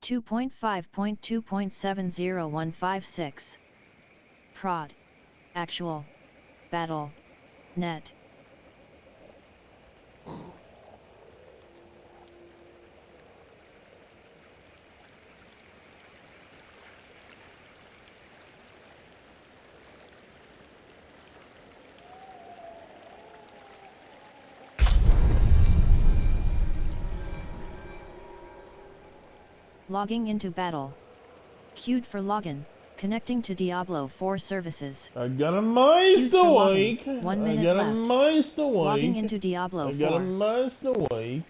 2.5.2.70156. Prod. Actual. Battle. Net. Logging into battle. Queued for login. Connecting to Diablo 4 services. I got a Meister awake. 1 minute I got left. a Meister awake. Logging into Diablo 4. I got a Meister awake.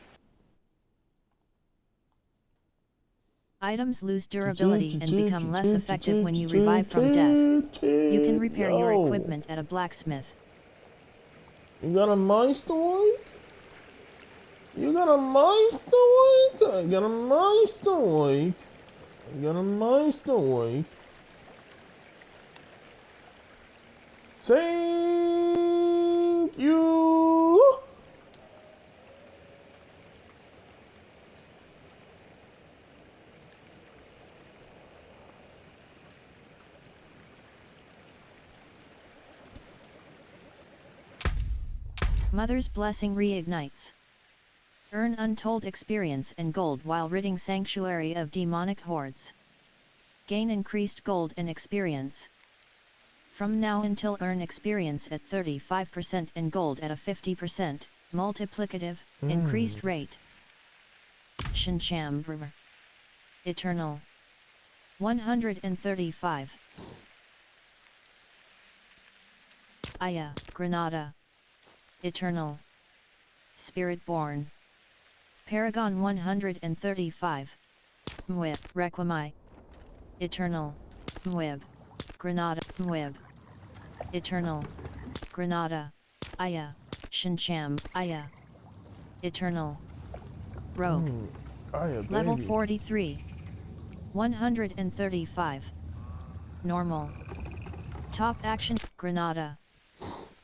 Items lose durability and become less effective when you revive from death. You can repair your equipment at a blacksmith. You got a Meister awake? You got a Meister awake? I got a Meister awake. I got a Meister awake. Thank you. Mother's Blessing reignites. Earn untold experience and gold while ridding sanctuary of demonic hordes. Gain increased gold and experience. From now until earn experience at 35% and gold at a 50% multiplicative increased rate. Shincham River. Eternal. 135. Aya, Granada. Eternal. Spirit-born. Paragon 135. Mwib, Requiem. Eternal. Mwib. Granada. Mwib. Eternal. Granada. Aya. Shincham. Aya. Eternal. Rogue. Aya, Level baby. 43. 135. Normal. Top action. Granada.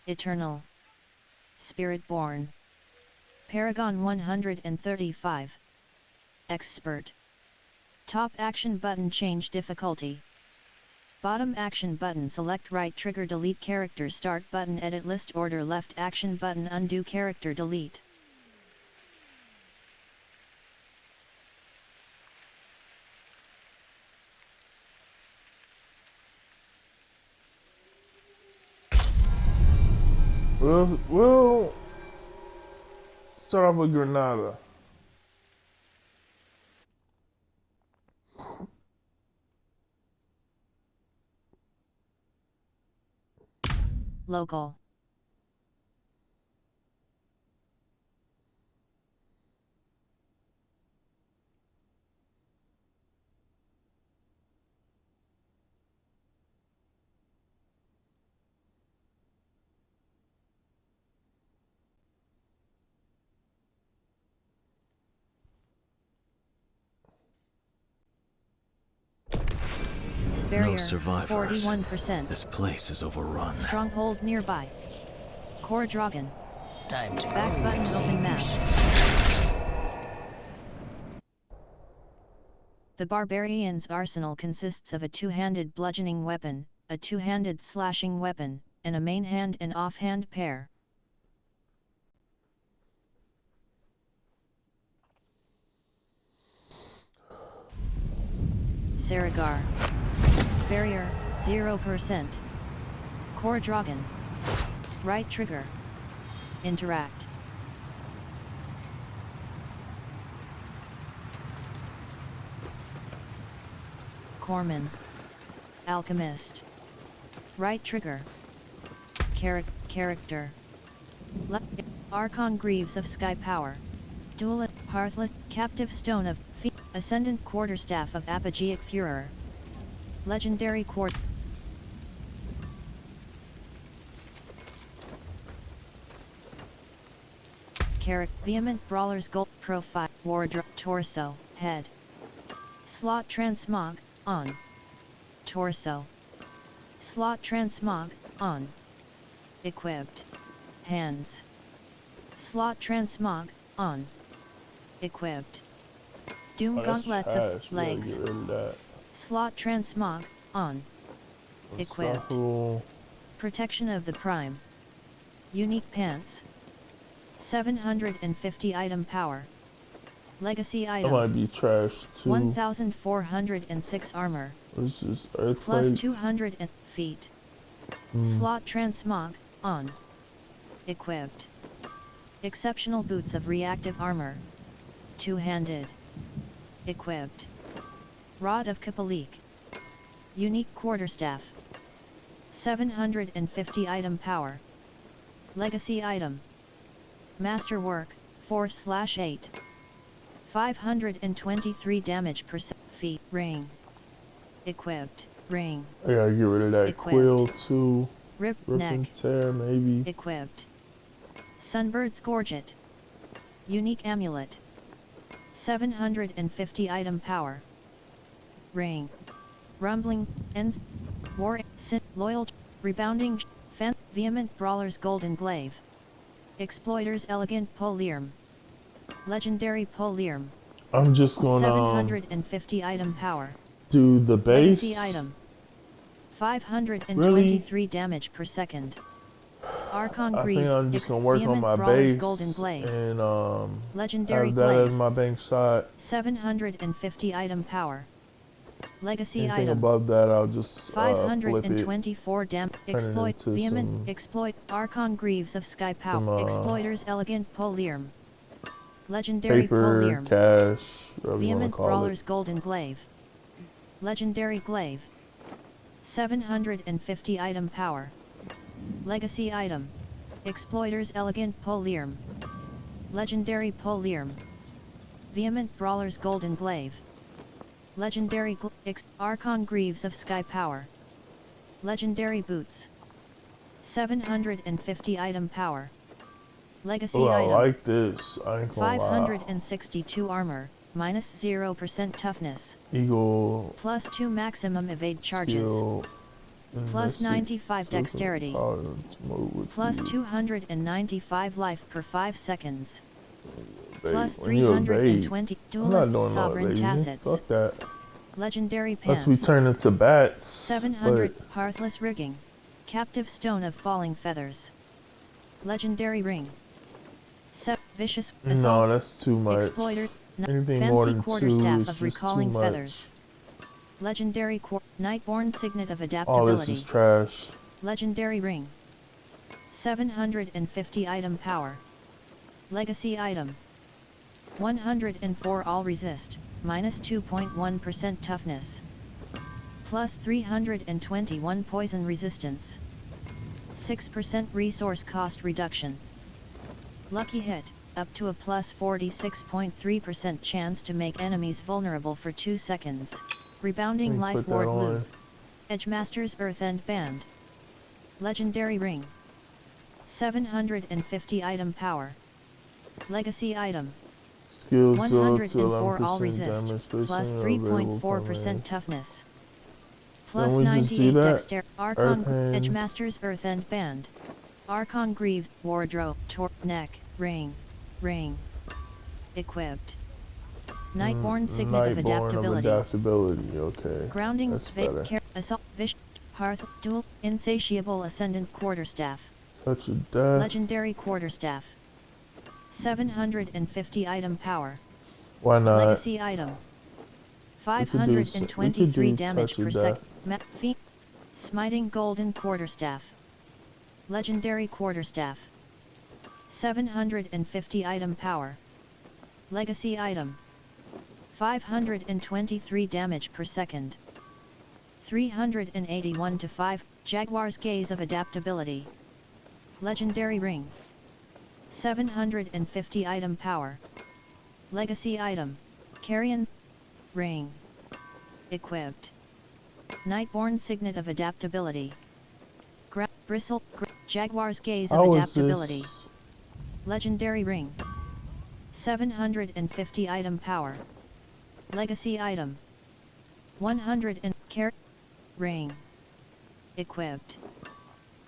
Eternal. Spirit-born. Paragon 135. Expert. Top action button change difficulty. Bottom action button select right trigger delete character start button edit list order left action button undo character delete. We'll start off with Granada. Local. Barrier, No survivors. 41%. This place is overrun. Stronghold nearby. Core Dragon. Time to Back go, button it open map. seems. The barbarian's arsenal consists of a two-handed bludgeoning weapon, a two-handed slashing weapon, and a main hand and offhand pair. Saragar. Barrier, 0%. Core Dragon. Right trigger. Interact. Corman. Alchemist. Right trigger. Character. Archon Greaves of Sky Power. Duelist, Hearthless, Captive Stone of Ascendant Quarterstaff of Apogeic Furor. Legendary Quart. Vehement Brawler's Gold Profile. Wardrobe. Torso. Head. Slot Transmog, on. Torso. Slot Transmog, on. Equipped. Hands. Slot Transmog, on. Equipped. Doom Oh, that's gauntlets of trash. We gotta legs. get rid of that. Slot transmog on. Equipped. Unstoppable. Protection of the prime. Unique pants. 750 item power. Legacy That item. might be trash too. 1406 armor. This is Plus earthquake. 200 feet. Slot transmog on. Equipped. Exceptional boots of reactive armor. Two-handed. Equipped. Rod of Kapalik. Unique quarterstaff. 750 item power. Legacy item. Masterwork, 4/8. 523 damage per feet. Ring. Equipped. Ring. I gotta get rid of that Equipped. quill too. Rip Rip and neck. tear maybe. Equipped. Sunbird's Gorget. Unique amulet. 750 item power. Ring. Rumbling, ends. War, sin, loyal, rebounding, vehement brawlers golden glaive. Exploiters elegant polearm. Legendary polearm. I'm just gonna 750 item power. do the base. Legacy item. 523 damage per second. Archon I think Greaves. I'm just gonna work on my brawlers base golden glaive. and Legendary have that glaive. as my bank shot. 750 item power. Legacy Anything item. above that, I'll just flip it. 524 exploit into vehement some- exploit Archon Greaves of Sky Power. some, Exploiters elegant polearm. Legendary Paper, polearm. cash, whatever you wanna Vehement call brawlers it. golden glaive. Legendary glaive. 750 item power. Legacy item. Exploiters elegant polearm. Legendary polearm. Vehement brawlers golden glaive. Legendary Archon Greaves of Sky Power. Legendary boots. 750 item power. Legacy Oh, I item. like this. I ain't gonna lie. 562 armor, minus 0% toughness. Eagle Plus 2 maximum evade charges. skill. Plus invested 95 token dexterity. tolerance mode with Plus you. 295 life per 5 seconds. Evade. Plus When you evade, 320 I'm not duelist doing no sovereign evading. tacits. Fuck that. Legendary pants. Unless we turn into bats. 700 hearthless rigging. Captive stone of falling feathers. Legendary ring. Vicious But assault. no, that's too much. Exploiter. Anything more Fancy than quarterstaff 2 of is just too recalling much. feathers. Legendary Nightborn signet of All adaptability. this is trash. Legendary ring. 750 item power. Legacy item. 104 all resist, minus 2.1% toughness. Plus 321 poison resistance. 6% resource cost reduction. Lucky hit, up to a plus 46.3% chance to make enemies vulnerable for 2 seconds. Rebounding life Put that ward on. loop. Edgemaster's Earthend Band. Legendary ring. 750 item power. Legacy item. Skills 0 to 104 all 11% resist, damage. plus Facing available 3.4% command. toughness. Then Plus we just do 98 that. dexterity. Archon Earthend. Edgemaster's Earthend Band. Archon Greaves, Wardrobe, neck, ring. Equipped. Nightborn signet of adaptability. Okay. Grounding, That's better. assault, hearth, dual, insatiable ascendant quarterstaff. Touch of death. Legendary quarterstaff. 750 item power. Why not? Legacy item. We could do 523 damage touch of per death. second. Smiting golden quarterstaff. Legendary quarterstaff. 750 item power. Legacy item. 523 damage per second. 381 to 5. Jaguar's Gaze of adaptability. Legendary ring. 750 item power. Legacy item. Carrion. Ring. Equipped. Nightborn signet of adaptability. Bristle. Jaguar's Gaze of How is adaptability. this? Legendary ring. 750 item power. Legacy item. 100 and ring. Equipped.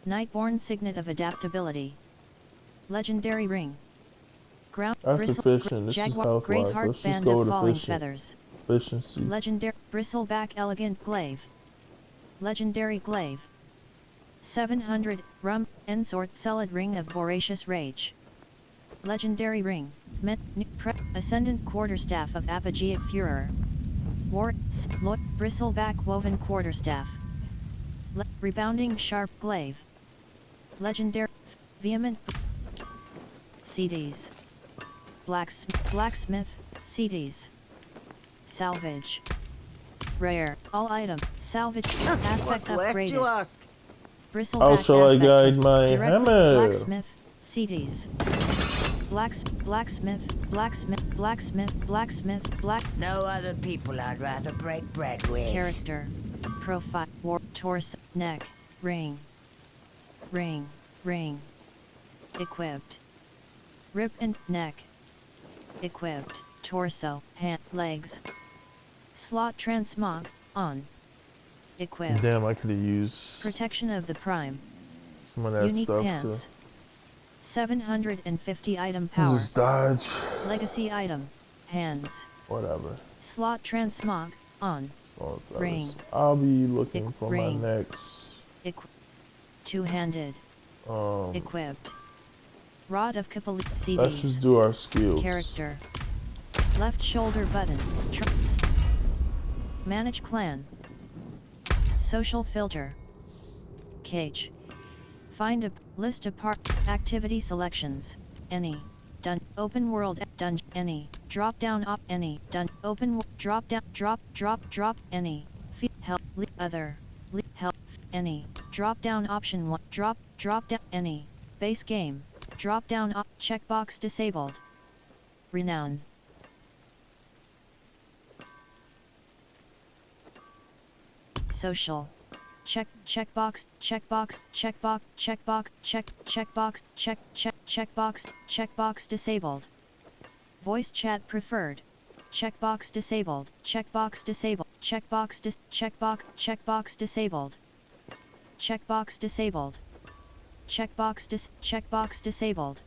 Nightborn signet of adaptability. Legendary ring. ground, That's bristle, efficient. This is jaguar, health great wise. heart, Let's just band go of with falling efficient. feathers. Efficiency. Legendary, bristleback, elegant glaive. Legendary glaive. 700, rum, ensort, solid ring of voracious rage. Legendary ring, ascendant quarterstaff of apogeic furor. Bristleback woven quarterstaff. Rebounding sharp glaive. Legendary, vehement. CDs. Blacksmith, CDs. Salvage. Rare, all item, salvage, aspect upgraded. You ask? Bristleback How shall I aspect guide is my direct hammer? blacksmith, CDs. Blacksmith, No other people I'd rather break bread with. character, profile, torso, neck, ring, equipped, rib and neck, equipped, torso, hand, legs, slot transmog, on, equipped, Damn, I could have used protection of the prime, some of that unique stuff pants, 750 item to power, just dodge. legacy item, hands, Whatever. slot transmog, on, Well, ring, I'll be looking for ring. my next. two-handed, Um, equipped, rod of Kapali, let's just CDs, do our skills. character, left shoulder button, manage clan, social filter, cage, find a list of activity selections, any, done, open world, dungeon, any, drop down op, any, done, open, drop down, drop, any, help, other, help, any, drop down option 1, drop down, any, base game, drop down checkbox disabled, renown. Social. Checkbox, disabled. Voice chat preferred. Checkbox disabled. Checkbox disabled. Checkbox disabled. Checkbox disabled. Checkbox disabled.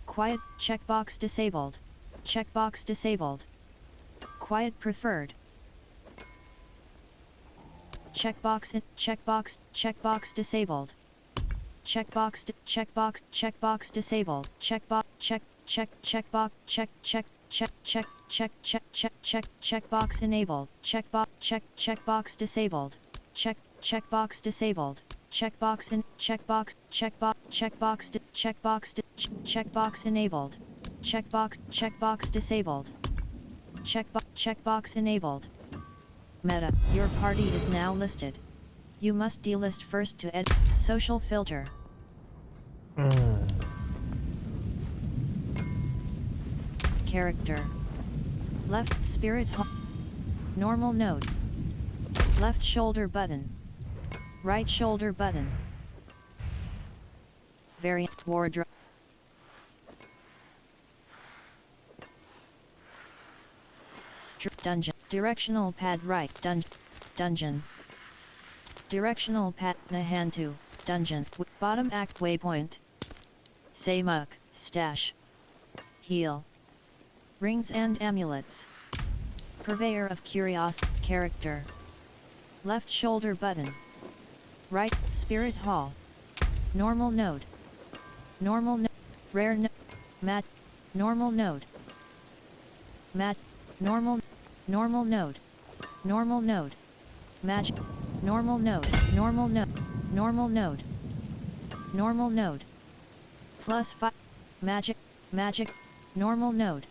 Quiet. Checkbox disabled. Checkbox disabled. Quiet preferred. Checkbox disabled. Checkbox disabled. Checkbox enabled. Checkbox disabled. Checkbox disabled. Checkbox enabled. Checkbox disabled. Checkbox enabled. Meta, your party is now listed. You must delist first to edit. Social filter. Character. Left spirit. Normal node. Left shoulder button. Right shoulder button. Variant wardrobe. Dungeon. Directional pad right. Dungeon. Directional pad Nahantu. Dungeon. Bottom act waypoint. Say muck. Stash. Heal. Rings and amulets. Purveyor of curiosity. Character. Left shoulder button. Right. Spirit hall. Normal node. Normal node. Rare node. Mat. Normal node. Mat. Normal node. Normal node. Magic. Normal node. Normal node. Normal node. Normal node. +5. Magic. Normal node.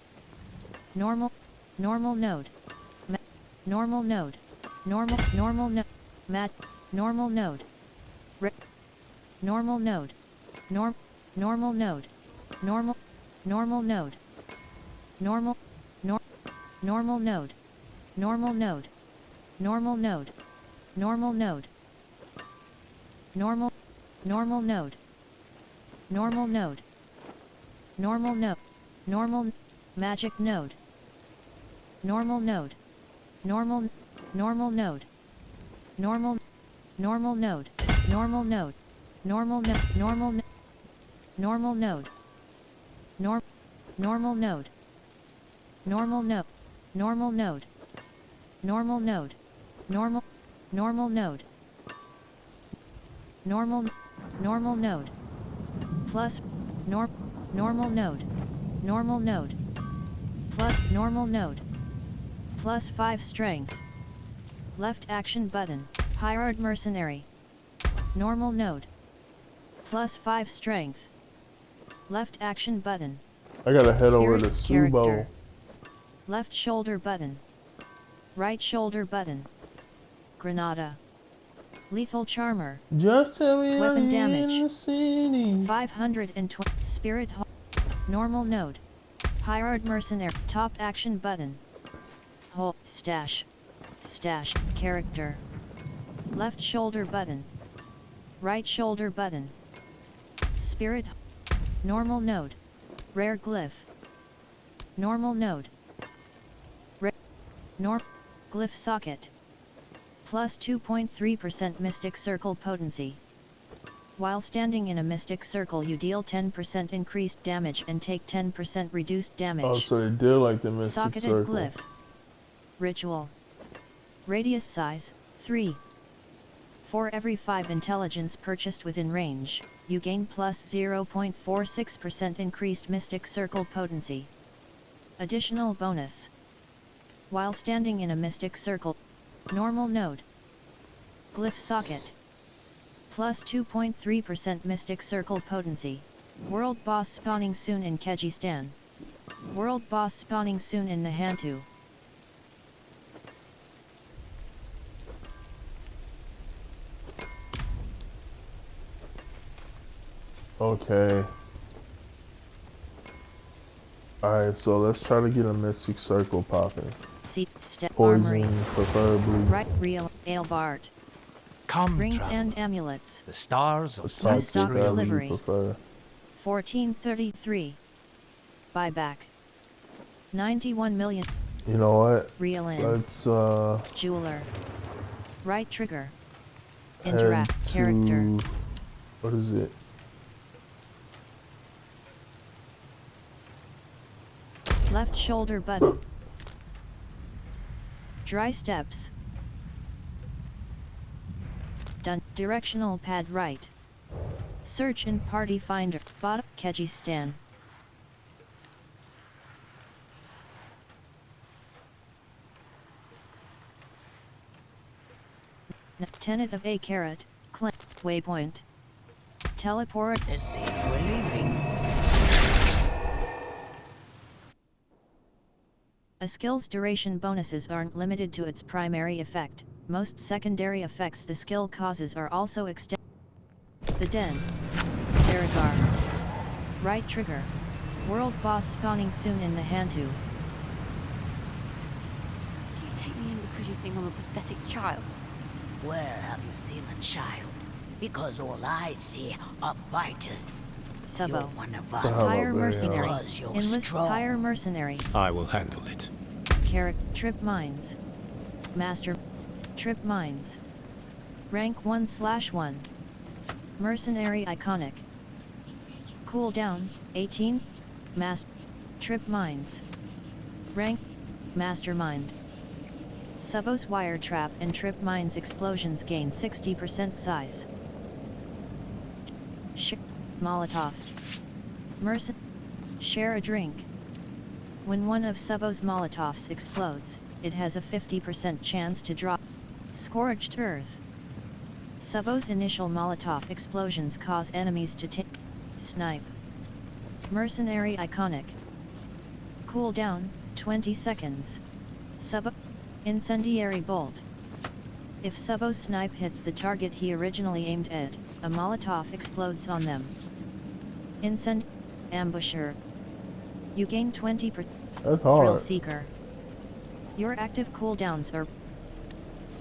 Normal node. Normal node. Normal node. Normal node. Normal node. Normal node. Normal node. Normal node. Normal node. Normal node. Normal node. Normal node. Normal node. Normal node. Normal magic node. Normal node. Normal node. Normal node. Normal node. Normal node. Normal node. Normal node. Normal node. Normal node. Normal. Normal node. Normal. Normal node. Plus. Normal node. Normal node. Plus. Normal node. Plus 5 strength. Left action button. Hired mercenary. Normal node. Plus 5 strength. Left action button. I gotta head over Spirit to character. Subo. Left shoulder button. Right shoulder button. Granada. Lethal charmer. Just tell me Weapon I'm damage. in the city. 520. Spirit normal node. Hired mercenary. Top action button. Hole. Stash. Stash. Character. Left shoulder button. Right shoulder button. Spirit. Normal node. Rare glyph. Normal node. Glyph socket. Plus 2.3% Mystic Circle potency. While standing in a Mystic Circle you deal 10% increased damage and take 10% reduced damage. Oh, so they did like the Mystic Socketed Circle. glyph. Ritual. Radius size, 3. For every 5 intelligence purchased within range, you gain plus 0.46% increased Mystic Circle potency. Additional bonus. While standing in a Mystic Circle, normal node. Glyph socket. Plus 2.3% Mystic Circle potency. World boss spawning soon in Kyrgyzstan. World boss spawning soon in Nahantu. Okay. Alright, so let's try to get a Mystic Circle popping. Seat step Poison, armory. preferably. Right real Aelbart. Come, Rings traveler. and amulets. The stars of What type New of stock travel you delivery. prefer? 1433. Buyback. 91 million. You know what? Reel in. Let's Jeweler. Right trigger. head Interact to character. what is it? Left shoulder button. Dry steps. Done. Directional pad right. Search in party finder. Bottom Kyrgyzstan. Tenet of a carrot. Waypoint. Teleport. It seems we're leaving. A skill's duration bonuses aren't limited to its primary effect. Most secondary effects the skill causes are also extended. The Den. Verigar. Right trigger. World boss spawning soon in Nahantu. You take me in because you think I'm a pathetic child. Where have you seen a child? Because all I see are fighters. You're Subo. one of The us. hell Hire up there, mercenary. Because you're Enlist strong. hire mercenary. I will handle it. Carrot. Trip mines. Master. Trip mines. Rank 1/1. Mercenary iconic. Cooldown, 18. Trip mines. Rank. Mastermind. Subos wire trap and trip mines explosions gain 60% size. Molotov. Share a drink. When one of Subos Molotovs explodes, it has a 50% chance to drop. Scorched Earth. Subos initial Molotov explosions cause enemies to take. Snipe. Mercenary iconic. Cooldown, 20 seconds. Incendiary bolt. If Subos snipe hits the target he originally aimed at, a Molotov explodes on them. Ambusher. You gain 20%. That's Thrill hard. Seeker. Your active cooldowns are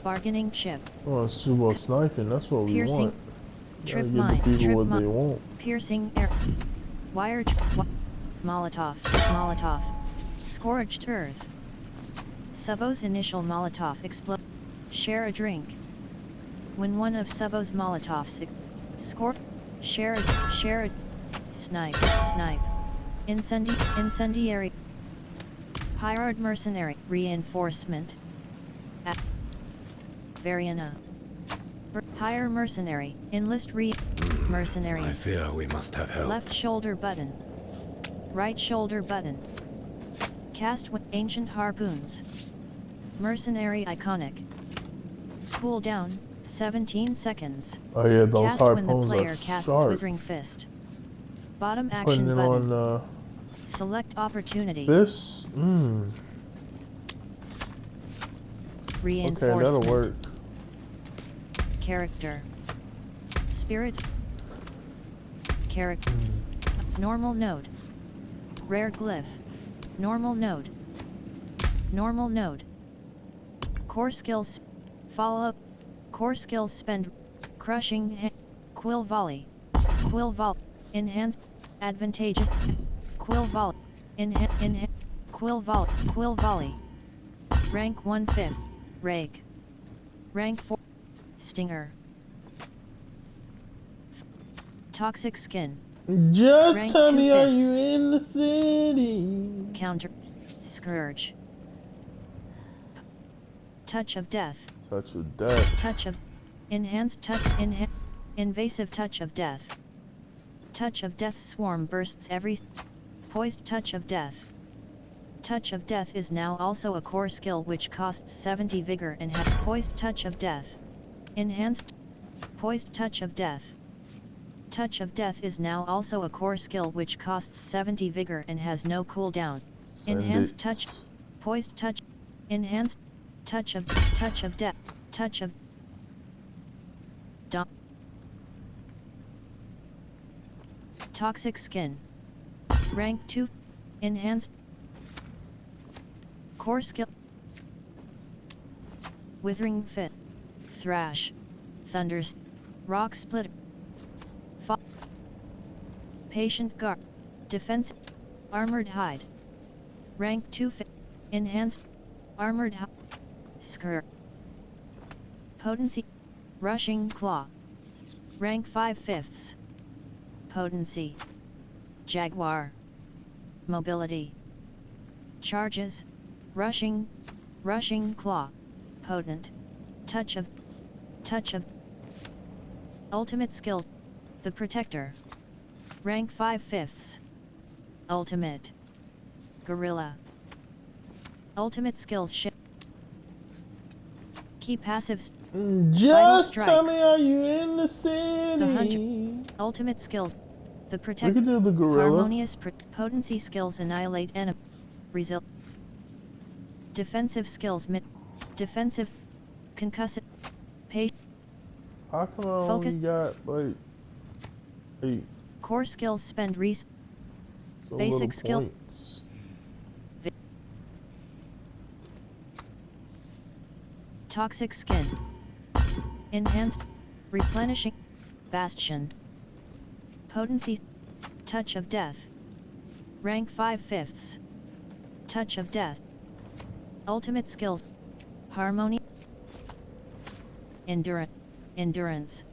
bargaining chip, Oh, Subo sniping, that's what we Piercing. want. Gotta Trip give mine, the people trip what mine. they want. piercing air, wire, Molotov, Molotov, scorched earth. Subos initial Molotov explode. Share a drink. When one of Subos Molotovs share a snipe. Incendiary. Hired mercenary. Reinforcement. Variana. Hire mercenary. Enlist mercenaries. I fear we must have help. Left shoulder button. Right shoulder button. Cast with ancient harpoons. Mercenary iconic. Cooldown 17 seconds. Oh yeah, those Cast when the harpoons player are casts sharp. Withering Fist. Bottom Putting action it button. on Select opportunity. this. Reinforcement. Okay, that'll work. Character. Spirit. Character. Normal node. Rare glyph. Normal node. Normal node. Core skills. Follow up. Core skills spend. Crushing. Quill volley. Quill volley. Enhanced. Advantageous. Quill volley. Quill volley. Quill volley. Rank 1/5. Rake. Rank 4. Stinger. Toxic skin. Just Rank tell 2 me, are fifths. you in the city? Counter. Scourge. Touch of death. Touch of death. Touch of. Enhanced touch. Invasive touch of death. Touch of death swarm bursts every. Poised touch of death. Touch of death is now also a core skill which costs 70 vigor and has poised touch of death. Enhanced. Poised touch of death. Touch of death is now also a core skill which costs 70 vigor and has no cooldown. Enhanced touch. Poised touch. Enhanced. Touch of death. Touch of. Toxic skin. Rank 2. Enhanced. Core skill. Withering Fit. Thrash. Thunders. Rock Splitter. Patient Guard. Defense. Armored Hide. Rank 2. Enhanced. Armored Hide. Skirt. Potency. Rushing Claw. Rank 5/5. Potency. Jaguar. Mobility. Charges. Rushing Claw. Potent. Touch of. Ultimate skills. The Protector. Rank 5/5. Ultimate. Gorilla. Ultimate skills shift. Key passives. Just Strikes. tell me, are you in the city? The Hunter. Ultimate skills. The We Protector. could do the gorilla. Harmonious potency skills annihilate enemy. Defensive skills defensive. Concussive. How come I only Focus. got like 8 Core skills spend so Basic little skill. points? Toxic skin. Enhanced. Replenishing. Bastion. Potency. Touch of death. Rank 5/5. Touch of death. Ultimate skills. Harmony. Endurance.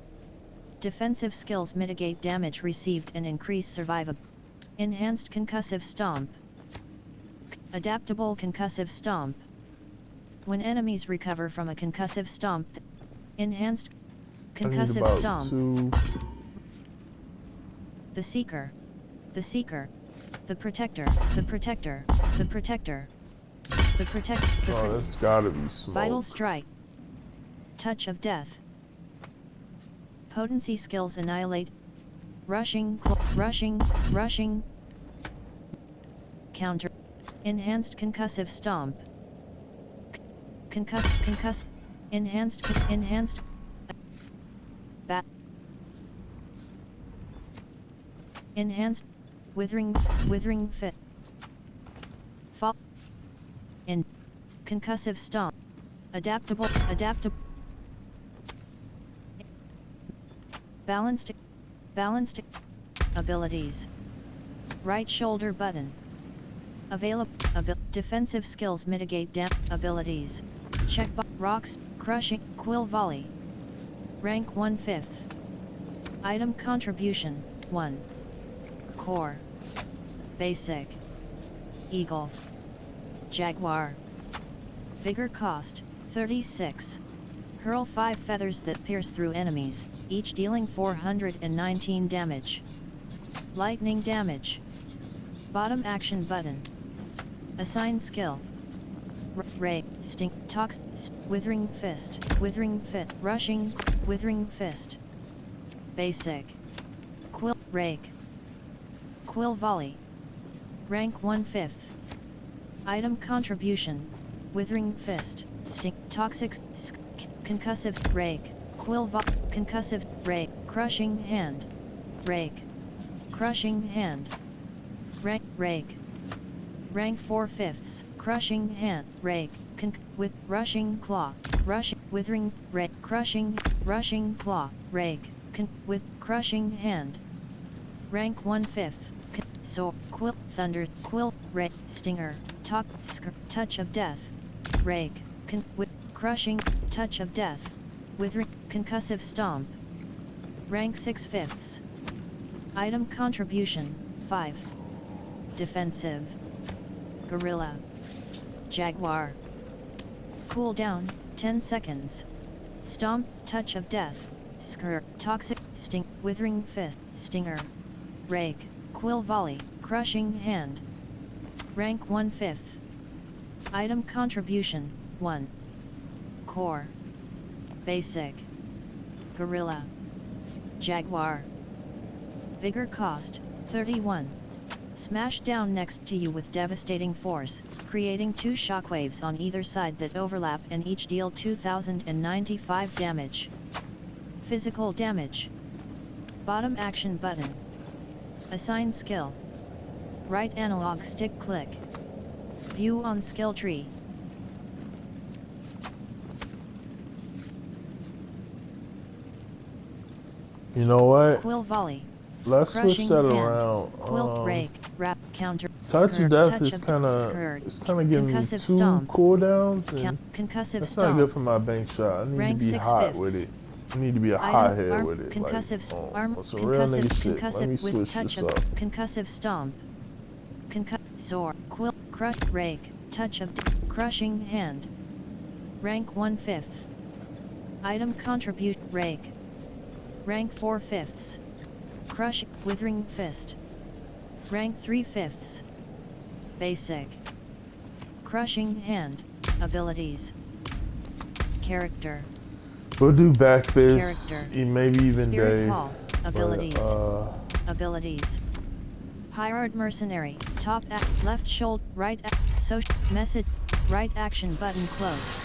Defensive skills mitigate damage received and increase survivability. Enhanced concussive stomp. Adaptable concussive stomp. When enemies recover from a concussive stomp. Enhanced I need concussive about stomp. 2. The Seeker. The Protector. The Protector. Oh, that's gotta be smoke. Vital Strike. Touch of Death. Potency skills annihilate. Rushing. Counter. Enhanced concussive stomp. Concuss. Enhanced. Bat. Enhanced. Withering Fit. Fall. In. Concussive stomp. Adaptable. Balanced abilities. Right shoulder button. Defensive skills mitigate abilities. Check rocks, crushing, quill volley. Rank 1/5. Item contribution 1. Core. Basic. Eagle. Jaguar. Vigor cost, 36. Hurl 5 feathers that pierce through enemies, each dealing 419 damage. Lightning damage. Bottom action button. Assign skill. Ray, Stink, Tox, Withering Fist, Withering Fit, Rushing, Withering Fist. Basic. Quill, Rake. Quill Volley. Rank 1/5. Item contribution. Withering Fist, Stink, Toxic, Concussive, Rake, Quill Concussive, Rake, Crushing Hand. Rake. Crushing Hand. Rake. Rank 4/5. Crushing Hand. Rake, with Rushing Claw. Withering, Rake, Crushing, Rushing Claw. Rake, with Crushing Hand. Rank 1/5. Sword, Quill, Thunder, Quill, Rake, Stinger, Touch of Death. Rake, with Crushing, Touch of Death. Withering, Concussive Stomp. Rank 6/5. Item contribution, 5. Defensive. Gorilla. Jaguar. Cooldown, 10 seconds. Stomp, Touch of Death. Skr, Toxic, Sting, Withering Fist, Stinger. Rake, Quill Volley, Crushing Hand. Rank 1/5. Item contribution, 1. Core. Basic. Gorilla. Jaguar. Vigor cost, 31. Smash down next to you with devastating force, creating 2 shockwaves on either side that overlap and each deal 2095 damage. Physical damage. Bottom action button. Assign skill. Right analog stick click. View on skill tree. You know what? Quill Volley. Let's switch Crushing that Hand. around. Quill Rake, Wrap, Counter, Touch of Death is kind skirt, of giving me 2 Concussive Stomp. cooldowns, and Concussive that's Stomp. not good for my bank shot. I need Rank to be 6 hot fifths. with it. I need to be a Item, hot head arm, with it. concussive, Like, arm, on some real nigga shit. Let me with switch touch this of up. Concussive Stomp. Sword, Quill, Crush, Rake, Touch of Crushing Hand. Rank 1/5. Item contribute, Rake. Rank 4/5. Crush, Withering Fist. Rank 3/5. Basic. Crushing Hand. Abilities. Character. We'll do back fist, Character. maybe even Spirit day. Hall. Abilities. But, Abilities. Hired Mercenary. Top act. Left shoulder. Right act. Social. Message. Right action button close.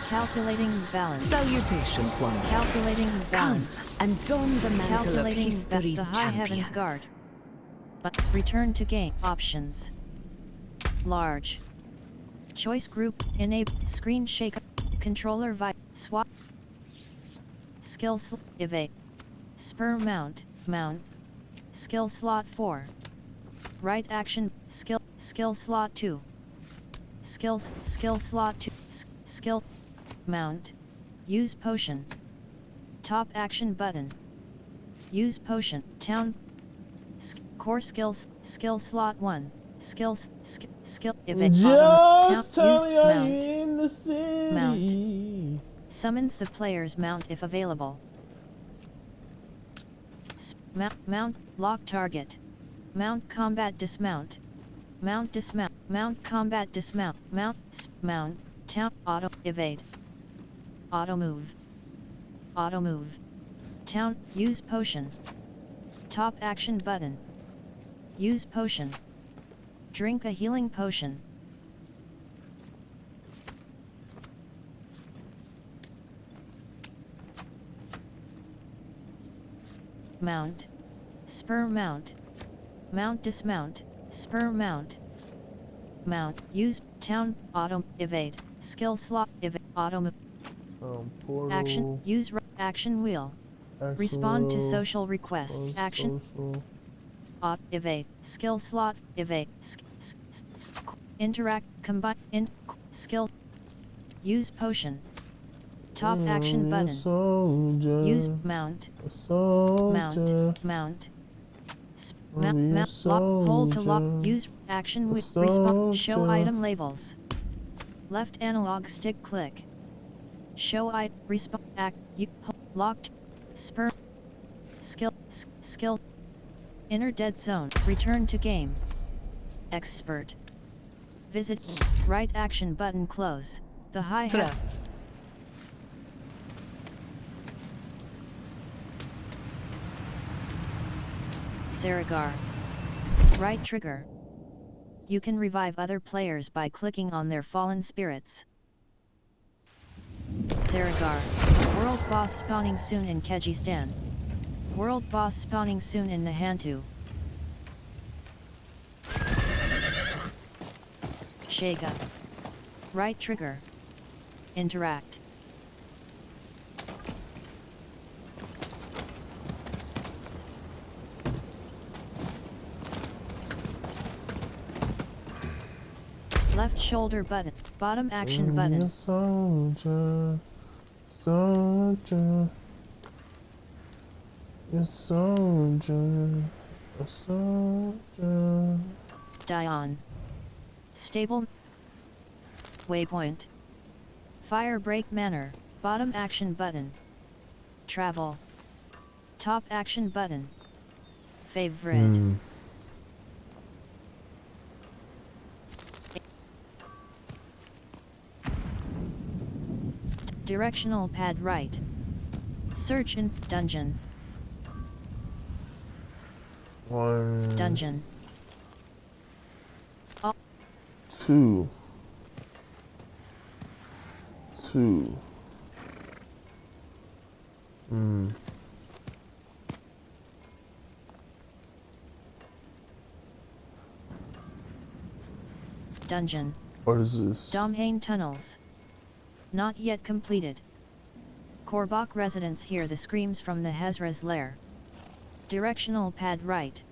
Calculating balance. Salutations, one. Calculating Come balance. and don the mantle of Calculating history's the High Heavens champions. Guard. But return to game options. Large. Choice group. Enable. Screen shake. Controller swap. Skills. Evade. Spur mount. Mount. Skill slot 4. Right action. Skill slot 2. Skill slot 2. Skill. Mount. Use potion. Top action button. Use potion. Town. Core skills. Skill slot 1. Skills. Skill. Evade. just Town. tell Use me I'm mount. in the city. Mount. Summons the player's mount if available. Mount. Lock target. Mount combat dismount. Mount dismount. Mount combat dismount. Mount. Town. Auto. Evade. Auto move. Auto move. Town. Use potion. Top action button. Use potion. Drink a healing potion. Mount. Spur mount. Mount dismount. Spur mount. Mount. Use town. Auto. Evade. Skill slot. Evade. Auto move. Portal, Action. Use action wheel. Respond to social request. Action. Social. Evade. Skill slot. Evade. Interact. Combine. Skill. Use potion. Top action button. Soldier, Use mount. soldier. Mount. Be a Lock, hold to lock, soldier. use action A with response, show soldier. item labels. Left analog stick click. Show response, act, locked, spur, skill, inner dead zone, return to game. Expert. Visit, right action button close, the hi-hat. Saragar. Right trigger. You can revive other players by clicking on their fallen spirits. Saragar. World boss spawning soon in Kyrgyzstan. World boss spawning soon in Nahantu. Shega. Right trigger. Interact. Left shoulder button, bottom action Be button. a soldier. Soldier. A soldier. A soldier. Dion. Stable. Waypoint. Fire break manner, bottom action button. Travel. Top action button. Favorite. Directional pad right. Search in dungeon. One. Dungeon. Two. Two. Dungeon. What is this? Domhain tunnels. Not yet completed. Korbach residents hear the screams from the Hezra's lair. Directional pad right.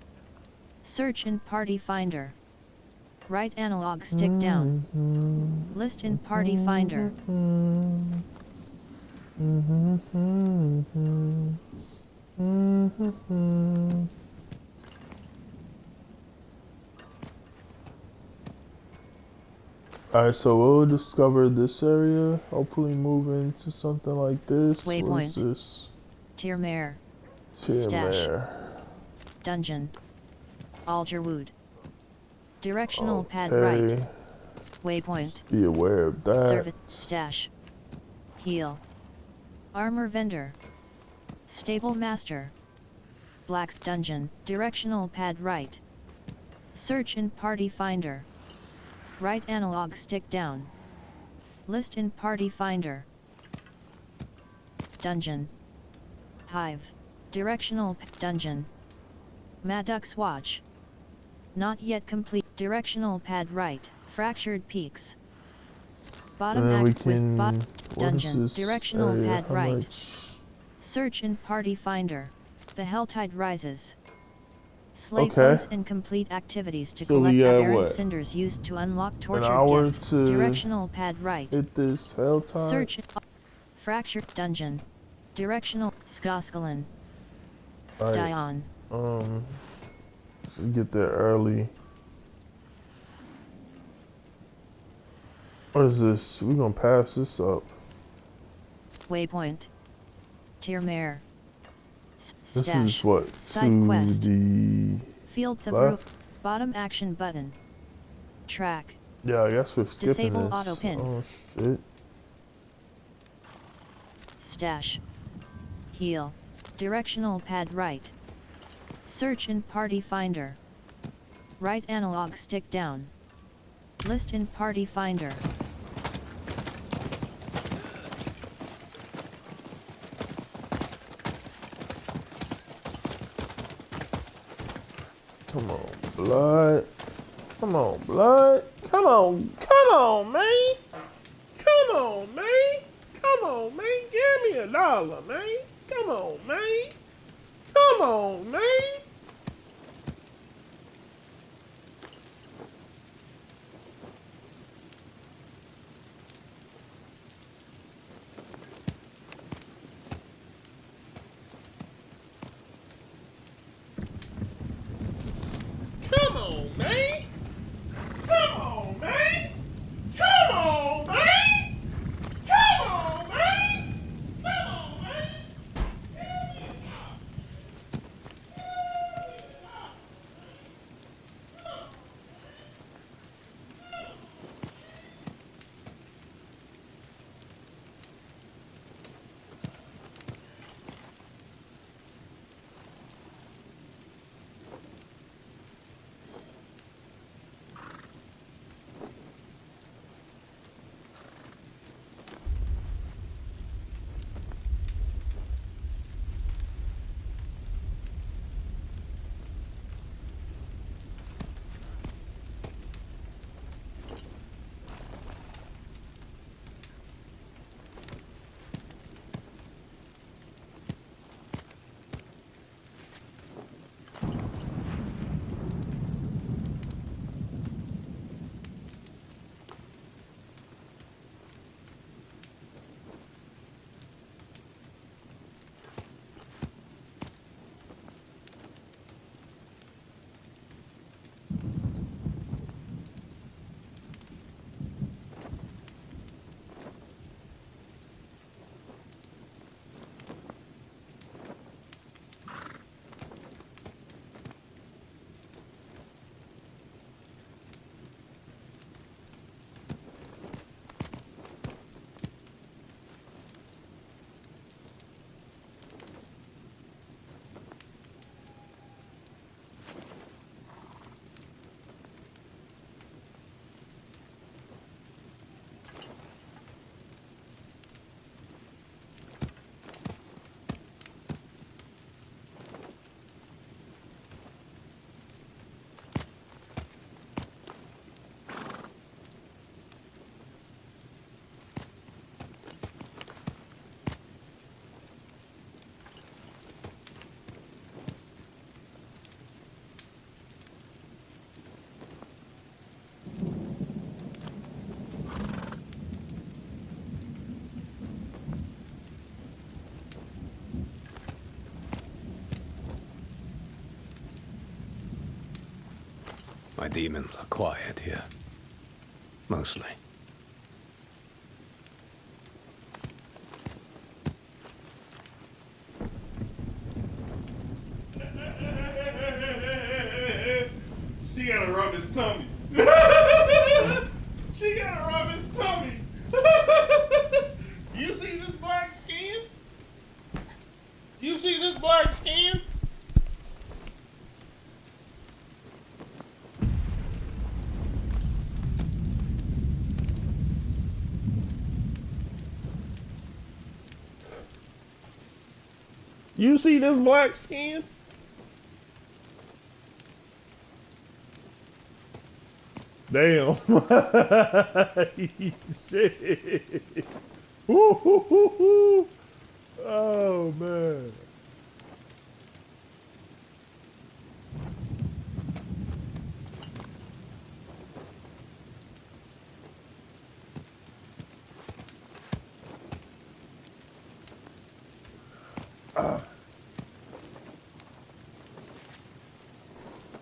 Search in party finder. Right analog stick down. List in party finder. Alright, so we'll discover this area. Hopefully move into something like this. What is Waypoint. this? Tirmare. Stash. Dungeon. Algerwood. Directional Okay. pad right. Waypoint. Be aware of that. Service. Stash. Heal. Armor vendor. Stable master. Black's dungeon. Directional pad right. Search in party finder. Right analog stick down. List in party finder. Dungeon. Hive. Directional dungeon. Maddox watch. Not yet complete. Directional pad right. Fractured peaks. Bottom And we act with can. bot What dungeon. is this Directional area? pad How right. much? Search in party finder. The Helltide rises. Slay Okay. points and complete activities to So collect we have aberrant what? cinders used to unlock An tortured hour gifts. to Directional pad right. hit this Helltide. Search fractured dungeon. Directional Skoskalin. Alright, Dion. so get there early. What is this? We're gonna pass this up. Waypoint. Tirmare. This Stash. is what? Side To quest. the Fields of left? Roof. Bottom action button. Track. Yeah, I guess we're skipping Disable this. auto pin. Oh shit. Stash. Heal. Directional pad right. Search in party finder. Right analog stick down. List in party finder. Come on, blood. Come on, blood. Come on, man. Come on, man. Come on, man. Give me $1, man. Come on, man. Come on, man. My demons are quiet here. Mostly. She gotta rub his tummy. She gotta rub his tummy. You see this black skin? You see this black skin? You see this black skin? Damn. Shit. Woo-hoo-hoo-hoo. Oh, man.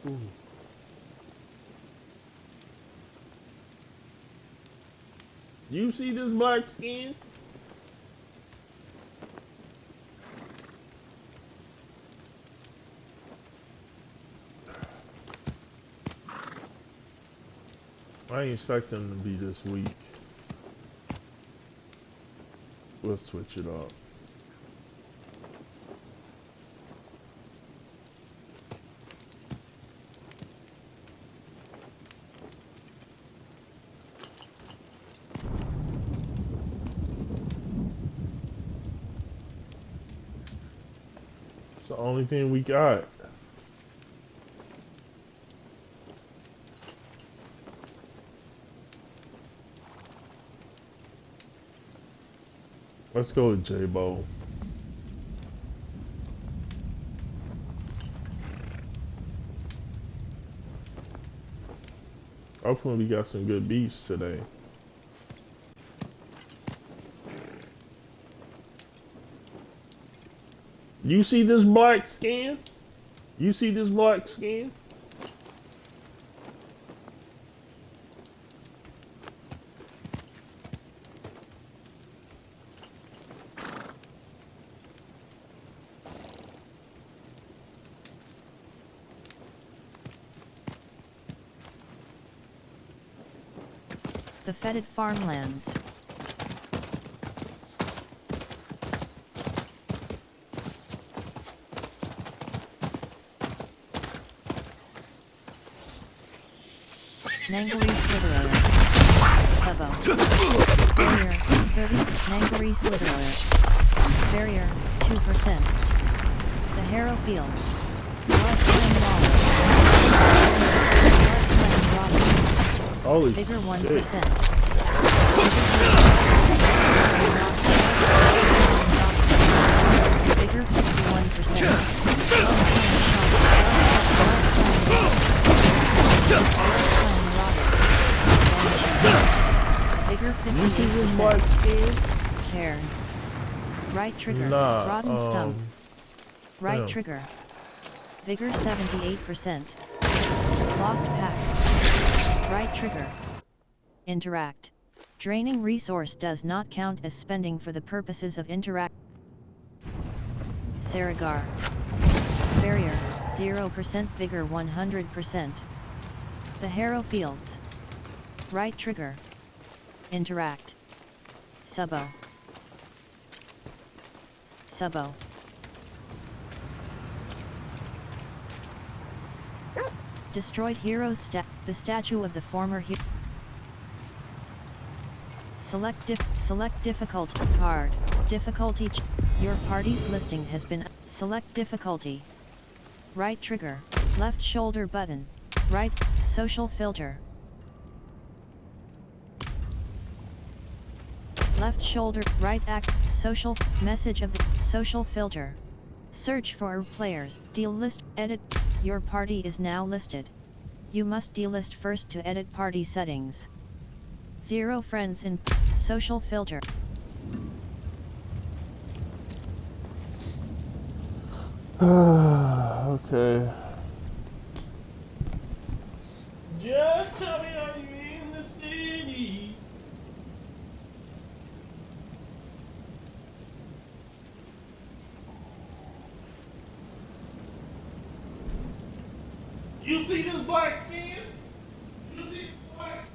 Ooh. You see this black skin? I ain't expect them to be this weak. We'll switch it up. It's the only thing we got. Let's go with J-Bo. Hopefully we got some good beasts today. You see this black skin? You see this black skin? The fetid farmlands. Nangarese Literary. Sebo. Barrier, 30. Nangarese Literary. Barrier, 2%. The Harrow Fields. Bloodflame Waller. Bloodflame Waller. Holy Vigor, 1%. shit. Vigor, 51%. Vigor, You see this 58%. black skin? Cairn. Right trigger. Nah, Rotten stump. Right yeah. trigger. Vigor 78%. Lost pack. Right trigger. Interact. Draining resource does not count as spending for the purposes of interact. Saragar. Barrier, 0%. Vigor 100%. The Harrow Fields. Right trigger. Interact. Subo. Subo. Destroyed heroes the statue of the former hero. Select difficulty hard. Difficulty your party's listing has been select difficulty. Right trigger, left shoulder button, right social filter. Left shoulder, right act, social message of the social filter. Search for players, delist, edit. Your party is now listed. You must delist first to edit party settings. 0 friends in social filter. Okay. You see this black skin? You see this black skin?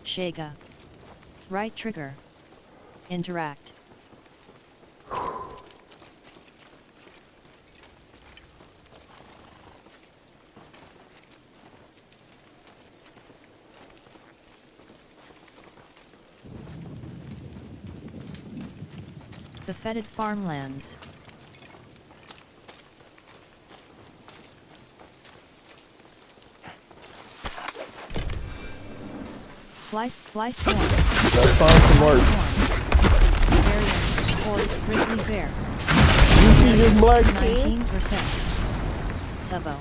Shega. Right trigger. Interact. The fetid farmlands. Fly swarm. Let's find some work. Area, or grizzly bear. You see this black skin? 19%. Subo.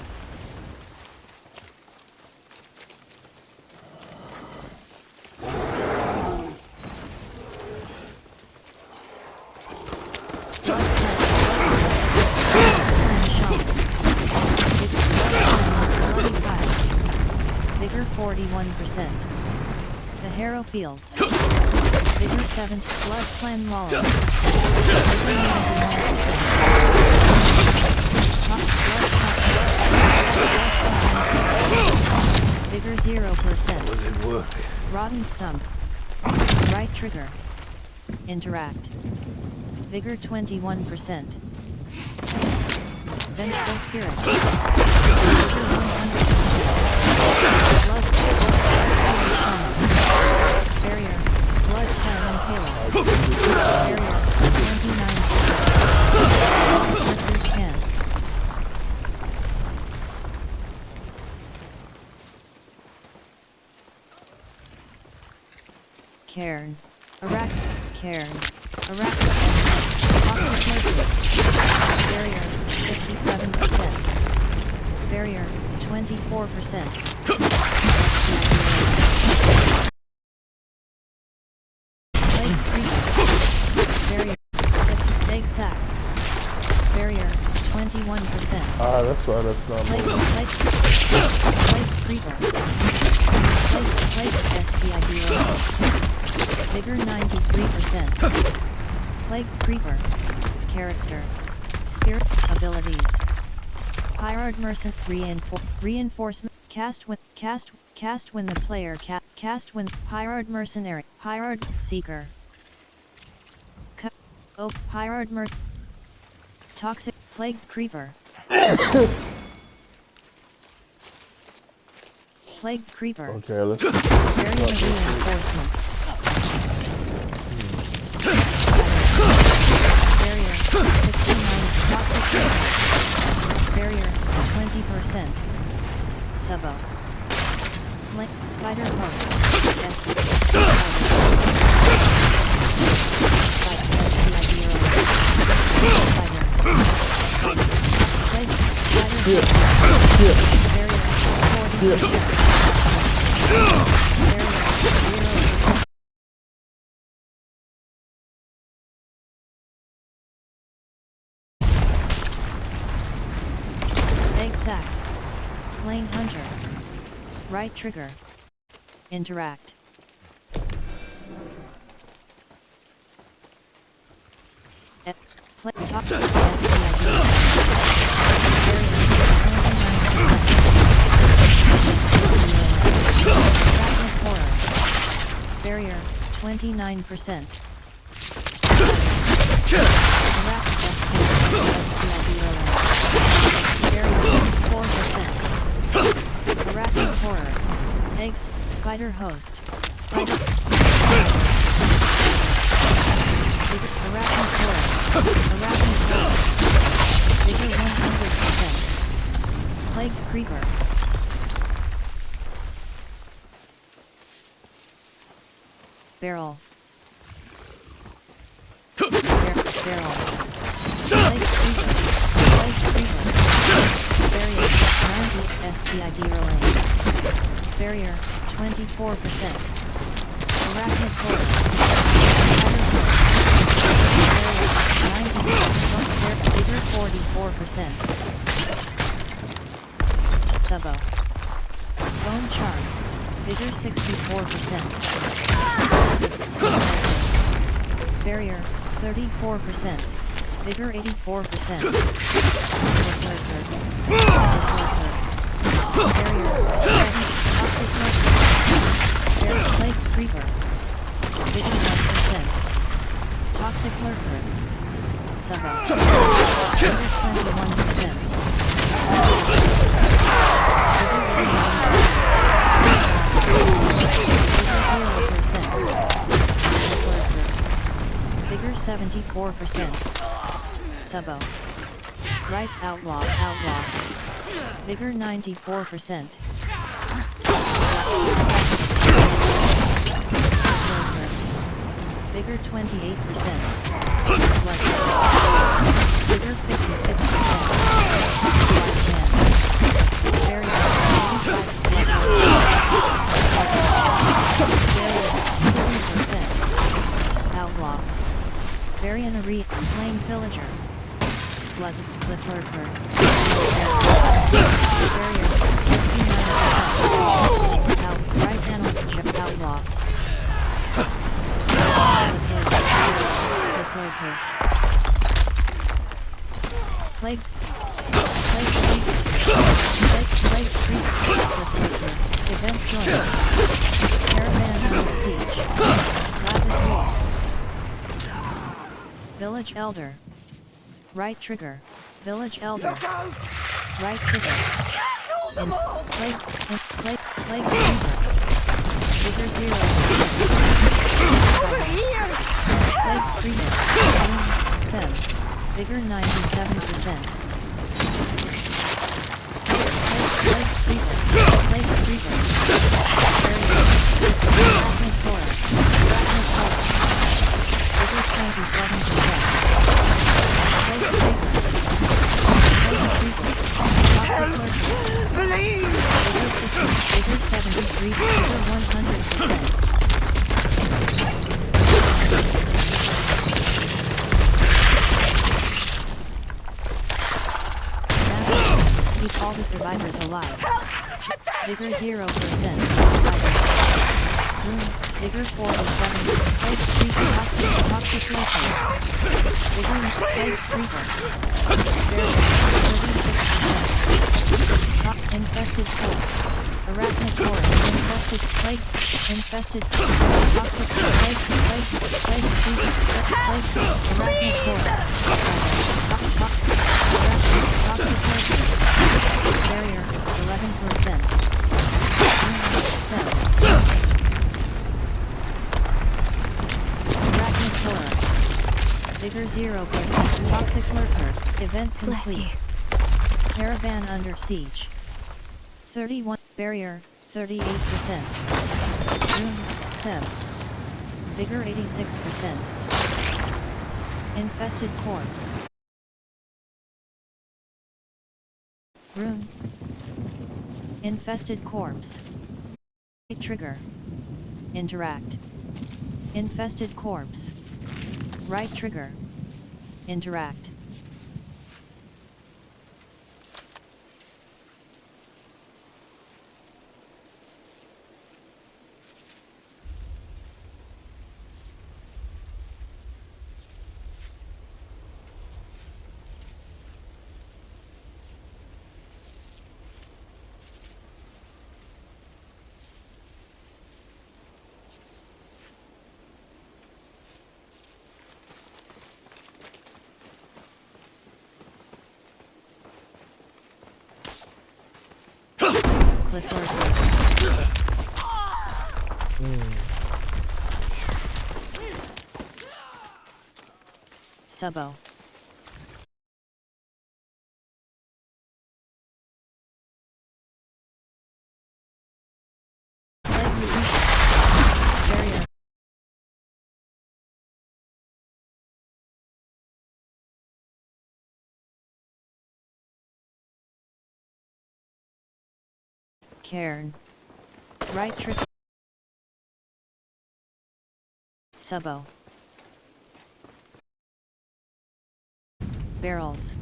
Vigor 41%. The Harrow Fields. Vigor 7. Blood Clan Wall. Vigor 0%. Was it worth Rotten Stump. Right trigger. Interact. Vigor 21%. Vengeful Spirit. Barrier. Blood Clan Impaler. Barrier. 29%. Chance. Cairn. Cairn. Barrier. 57%. Barrier. 24%. Barrier. Egg sack. Barrier. 21%. Ah, that's why that's not moving. Plate creeper. Plate SPIDO. Vigor 93%. Plague creeper. Character. Spirit abilities. Pirate Mercen reinforcement cast when the player cast when Pirate Mercenary Pirate Seeker Pirate Toxic Plagued Creeper Plagued Creeper. Okay, let's Variant reinforcement. Barrier 69 toxic barrier 20%. Subo. Spider host. Egg sac. Slain hunter. Right trigger. Interact. Play top. Barrier 29%. Arachnid horror. Eggs, spider host. Spider. Arachnid horror. Arachnid horror. Vigor 100%. Plagued creeper. Barrel. Barrel. Plagued creeper. Plagued creeper. Barrier 90 SPID relay. Barrier 24%. Arachnid horror. Vigor 44%. Subo. Bone charm. Vigor 64%. Barrier 34%. Vigor 84%. Barrier toxic barrier plague creeper. Vigor 1%. Toxic lurker. Subo. Vigor 21%. Vigor 74%. Subo. Right outlaw. Vigor 94%. Vigor 28%. Vigor 56%. Barrier 85%. Outlaw. Varian Arete, slain villager. Blood, lurker. Barrier 59%. Right animal, outlaw. Lurker. Plague Event joint. Caravan under siege. Lapis wall. Village elder. Right trigger. Village elder. Right trigger. Plague creeper. Vigor 0%. Over here. Plague creeper. Sem. Vigor 97%. Plague creeper. Plague creeper. Arachnid horror. Arachnid horror. Vigor 27%. Plague creeper. Plague creeper. Toxic lurker. Vigor 73%. Vigor 100%. Keep all the survivors alive. Vigor 0%. Vigor 47. Plague creeper. Toxic lurker. Vigor plague creeper. Barrier 36%. Top infested corpse. Arachnid corpse. Infested plague. Infested toxic plague. Plague Jesus. Arachnid corpse. Top. Toxic plague. Barrier 11%. Arachnid corpse. Vigor 0%. Toxic lurker. Event Bless complete. you. Caravan under siege. 31. Barrier 38%. Room 7. Vigor 86%. Infested corpse. Rune. Infested corpse. Trigger. Interact. Infested corpse. Right trigger. Interact. Clifford. Subo. Barrier. Cairn. Right trigger. Subo. Barrels.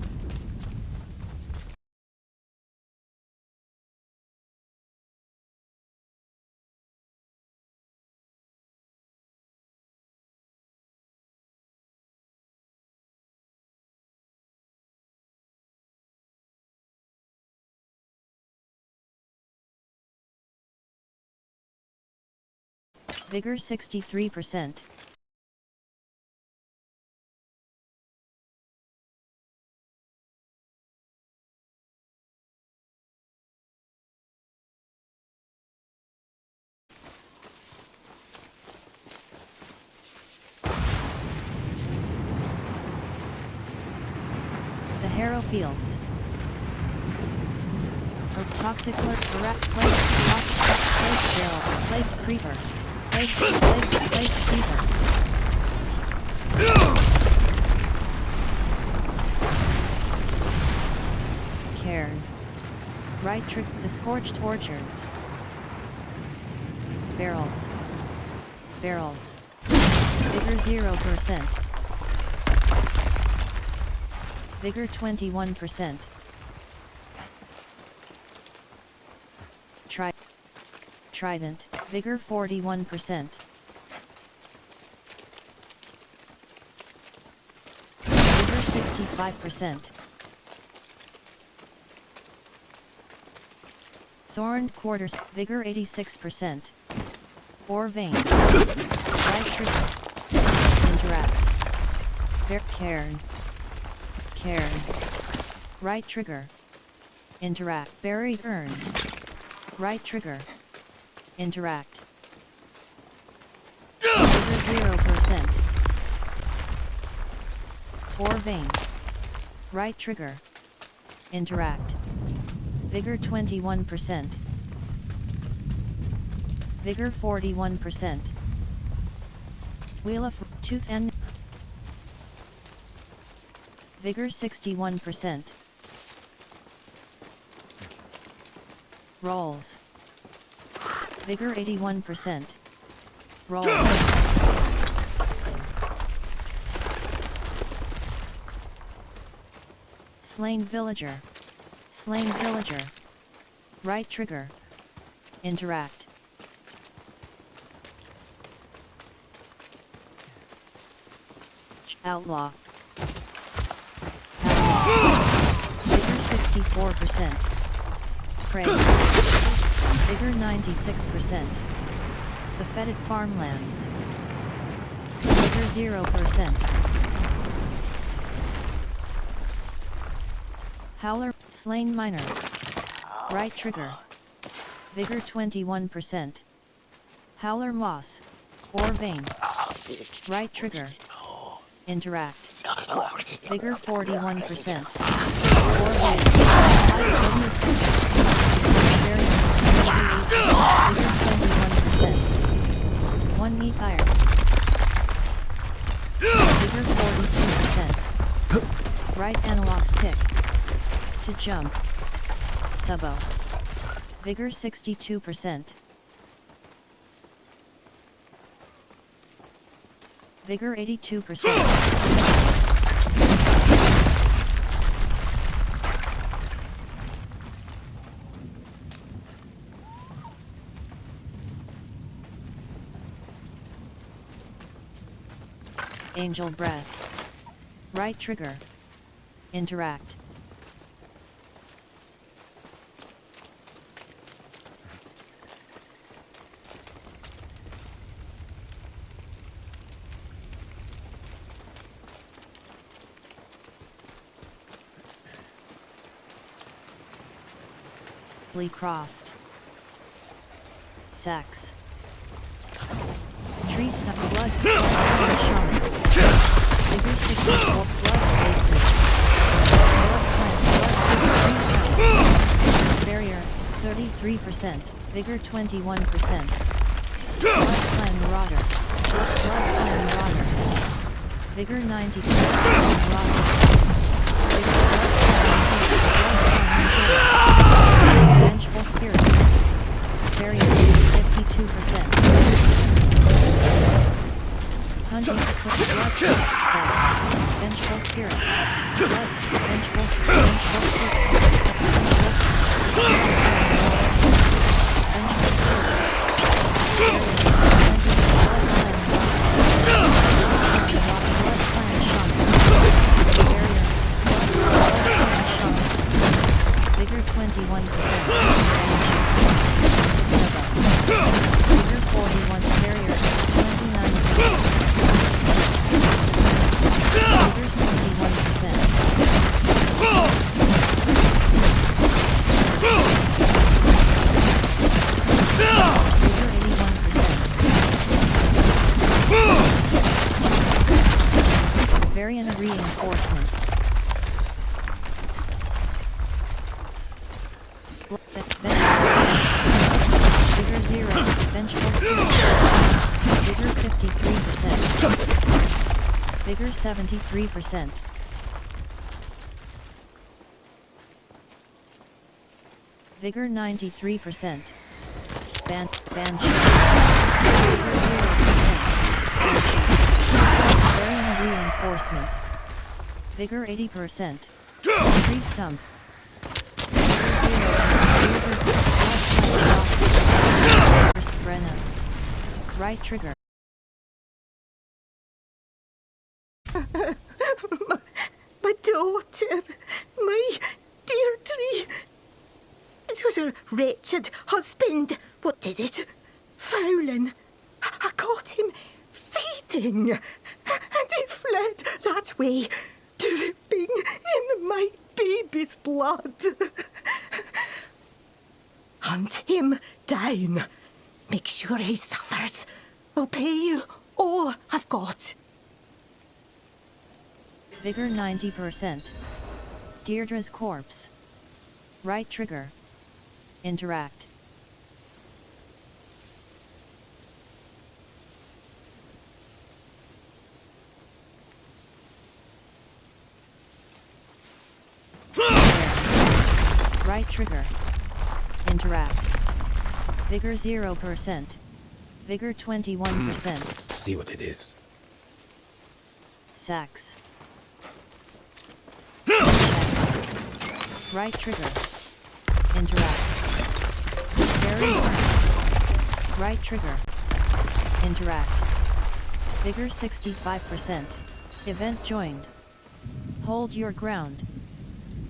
Vigor 63%. The Harrow Fields. Toxic lurk, plague, toxic plague barrel, plague creeper, plague creeper. Cairn. Right trick, the scorched orchards. Barrels. Barrels. Vigor 0%. Vigor 21%. Trident, Vigor 41%. Vigor 65%. Thorned quarters, Vigor 86%. Ore vein. Right trigger. Interact. Cairn. Right trigger. Interact. Buried urn. Right trigger. Interact. Vigor 0%. Ore vein. Right trigger. Interact. Vigor 21%. Vigor 41%. Wheel of Tooth and Vigor 61%. Rolls. Vigor 81%. Rolls. Slain villager. Slain villager. Right trigger. Interact. Outlaw. Vigor 54%. Prey. Vigor 96%. The fetid farmlands. Vigor 0%. Howler, slain miner. Right trigger. Vigor 21%. Howler moss, or vein. Right trigger. Interact. Vigor 41%. Or vein. Vigor 21%. 1 knee fire. Vigor 42%. Right analog stick. To jump. Subo. Vigor 62%. Vigor 82%. Angel breath. Right trigger. Interact. Croft. Sax. Tree stuff blood. Shaman. Vigor 64 blood basis. Blood plant blood tree barrier 33%. Vigor 21%. Blood clan marauder. Blood clan marauder. Vigor 90%. Marauder. Vigor Vengeful spirit. Barrier 52%. Hunting to put blood. Vengeful spirit. Blood. Vengeful spirit. Vengeful spirit. Vigor 21%. Vigor 41. Barrier 29%. Vigor 61%. Vigor 81%. Variant reinforcement. Vigor 0, Vengeful Spirit. Vigor 53%. Vigor 73%. Vigor 93%. Banshee. Vigor 0%. Variant reinforcement. Vigor 80%. Tree stump. Brenna. Right trigger. My daughter, my Deirdre. It was her wretched husband what did it. Fowling. I caught him feeding, and he fled that way, dripping in my baby's blood. Hunt him down. Make sure he suffers. I'll pay you all I've got. Vigor 90%. Deirdre's corpse. Right trigger. Interact. Right trigger. Interact. Vigor 0%. Vigor 21%. See what it is. Sax. Chest. Right trigger. Interact. Very right trigger. Interact. Vigor 65%. Event joined. Hold your ground.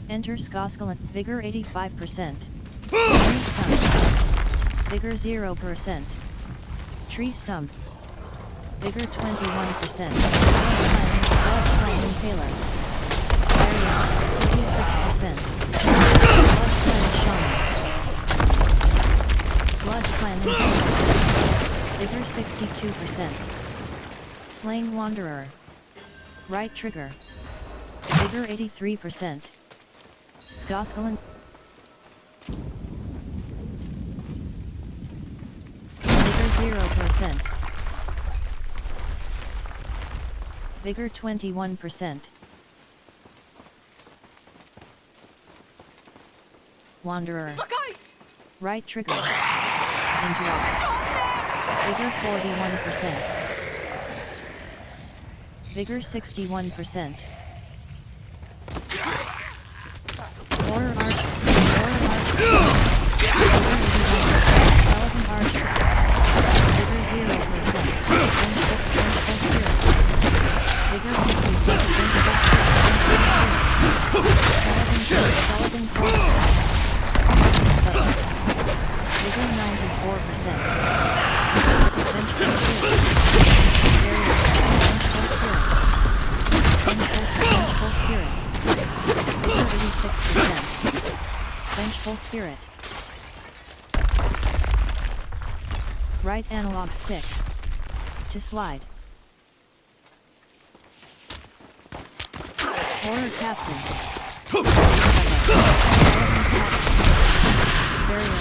Enter Skoskalan. Vigor 85%. Tree stump. Vigor 0%. Tree stump. Vigor 21%. Blood Flame Impaler. Area 36%. Blood Flame Shaman. Blood Clan Impaler. Vigor 62%. Slain Wanderer. Right trigger. Vigor 83%. Skoskalan. Vigor 0%. Vigor 21%. Wanderer. Look out! Right trigger. Interrupt. Vigor 41%. Vigor 61%. Horror Archer. Horror Archer. Skeleton Archer. Vigor 0%. Vengeful Spirit. Vigor 50%. Skeleton Corpse. Vigor 94%. Vengeful Spirit. Vengeful Spirit. Vigor 86%. Vengeful Spirit. Right analog stick. To slide. Horror Captain. Barrier.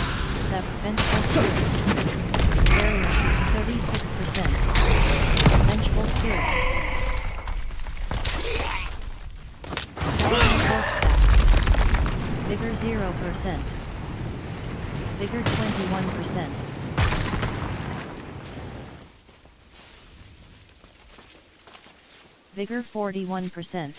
7. Vengeful Spirit. Barrier. 36%. Vengeful Spirit. Skeleton Corpse Axe. Vigor 0%. Vigor 21%. Vigor 41%.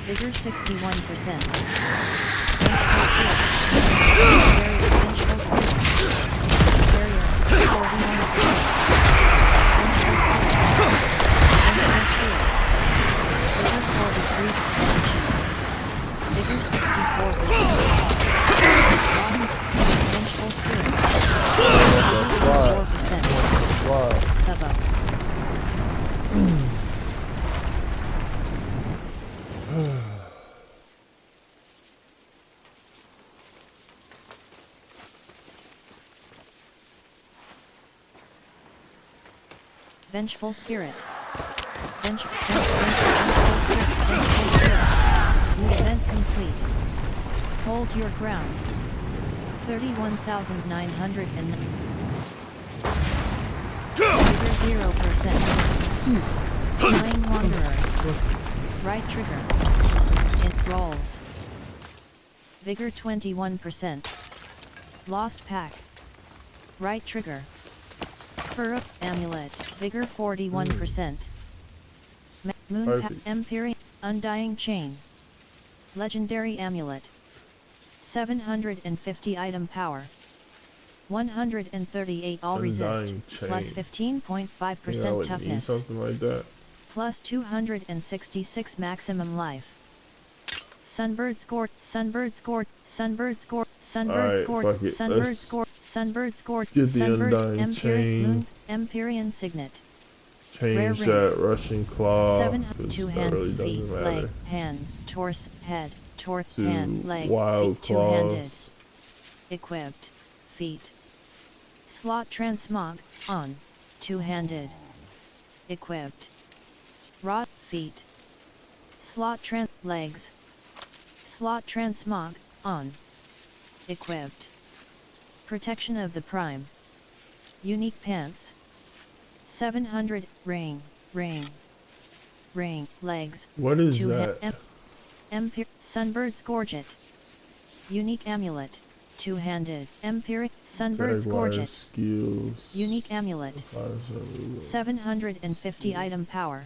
Vigor 61%. Vengeful Spirit. Barrier 41%. Vengeful Spirit. Vigor 43%. Vigor 64%. Vengeful Spirit. Vigor 4%. Wow. Sub up. Vengeful Spirit. Vengeful Spirit. Event complete. Hold your ground. 31,909. Vigor 0%. Flame Wanderer. Right trigger. It rolls. Vigor 21%. Lost Pack. Right trigger. Fur Amulet. Vigor 41%. Moon Pack. Empyrean. Undying Chain. Legendary Amulet. 750 item power. 138 all resist. Plus 15.5% toughness. Something like that. Plus 266 maximum life. Sunbird score. Sunbird score. Sunbird score. Sunbird score. Sunbird score. Sunbird score. Sunbird Empyrean Moon. Empyrean Signet. Change that Russian claw. 7 2-hand feet, leg, hands, torso, head, hand, leg, feet, two-handed. Equipped. Feet. Slot transmog, on. Two-handed. Equipped. Rod, feet. Slot legs. Slot transmog, on. Equipped. Protection of the Prime. Unique pants. 700, ring, legs. What is that? Sunbird's Gorget. Unique amulet. Two-handed. Empiric. Sunbird's Gorget. Skills. Unique amulet. 750 item power.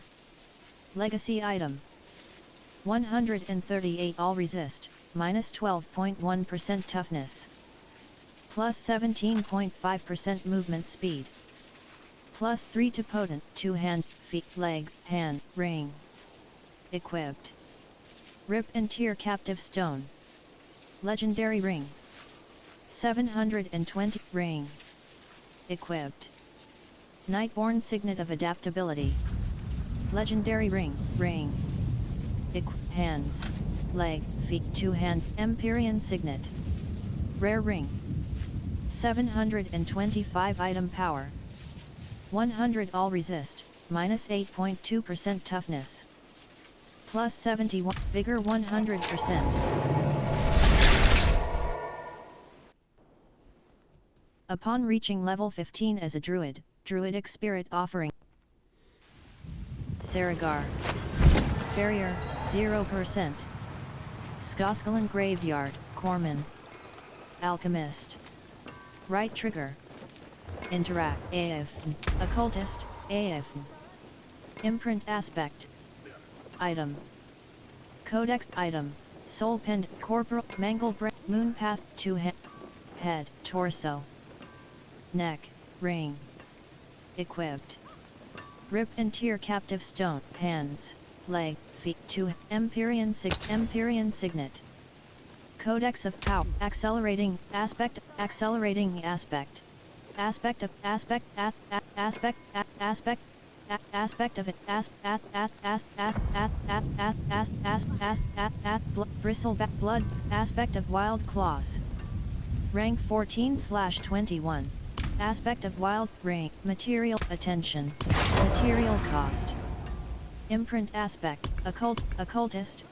Legacy item. 138 all resist. Minus 12.1% toughness. Plus 17.5% movement speed. +3 to potent, 2 hand, feet, leg, hand, ring. Equipped. Rip and Tear Captive Stone. Legendary Ring. 720 ring. Equipped. Nightborn Signet of Adaptability. Legendary Ring, ring. Hands, leg, feet, 2 hand, Empyrean Signet. Rare Ring. 725 item power. 100 all resist, minus 8.2% toughness. Plus 71, vigor 100%. Upon reaching level 15 as a druid, druidic spirit offering. Saragar. Barrier, 0%. Skoskalan Graveyard, Corman. Alchemist. Right trigger. Interact, AF. Occultist, AF. Imprint aspect. Item. Codex item. Soul Pendant, Corporal, Mangle Breath, Moonpath, 2 head, torso. Neck, ring. Equipped. Rip and Tear Captive Stone, hands, leg, feet, 2 Empyrean Signet. Codex of Power, accelerating aspect of it, aspect of it, bristleback blood, aspect of wild claws. Rank 14/21. Aspect of wild ring, material attention, material cost. Imprint aspect, occultist,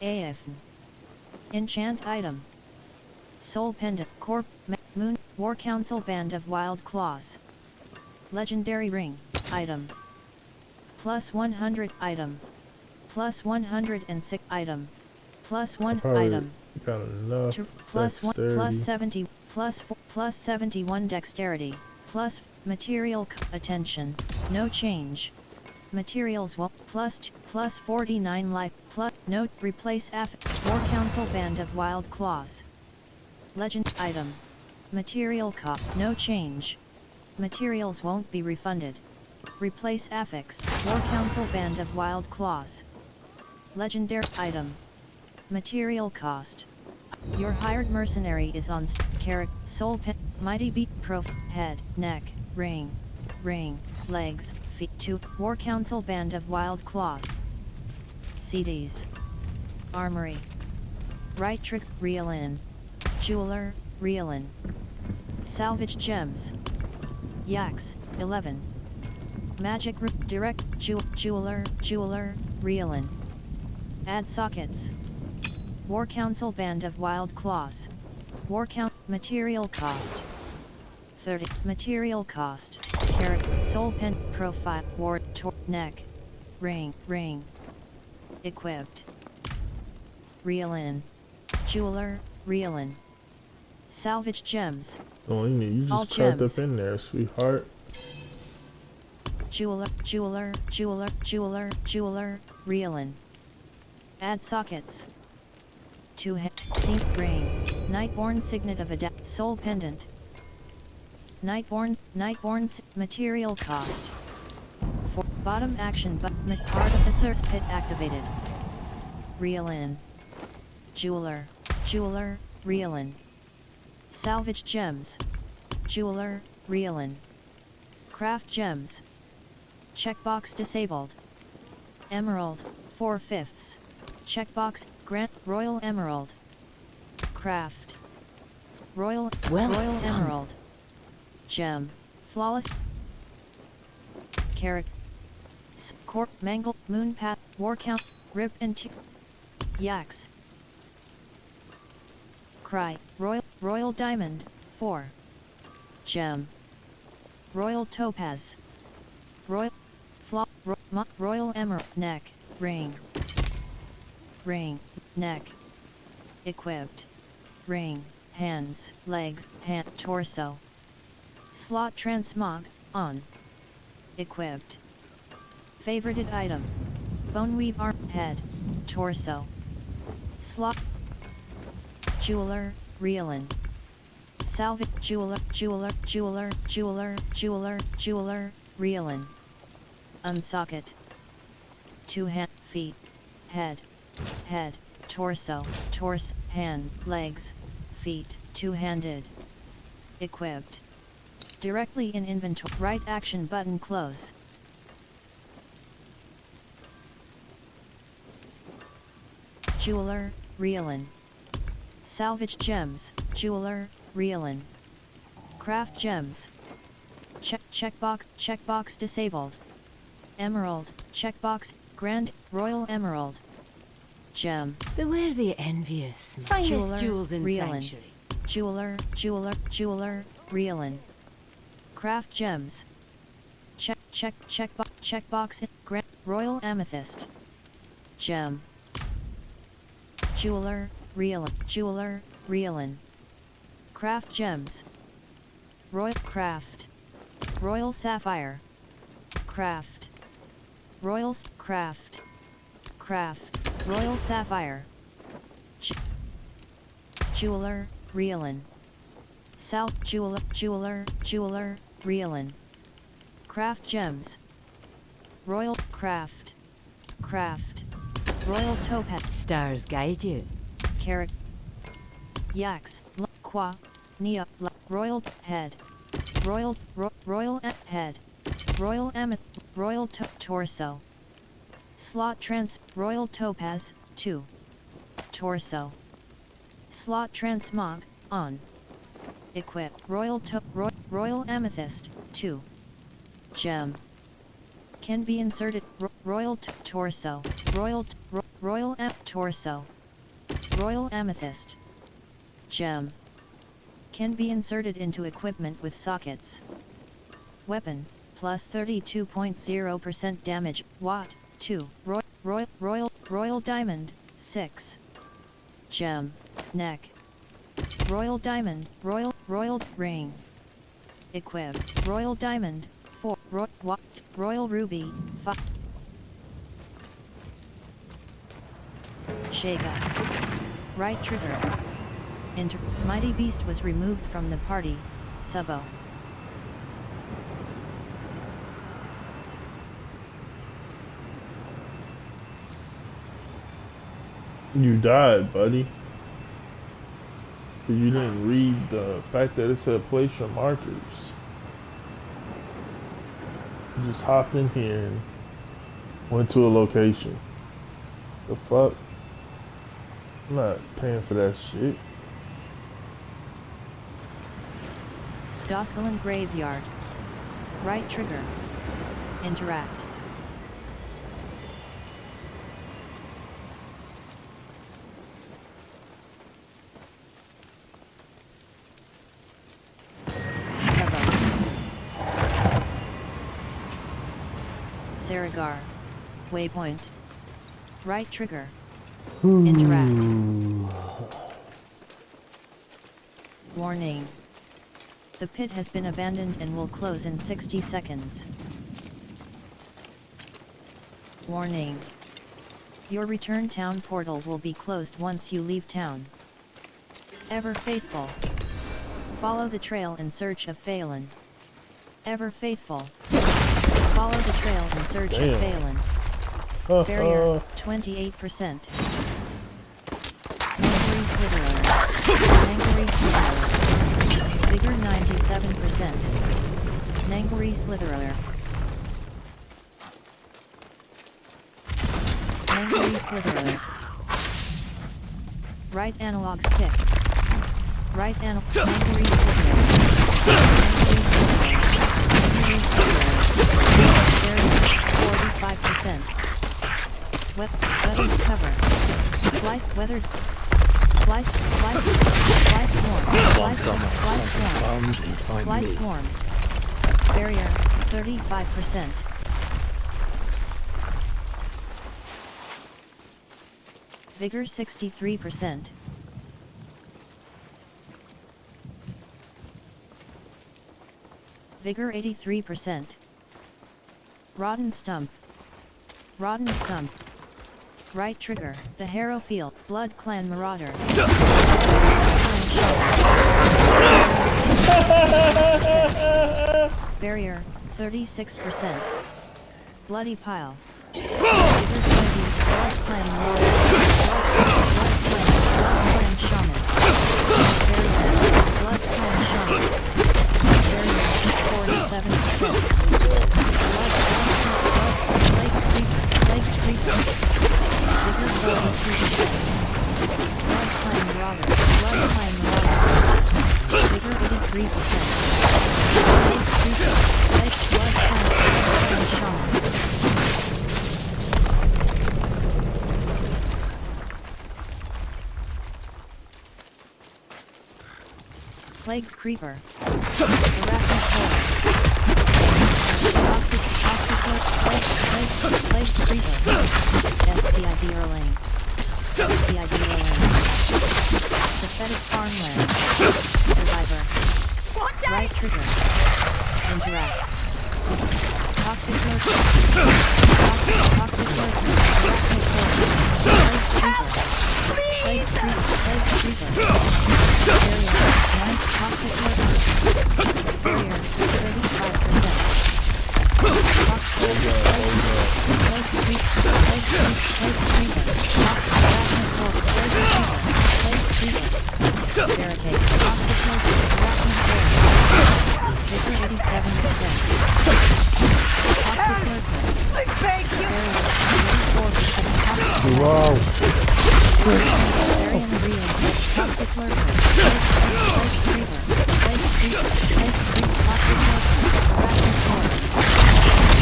AF. Enchant item. Soul Pendant, Corp, Moon, War Council Band of Wild Claws. Legendary Ring, item. Plus 100 item. Plus 106 item. Plus 1 item. Got enough. Plus 1, plus 70, plus 4, plus 71 dexterity. Plus material attention, no change. Materials will plus 2, plus 49 life, plus note replace War Council Band of Wild Claws. Legend item. Material cost, no change. Materials won't be refunded. Replace affix, War Council Band of Wild Claws. Legendary item. Material cost. Your hired mercenary is on soul pen, mighty beat, head, neck, ring, legs, feet, 2 War Council Band of Wild Claws. CDs. Armory. Right trick, reel in. Jeweler, reel in. Salvage gems. Yaks, 11. Magic direct, jeweler, reel in. Add sockets. War Council Band of Wild Claws. War Count, material cost. 30, material cost. Character, soul pen, profile, ward, neck, ring. Equipped. Reel in. Jeweler, reel in. Salvage gems. Oh, you just crept up in there, sweetheart. Jeweler, reel in. Add sockets. 2 ring. Nightborn Signet of Adapt, Soul Pendant. Nightborn material cost. For bottom action button, Artificer's Pit activated. Reel in. Jeweler, reel in. Salvage gems. Jeweler, reel in. Craft gems. Checkbox disabled. Emerald, 4/5. Checkbox, grant, Royal Emerald. Craft. Royal Emerald. Gem, flawless. Carrot. Corp, Mangle, Moonpath, War Count, Rip and Yaks. Cry, Royal Diamond, 4. Gem. Royal Topaz. Royal Emerald, neck, ring, neck. Equipped. Ring, hands, legs, torso. Slot transmog, on. Equipped. Favorited item. Boneweave arm, head, torso. Slot. Jeweler, reel in. Salvage jeweler, reelin. Unsocket. 2 hand, feet, head, torso, hand, legs, feet, 2-handed. Equipped. Directly in inventory. Right action button close. Jeweler, reelin. Salvage gems, jeweler, reelin. Craft gems. Checkbox disabled. Emerald, checkbox, grand, royal emerald. Gem. Beware the envious. Jeweler, Finest jewels in reelin. Sanctuary. Jeweler, reelin. Craft gems. Checkbox, grand, royal amethyst. Gem. Jeweler, reelin. Craft gems. Royal craft. Royal sapphire. Craft. Craft. Royal sapphire. Jeweler, reelin. Jeweler, reelin. Craft gems. Royal craft. Royal topaz. Stars guide you. Carrot. Yaks. Qua. Nia. Royal head. Royal head. Royal Royal torso. Slot Royal topaz 2. Torso. Slot transmog on. Equip Royal amethyst 2. Gem. Can be inserted. Royal torso. Royal torso. Royal amethyst. Gem. Can be inserted into equipment with sockets. Weapon, plus 32.0% damage, watt, 2, Royal Diamond, 6. Gem, neck. Royal Diamond, Royal Ring. Equip, Royal Diamond, 4, Royal Ruby, 5. Shega. Right trigger. Mighty Beast was removed from the party, Subo. You died, buddy. But you didn't read the fact that it said place your markers. You just hopped in here and went to a location. The fuck? I'm not paying for that shit. Skoskalin Graveyard. Right trigger. Interact. Saragar. Waypoint. Right trigger. Interact. Warning. The pit has been abandoned and will close in 60 seconds. Warning. Your return town portal will be closed once you leave town. Ever faithful. Follow the trail in search of Phelan. Ever faithful. Follow the trail in search of Phelan. Barrier, 28%. Angry Slitherer. Angry Slitherer. Vigor 97%. Nangary Slitherer. Nangary Slitherer. Right analog stick. Right analog. Nangary Slitherer. Nangary Slitherer. Barrier 45%. Weathered cover. Weathered. Slice swarm. Barrier, 35%. Vigor 63%. Vigor 83%. Rotten stump. Right trigger, the Harrow Field, Blood Clan Marauder. Barrier, 36%. Bloody Pile. Bigger 20, Blood Clan Warrior. Blood Clan Shaman. Barrier, Blood Clan Shaman. Barrier, 47%. Plague Creeper. Bigger 42%. Blood Clan Robber. Blood Clan Robber. Bigger 83%. Plague Blood Clan Shaman. Plague Creeper. Arachnid Horror. Plague Creeper. SPID Erlang. SPID Erlang. Pathetic Farmland. Survivor. Right trigger. Interact. Toxic Lurker. Toxic Lurker. Arachnid Horror. Plague Creeper. Plague Creeper. Barrier. 9. Toxic Lurker. Barrier. 35%. Barricade. Bigger 87%. Toxic Lurker. I beg you! Barrier 84%. Wow. Varian Real. Toxic Lurker. Plague Creeper. Toxic Lurker. Arachnid Horror.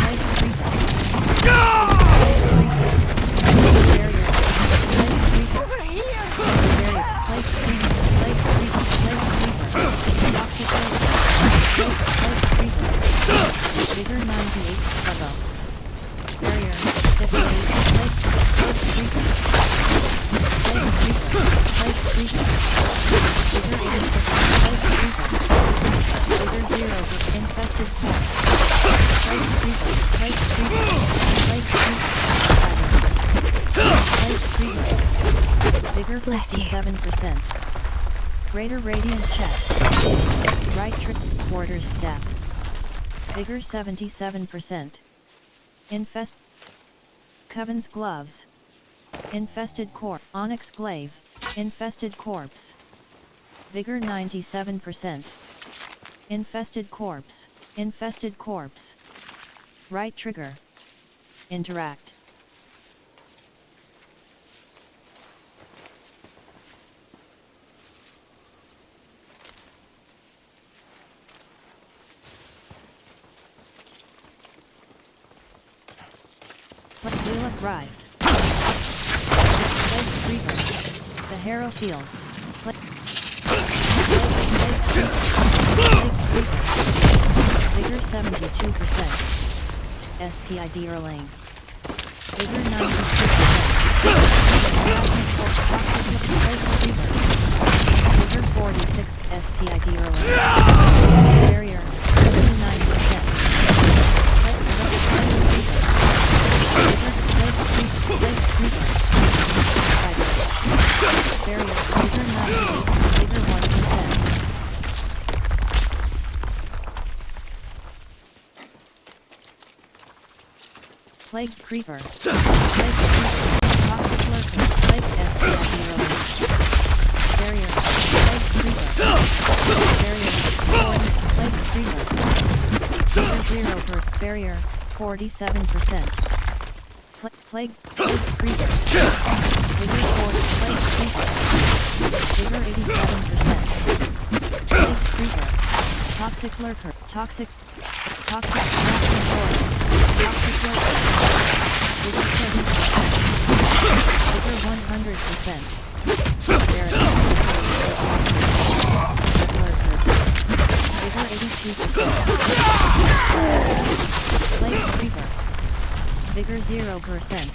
Plague Creeper. Barrier. Plague Creeper. Over here! Barrier. Plague Creeper. Plague Creeper. Plague Creeper. Toxic Lurker. Plague Creeper. Bigger 98. Bubba. Barrier. 58. Plague Creeper. Plague Creeper. Plague Creeper. Bigger 86. Plague Creeper. Bigger 0. Infested corpse. Plague Creeper. Plague Creeper. Plague Creeper. Plague Creeper. Bigger 57%. Greater Radiant Chest. Right trick. Warder's Step. Bigger 77%. Infest. Coven's Gloves. Infested Corpse. Onyx Glaive. Infested Corpse. Vigor 97%. Infested Corpse. Infested Corpse. Right trigger. Interact. Lilac Rise. Plague Creeper. The Harrow Fields. Vigor 72%. SPID Erlang. Vigor 92%. Vigor 46. SPID Erlang. Barrier 39%. Barrier, bigger 98, bigger 1%. Plague Creeper. Plague Creeper. Toxic Lurker. Plague SPID Erlang. Barrier. Plague Creeper. Barrier. Plague Creeper. Bigger 0 per barrier, 47%. Plague Creeper. Bigger 40. Plague Creeper. Bigger 87%. Plague Creeper. Toxic Lurker. Toxic Arachnid Horror. Toxic Lurker. Bigger 70%. Bigger 100%. Barrier. Lurker. Bigger 82%. Plague Creeper. Bigger 0%.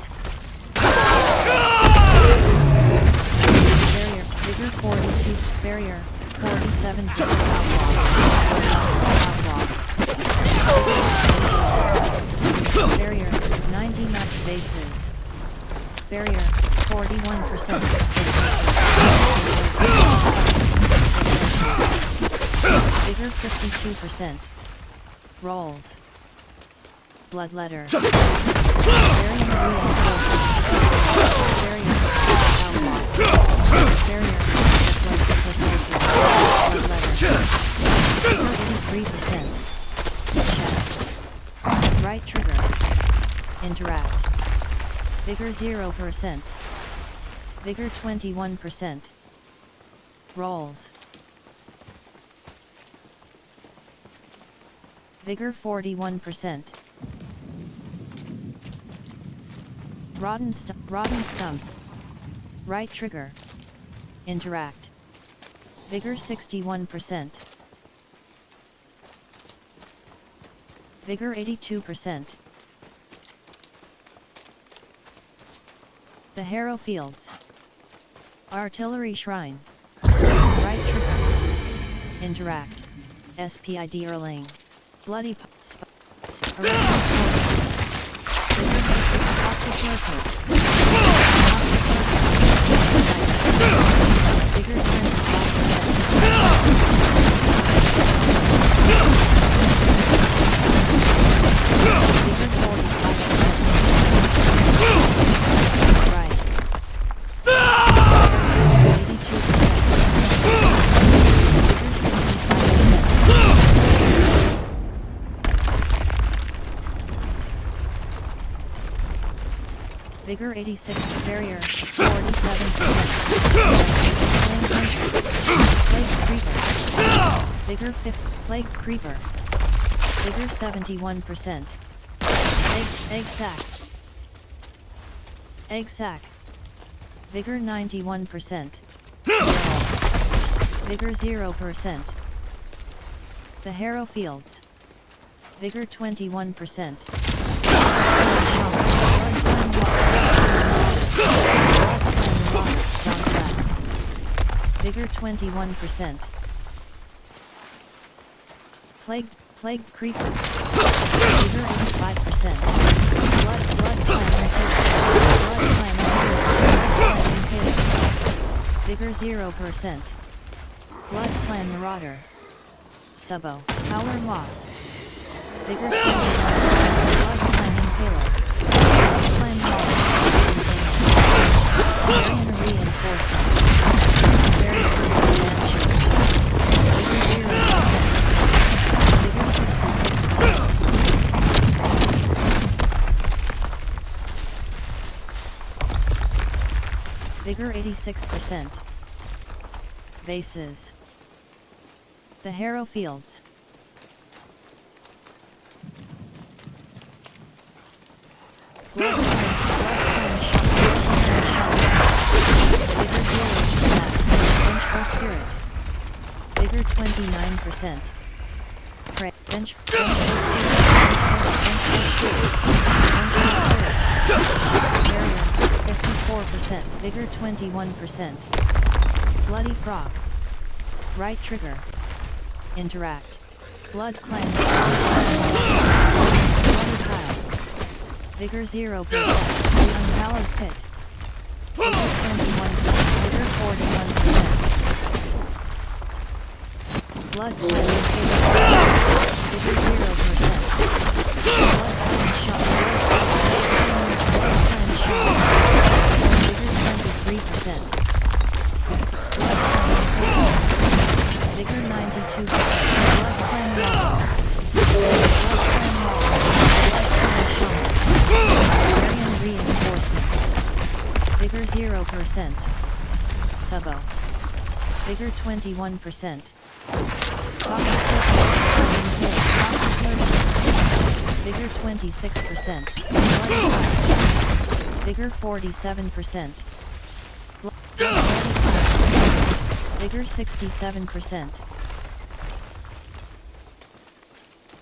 Barrier. Bigger 42. Barrier. 47%. Outlaw. Barrier. 99 bases. Barrier. 41%. Bigger 52%. Rolls. Bloodletter. Right trigger. Interact. Vigor 0%. Vigor 21%. Rolls. Vigor 41%. Rotten stump. Right trigger. Interact. Vigor 61%. Vigor 82%. The Harrow Fields. Artillery Shrine. Right trigger. Interact. SPID Erlang. Bloody Vigor 86, barrier 47%. Plague creeper. Vigor 50, plague creeper. Vigor 71%. Egg sac. Egg sac. Vigor 91%. Vigor 0%. The Harrow Fields. Vigor 21%. Vigor 21%. Plague creeper. Vigor 85%. Blood clan. Vigor 0%. Blood clan marauder. Subo. Power loss. Vigor 21%. Blood clan impaler. Blood clan Barrier reinforcement. Barrier expansion. Vigor 66%. Vigor 86%. Vases. The Harrow Fields. Vigor 29%. Bench. Barrier 54%. Vigor 21%. Bloody frog. Right trigger. Interact. Blood clan. Bloody child. Vigor 0%. Unhallowed pit. Vigor 21%. Vigor 41%. Blood clan. Vigor 0%. Blood clan shot. Blood clan shot. Vigor 23%. Blood clan. Vigor 92%. Blood clan rock. Blood clan rock. Blood clan shot. Varian reinforcement. Vigor 0%. Subo. Vigor 21%. Vigor 26%. Vigor 47%. Vigor 67%.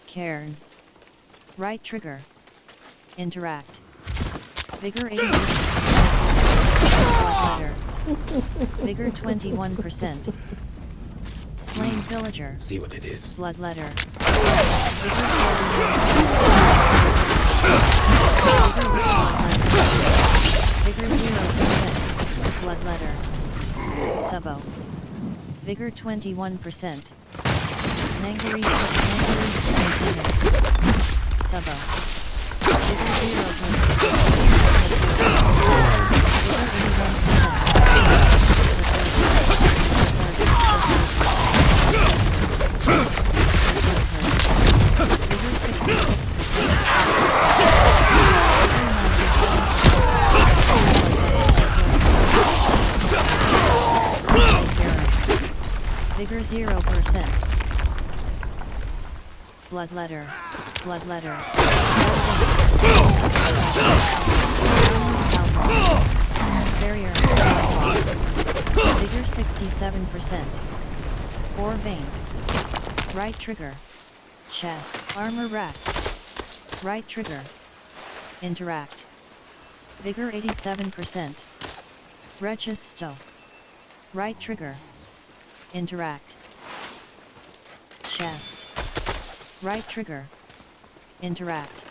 Cairn. Right trigger. Interact. Vigor 80%. Vigor 21%. Slain villager. See what it is. Bloodletter. Vigor 0%. Bloodletter. Subo. Vigor 21%. Mangari containers. Subo. Vigor 81%. Vigor 0%. Bloodletter. Bloodletter. Barrier. Vigor 67%. Ore vein. Right trigger. Chest. Armor rack. Right trigger. Interact. Vigor 87%. Registo. Right trigger. Interact. Chest. Right trigger. Interact.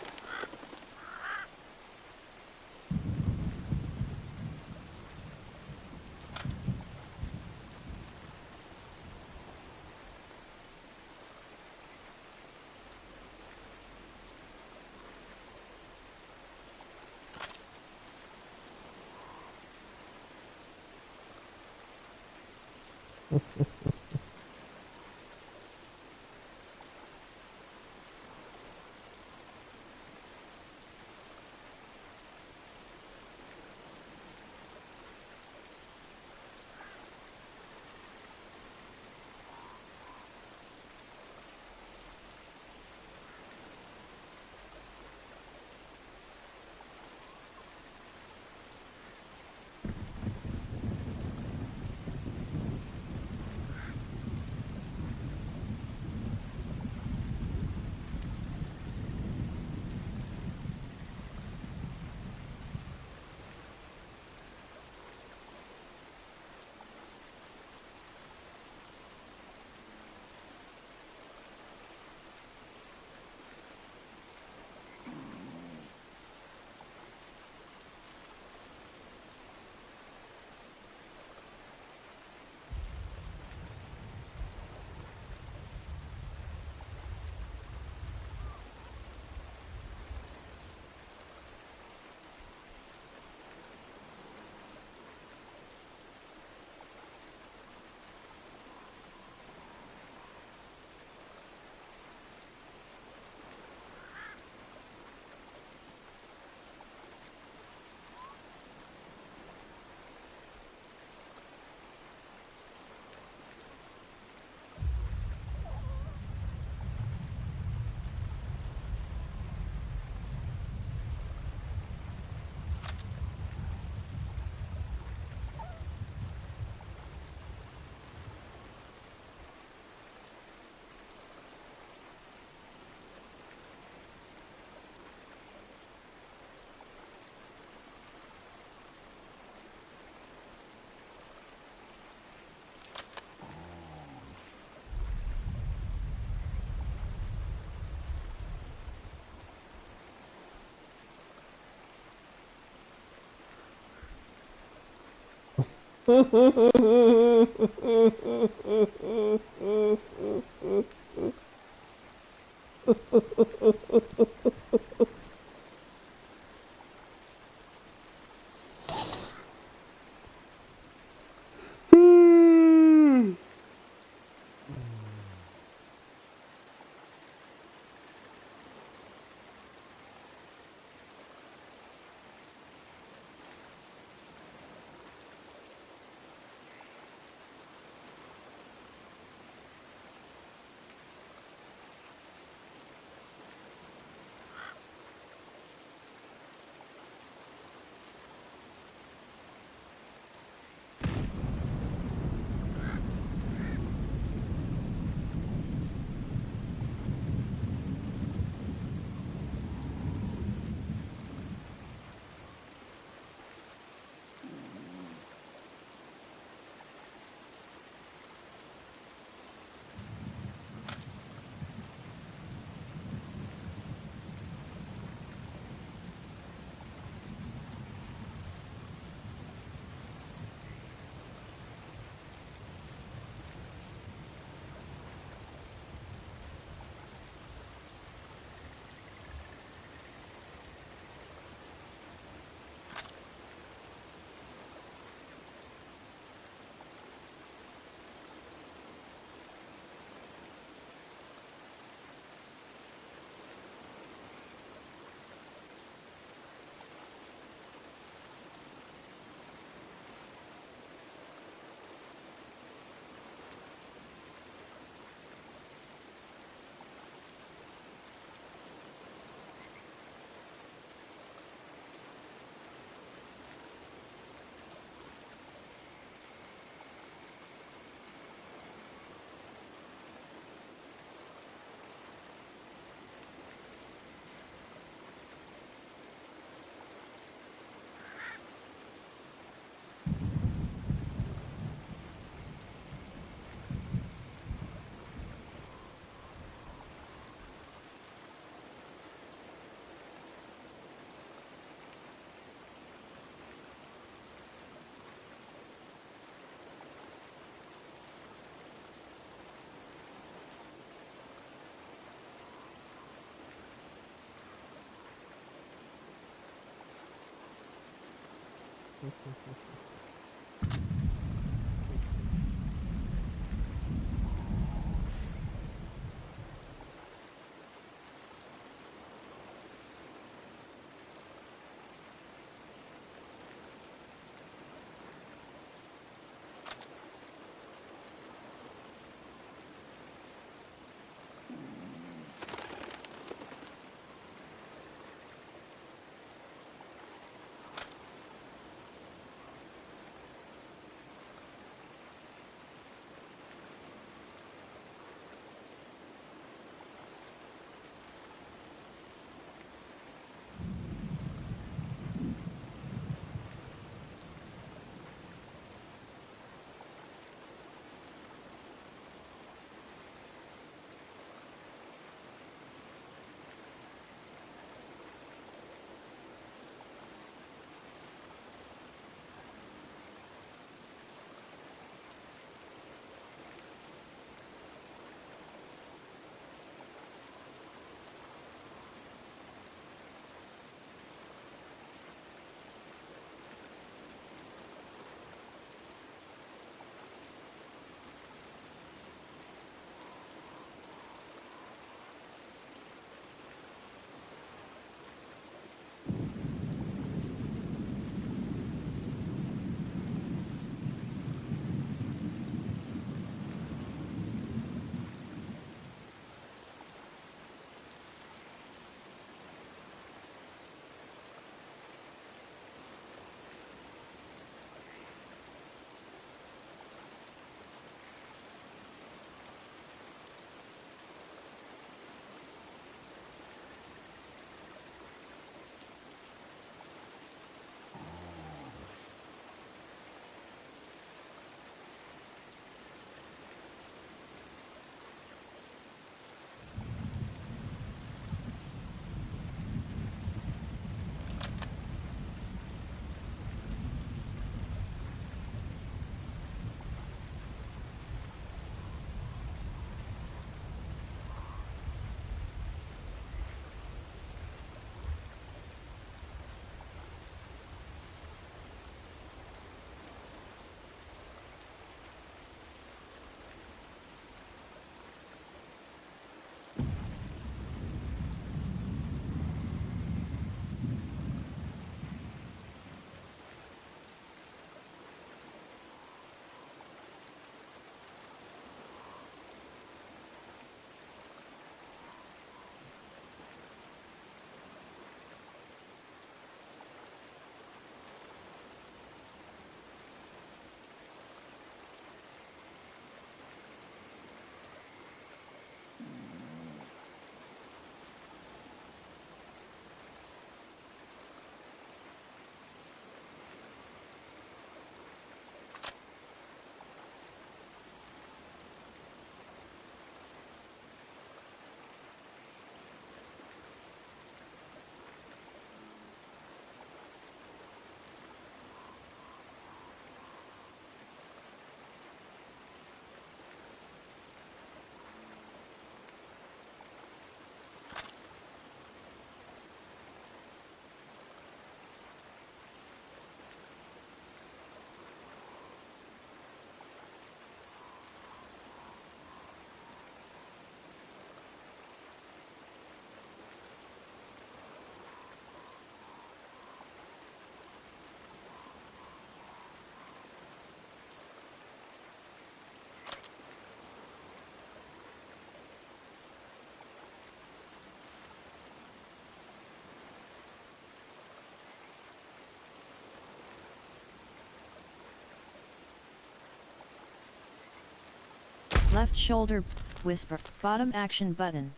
Left shoulder, whisper, bottom action button.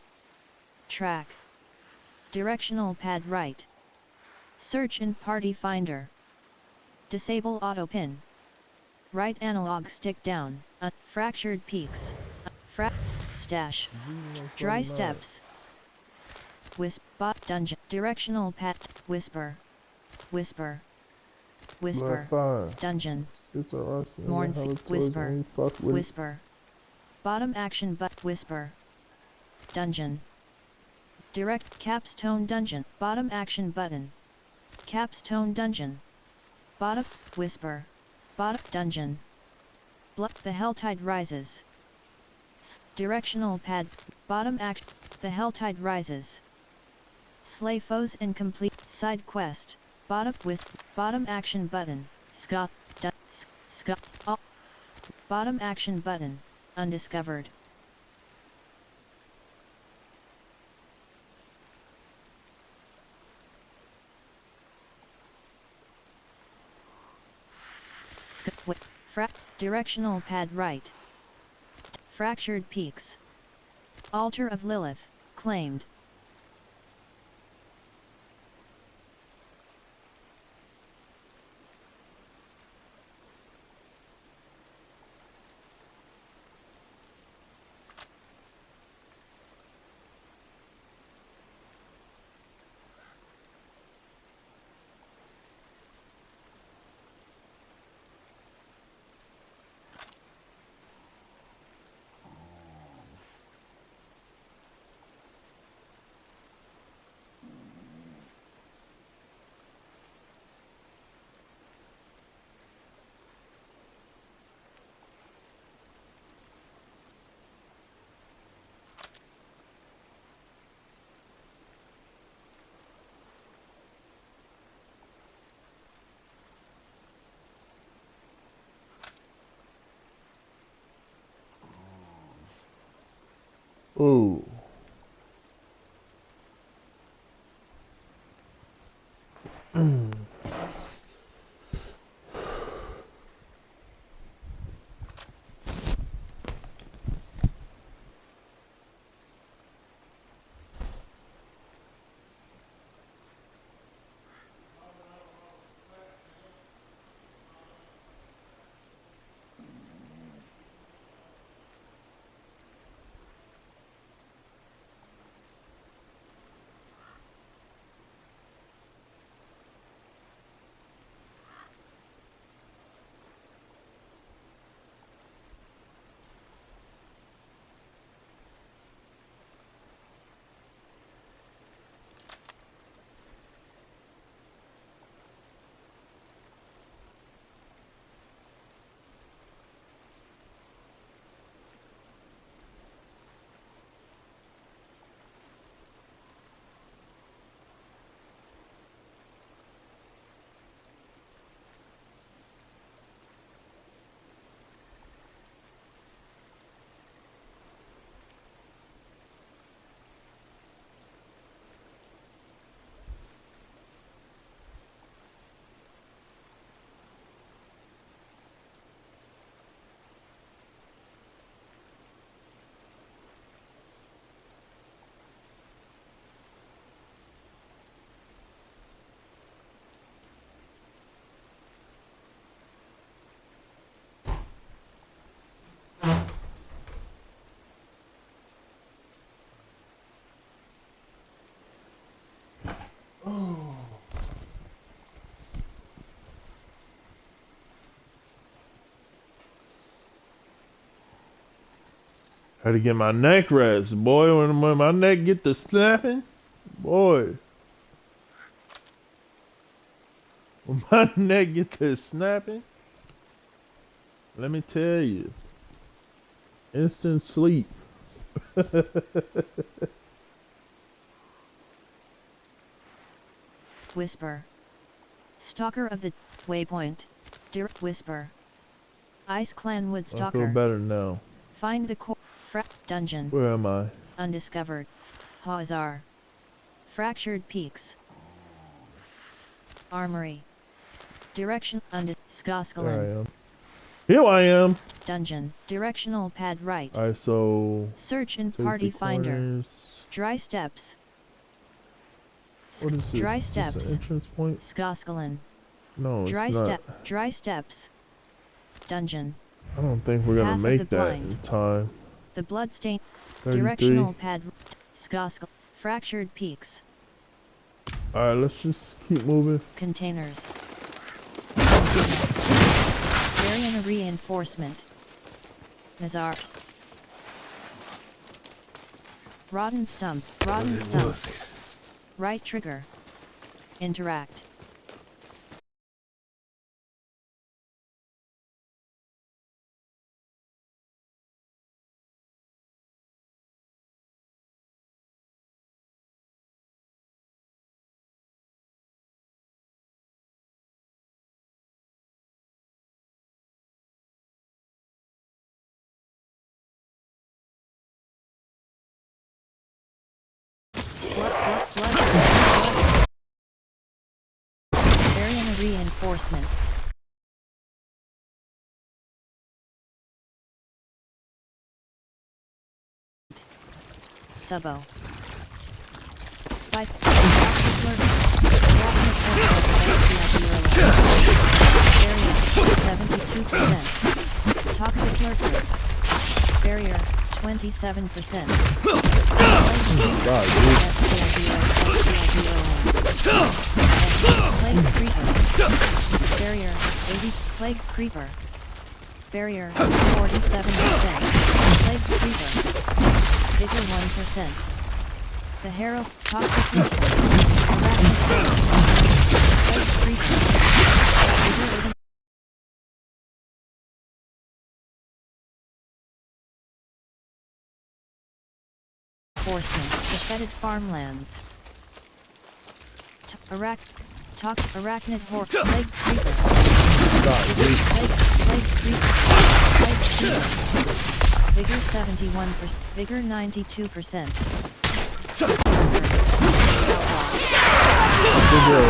Track. Directional pad right. Search in party finder. Disable auto pin. Right analog stick down, fractured peaks, stash, dry steps. Bot dungeon, directional pad, whisper, whisper, whisper, Blood 5. dungeon, It's a rust. mourn, whisper, whisper. Bottom action whisper. Dungeon. Direct capstone dungeon. Bottom action button. Capstone dungeon. Bottom, whisper. Bottom, dungeon. The Helltide rises. Directional pad, bottom act, the Helltide rises. Slay foes and complete, side quest, bottom with, bottom action button, Scott, bottom action button, undiscovered. Directional pad right. Fractured Peaks. Altar of Lilith, claimed. Ooh. Had to get my neck rest, boy. When my neck get to snapping, boy. When my neck get to snapping, let me tell you, instant sleep. Whisper. Stalker of the Waypoint. Direct Whisper. Ice Clan Wood I feel Stalker. better now. Find the core. Dungeon. Where am I? Undiscovered. Hazar. Fractured Peaks. Armory. Direction. There Skoskalan. I am. Here I am. Dungeon. Directional pad right. Alright, so Search in safety Party Finder. corners. Dry Steps. What is this? Dry Is this Steps. an entrance point? Skoskalan. No, it's Dry not. Dry Steps. Dungeon. I don't think we're gonna Path of make the that Blind. in time. The Bloodstain. 33. Directional pad. Skoskalan. Fractured Peaks. Alright, let's just keep moving. Containers. Variant reinforcement. Nazar. Rotten stump. Rotten stump. Right trigger. Interact. reinforcement. Subo. Spike. Toxic lurker. Barrier 27%. God, Plague creeper. Barrier 80. Plague creeper. Barrier 47%. Plague creeper. Vigor 1%. The Harrow, toxic lurker. Plague creeper. Vigor 80. Enforcement, defended farmlands. Arachnid horde, plague creeper. Plague creeper. Plague creeper. Vigor 71%, vigor 92%. good girl,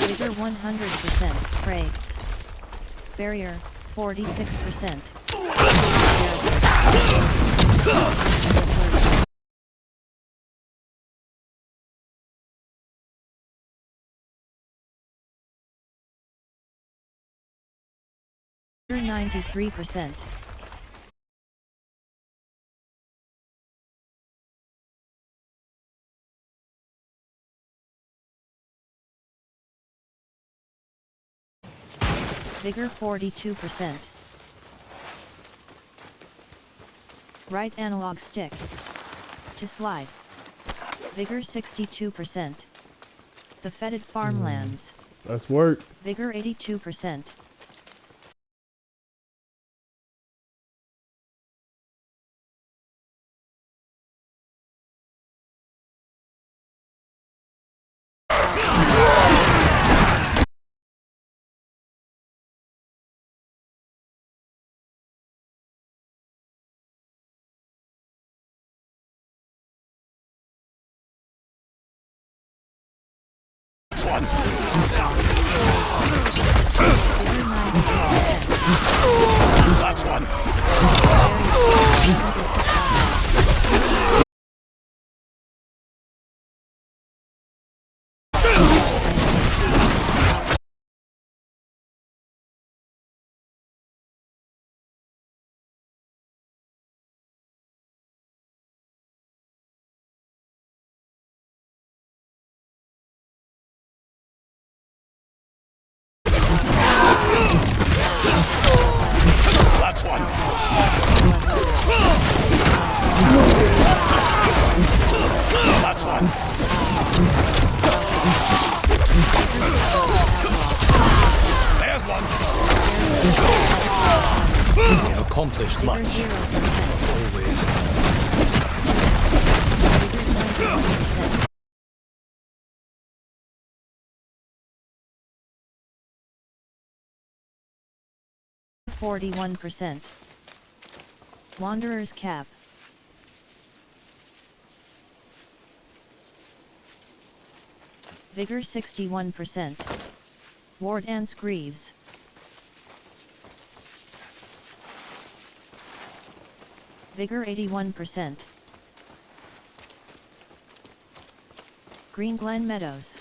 Vigor 100%, Craigs. Barrier 46%. 93%. Vigor 42%. Right analog stick. To slide. Vigor 62%. The fetid farmlands. That's work. Vigor 82%. That's one. That's one. That's one. There's one. We accomplished much. Always. 41%. Wanderer's cap. Vigor 61%. Ward and Greaves. Vigor 81%. Green Glen Meadows.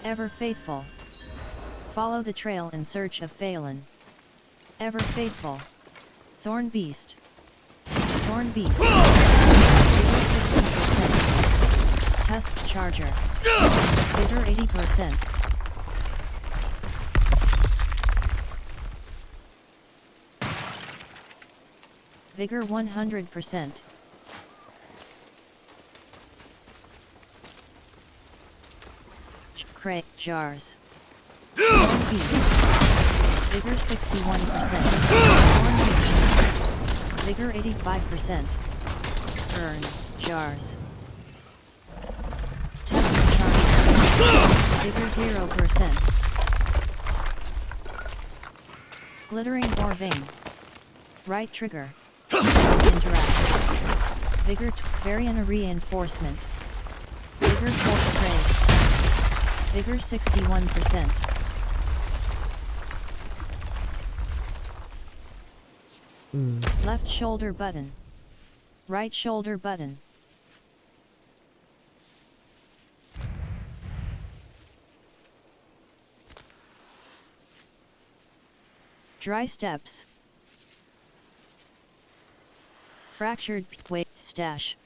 Ever faithful. Follow the trail in search of Phelan. Ever faithful. Thorn Beast. Thorn Beast. Tusk Charger. Vigor 80%. Vigor 100%. Crate Jars. Vigor Vigor 61%. Vigor 85%. Urn, jars. Testing charge. Vigor 0%. Glittering or vein. Right trigger. Interact. Vigor Varian reinforcement. Vigor force trade. Vigor 61%. Left shoulder button. Right shoulder button. Dry steps. Fractured weight stash.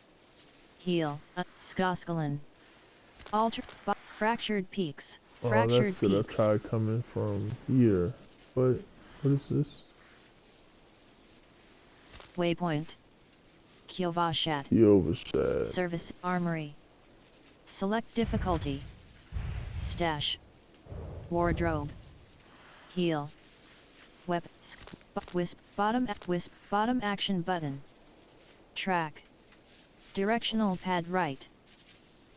Heel. Skoskalin. Fractured peaks. Fractured that's it. I peaks. tried coming from here. But what is this? Waypoint. Kyovashat. Overshad. Service Armory. Select difficulty. Stash. Wardrobe. Heal. Wisp bottom action button. Track. Directional pad right.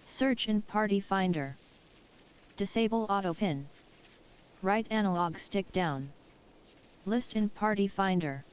Search in party finder. Disable auto pin. Right analog stick down. List in party finder.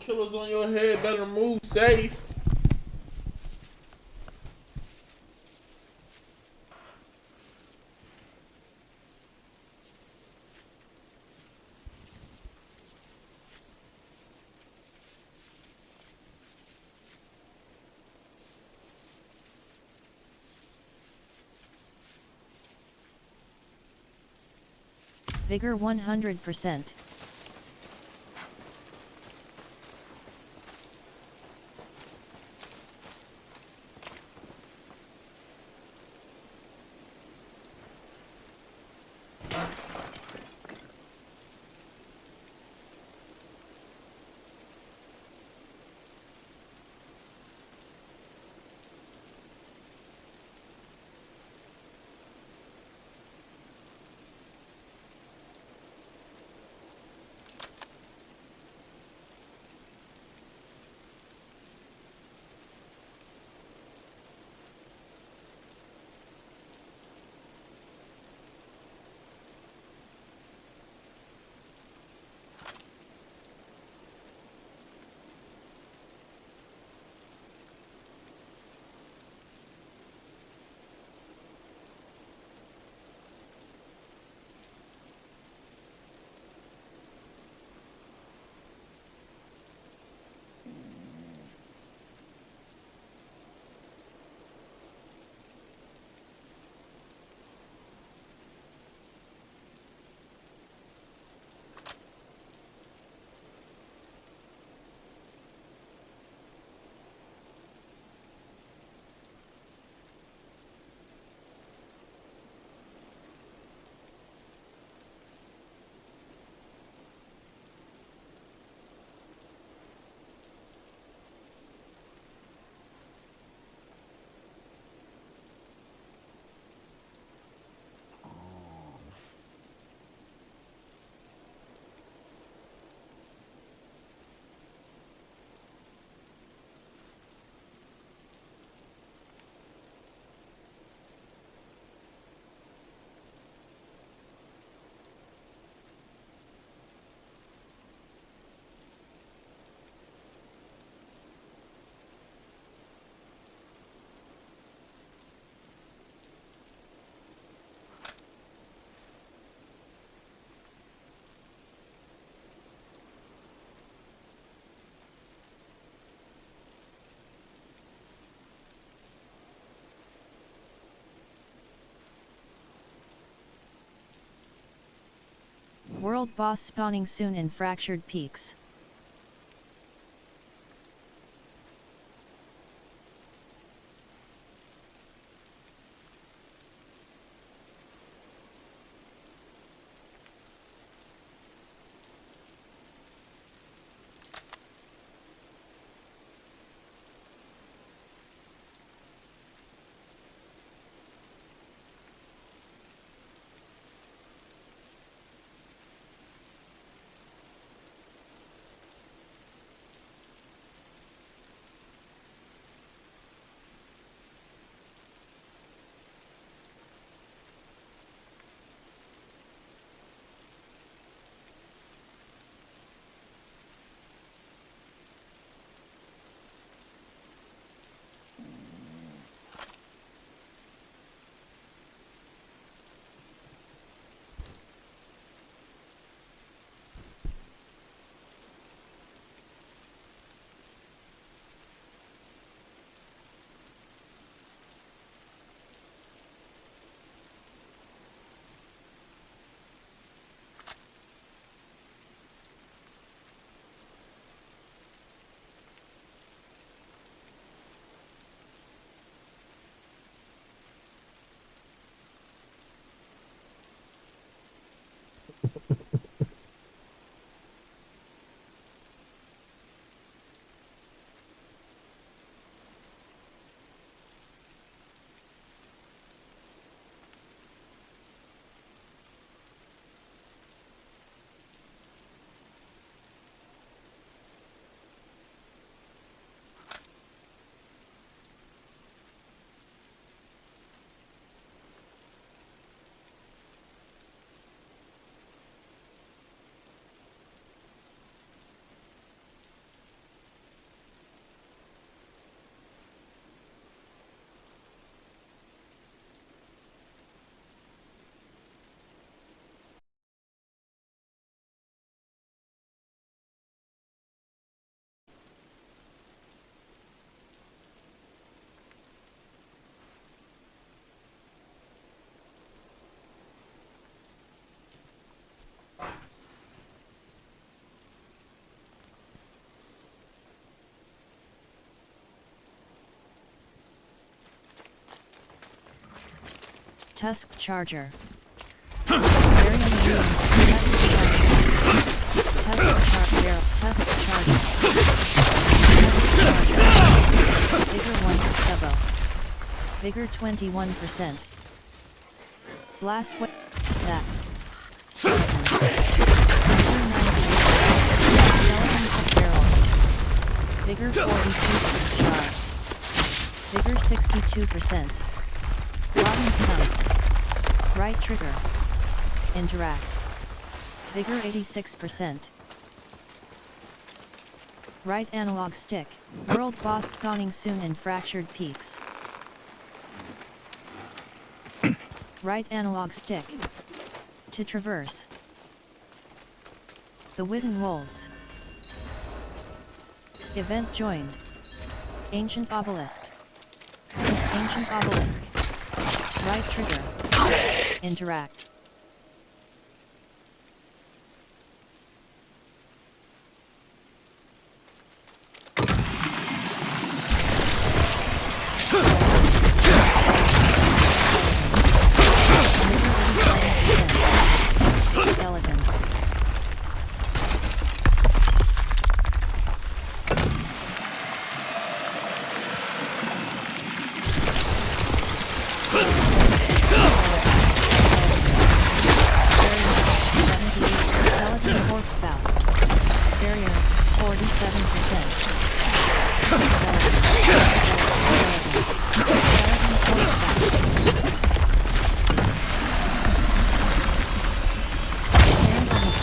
killers on your head. Better move safe. Vigor 100%. World boss spawning soon in Fractured Peaks. Tusk Charger. Variant Tusk Charger. Tusk Charger. Vigor 1 Sebo. Vigor 21%. Blast Whip. Zap. Vigor 98. Skeleton Barrels. Vigor 42%. Charge. Vigor 62%. Rotten Stun. Right trigger. Interact. Vigor 86%. Right analog stick. World boss spawning soon in Fractured Peaks. Right analog stick. To traverse. The Wooden Wolds. Event joined. Ancient Obelisk. Ancient Obelisk. Right trigger. Interact. Skeleton. Skeleton Horse Spout. Barrier 47%.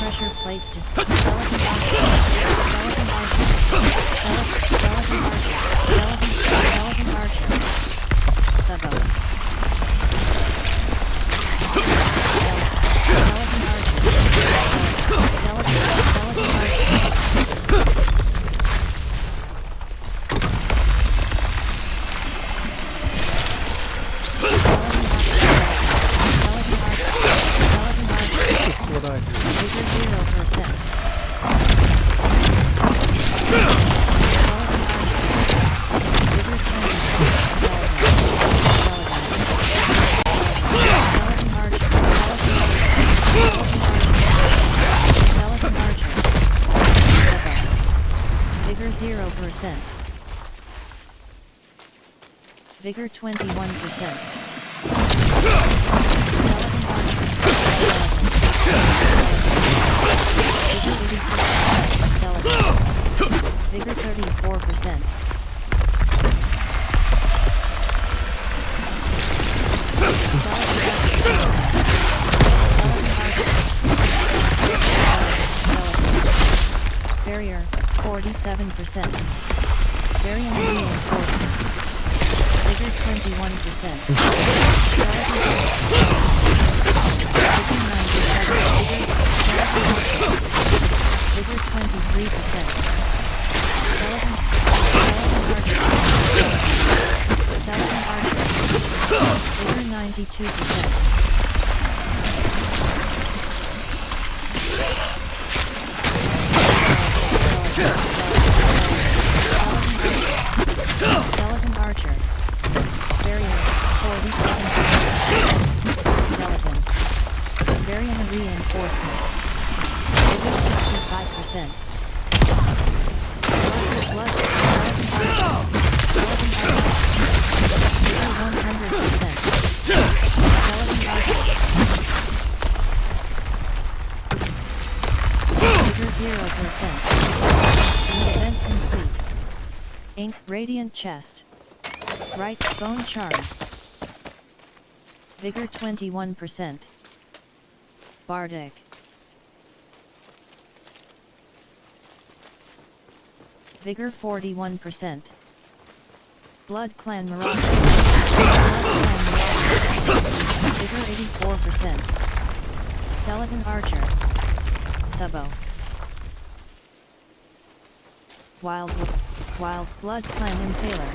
Pressure plates to skeleton archer. Skeleton archer. Sebo. Skeleton archer. What I do. Vigor 0%. Vigor 0%. Vigor 21%. Vigor 34%. Barrier 47%. Variant reinforcement. Vigor 21%. Vigor 23%. Skeleton archer. Vigor 92%. Skeleton archer. Barrier 47%. Skeleton. Variant reinforcement. Vigor 65%. Blood. Skeleton archer. Vigor 100%. Skeleton archer. Vigor 0%. Event complete. Ink Radiant Chest. Right Bone Charm. Vigor 21%. Bardic. Vigor 41%. Blood Clan Marauder. Vigor 84%. Skeleton Archer. Sebo. Wild Blood Clan Impaler.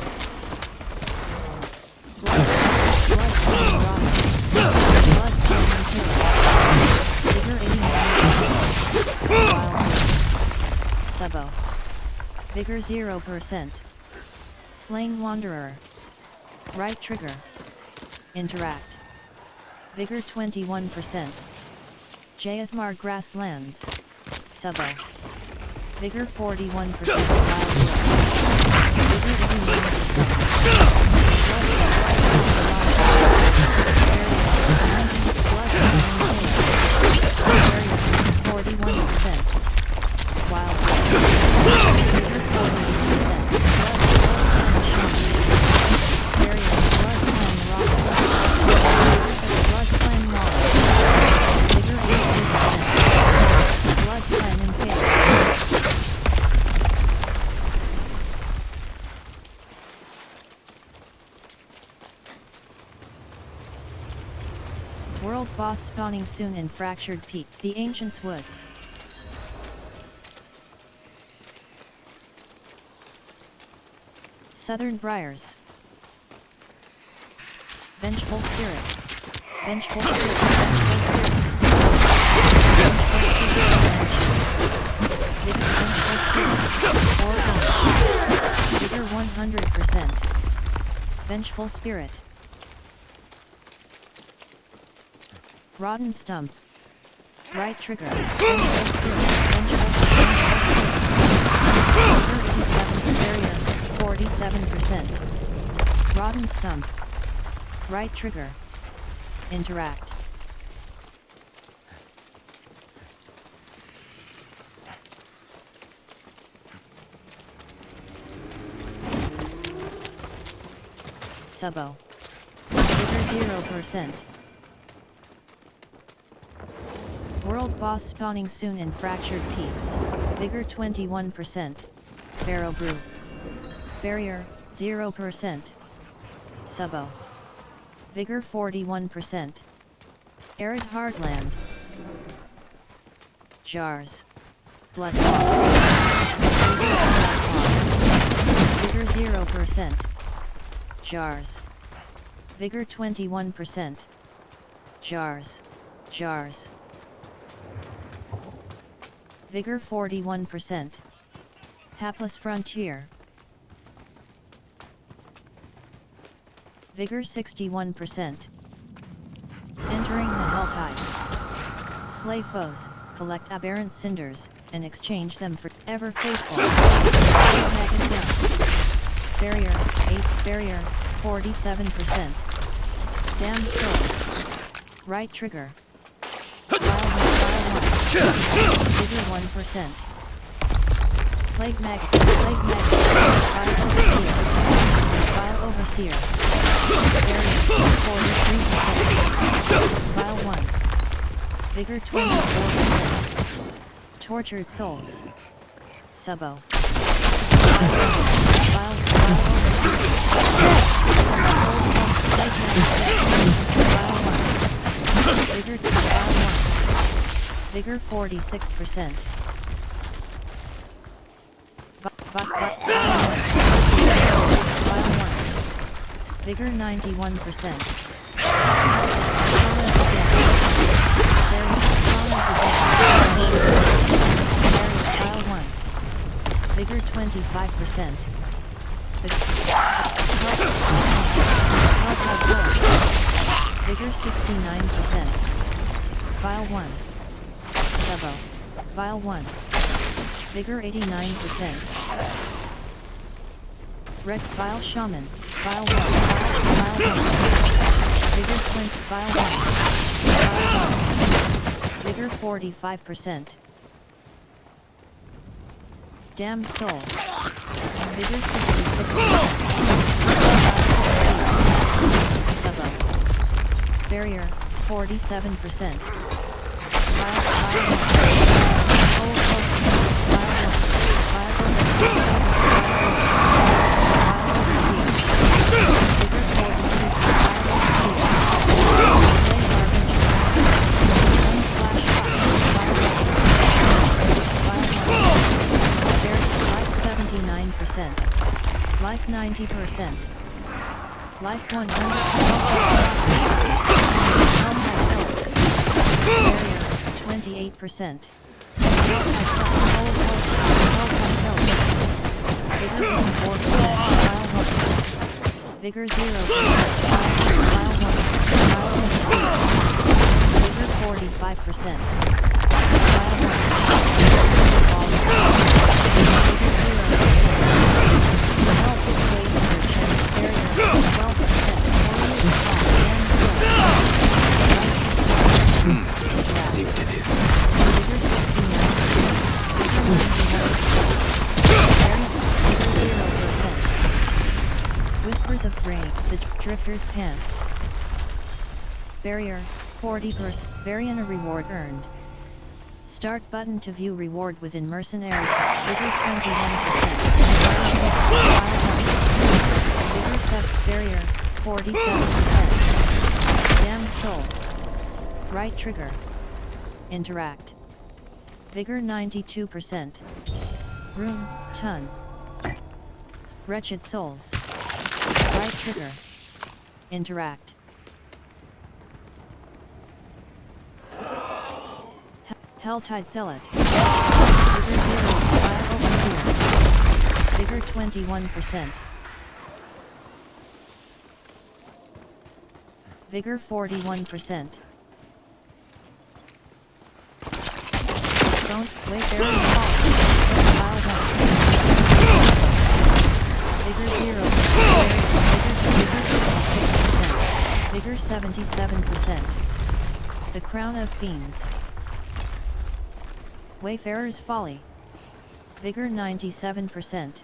Blood Clan Marauder. Blood Clan Impaler. Vigor 89%. Wild Sebo. Vigor 0%. Slain Wanderer. Right trigger. Interact. Vigor 21%. Jayathmar Grasslands. Subo. Vigor 41%. Wild World boss spawning soon in Fractured Peak, the Ancients Woods. Southern Briars. Vengeful Spirit. Vengeful Spirit. Vigor 100%. Vengeful Spirit. Rotten Stump. Right trigger. Vengeful Spirit. Barrier 47%. Rotten Stump. Right trigger. Interact. Subo. Vigor 0%. World boss spawning soon in Fractured Peaks. Vigor 21%. Barrow Brew. Barrier 0%. Subo. Vigor 41%. Arid Hardland. Jars. Blood. Vigor 0%. Jars. Vigor 21%. Jars. Jars. Vigor 41%. Hapless Frontier. Vigor 61%. Entering the Helltide. Slay foes, collect aberrant cinders, and exchange them for ever faithful. Barrier 8. Barrier 47%. Damn soul. Right trigger. Vigor 1%. Plague Maggot. Plague Maggot. Vile Overseer. Barrier 43%. Vile 1. Vigor 24%. Tortured Souls. Subo. Vile Vigor 2. Vigor 46%. Vigor 91%. Vigor 25%. Vigor 69%. Vile 1. Subo. Vile 1. Vigor 89%. Red Vile Shaman. Vile 1. Vile 1. Vigor 20. Vile 1. Vigor 45%. Damned Soul. Vigor 66%. Subo. Barrier 47%. Life 90%. Life 100%. Barrier 28%. Vigor 4%. Vigor 0%. Vile 1. Vigor 45%. See what it is. Whispers of Grain, the Drifter's Pants. Barrier, 40%. Variant a reward earned. Start button to view reward within Mercenary. Vigor 21%. Vigor 7. Barrier, 47%. Damned Soul. Right trigger. Interact. Vigor 92%. Room, Ton. Wretched Souls. Right trigger. Interact. Helltide Zealot. Vigor 0. Fire Overseer. Vigor 21%. Vigor 41%. Don't Wayfaring Fall. Vigor 0. Vigor 77%. The Crown of Fiends. Wayfarer's Folly. Vigor 97%.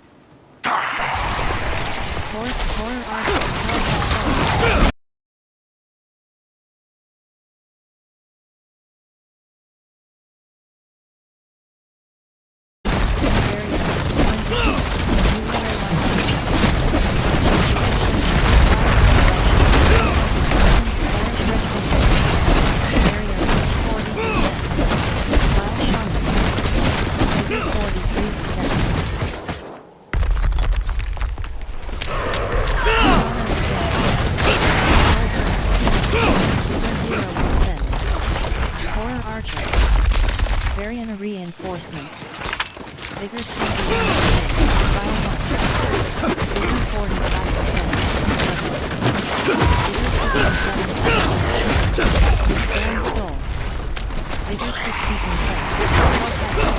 Horror Archer. Variant reinforcement. Vigor 21%. File 1. Vigor 45%. Damned Soul. Vigor 60%.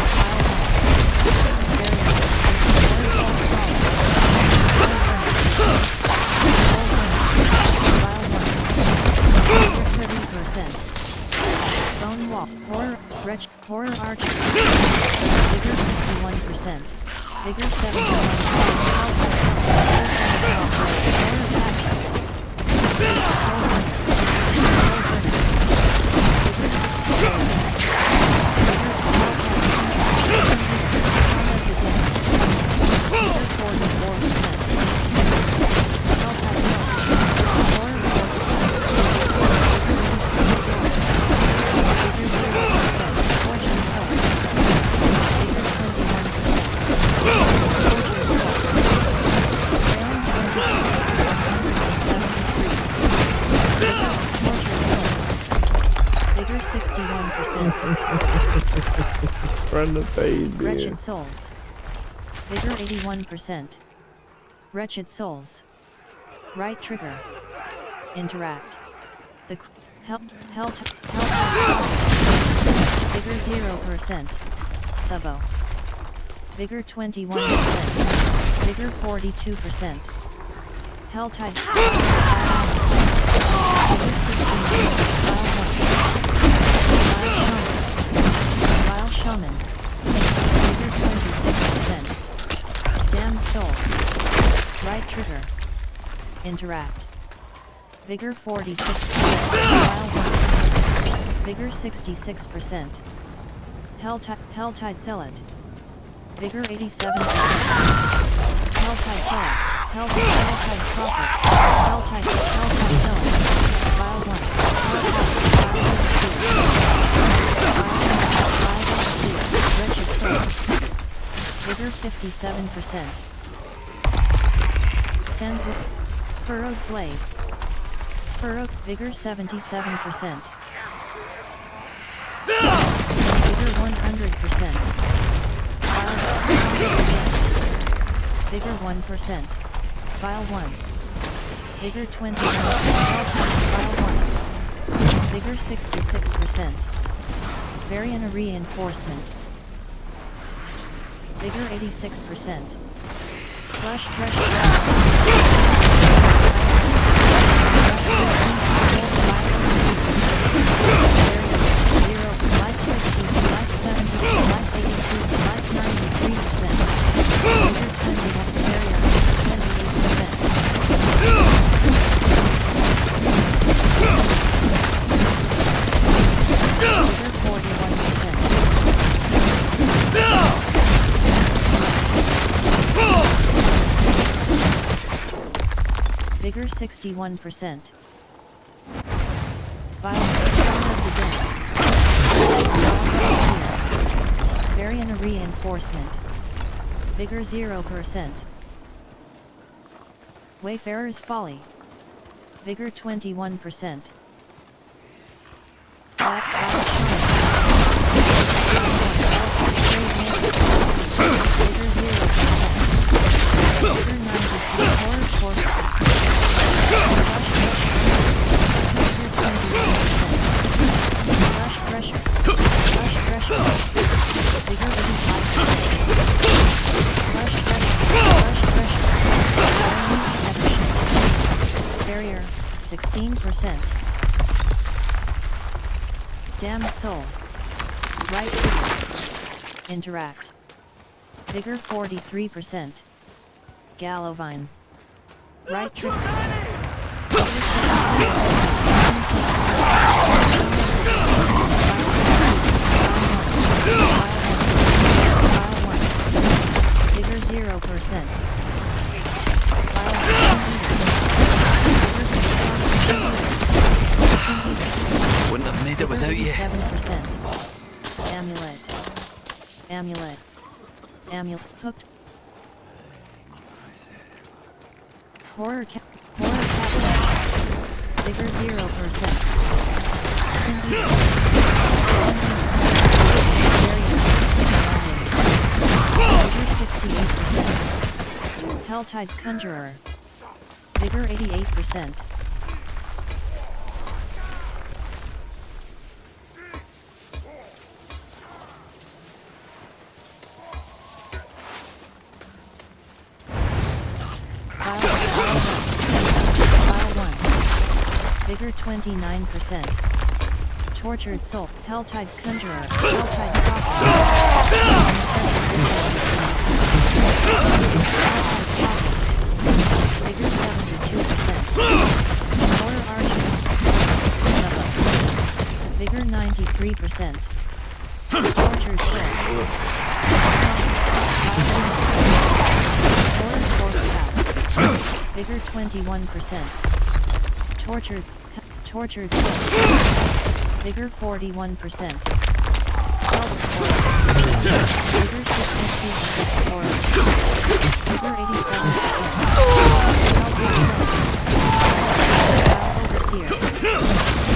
Bone Wall. Horror Archer. Vigor 51%. Vigor Run the fade, Wretched Souls. Vigor 81%. Wretched Souls. Right trigger. Interact. The Vigor 0%. Subo. Vigor 21%. Vigor 42%. Helltide. Vigor 16%. Vile Shaman. Vigor 26%. Damned Soul. Right trigger. Interact. Vigor 46%. Vile 1. Vigor 66%. Helltide Zealot. Vigor 87%. Helltide Zealot. Helltide Prophet. Helltide Zealot. Vile 1. Wretched Soul. Vigor 57%. Sandwood. Furrowed Blade. Furrowed. Vigor 77%. Vigor 100%. Vigor 1%. File 1. Vigor 21%. File 1. Vigor 66%. Variant reinforcement. Vigor 86%. Flush Vigor 61%. Variant reinforcement. Vigor 0%. Wayfarer's Folly. Vigor 21%. Black Violet Vigor 0%. Vigor 92. Horror Force. Flush pressure. Flush pressure. Vigor 85%. Flush pressure. Flush pressure. Barrier 16%. Damned Soul. Right trigger. Interact. Vigor 43%. Gallovine. Right trigger. Vigor 0%. Wouldn't have made it without you. 7%. Amulet. Amulet. Amulet. Hooked. Horror cat. Vigor 0%. Vigor 68%. Helltide Conjurer. Vigor 88%. Vigor 29%. Tortured Soul. Helltide Conjurer. Helltide Prophet. Vigor 72%. Horror Archer. Vigor 93%. Tortured Soul. Horror Force Out. Vigor 21%. Tortured Soul. Vigor 41%. Vigor 62%. Horror. Vigor 87%. Overseer.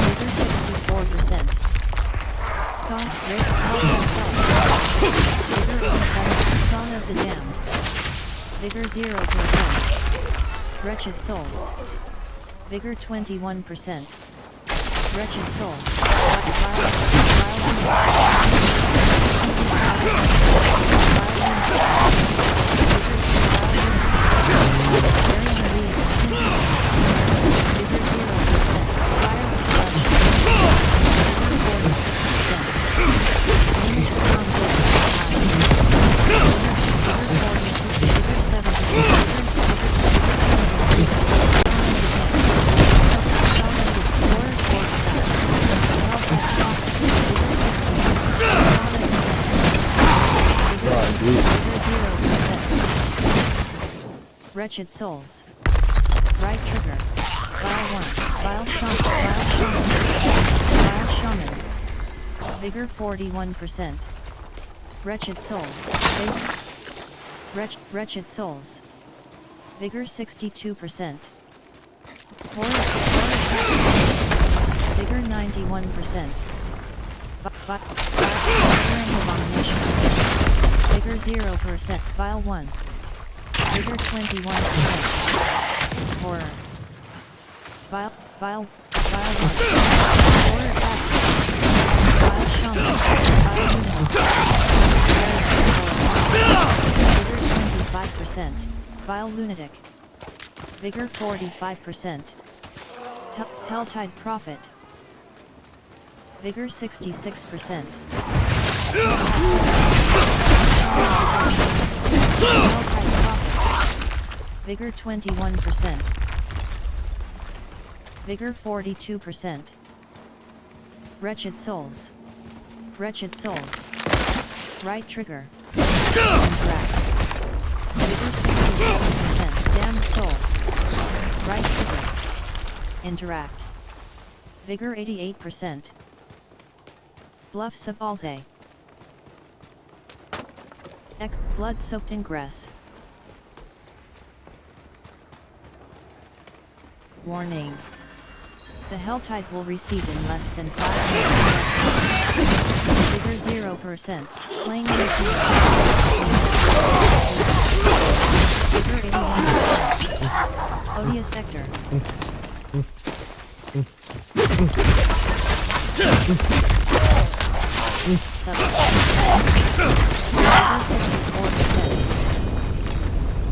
Vigor 64%. Skunk Rick Vigor 87%. Song of the Damned. Vigor 0%. Wretched Souls. Vigor 21%. Wretched Soul. Wretched Souls. Right trigger. File 1. File Shaman. File Shaman. Vigor 41%. Wretched Souls. Wretched Souls. Vigor 62%. Horror Vigor 91%. Abomination. Vigor 0%. File 1. Vigor 21%. Horror. File 1. Horror Common. Vigor 25%. Vile Lunatic. Vigor 45%. Helltide Prophet. Vigor 66%. Helltide Prophet. Vigor 21%. Vigor 42%. Wretched Souls. Wretched Souls. Right trigger. Interact. Vigor 67%. Damned Soul. Right trigger. Interact. Vigor 88%. Bluffs of Alzey. X. Blood-soaked ingress. Warning. The Helltide will recede in less than 5 minutes. Vigor 0%. Playing Vigor 81%. Odious Sector.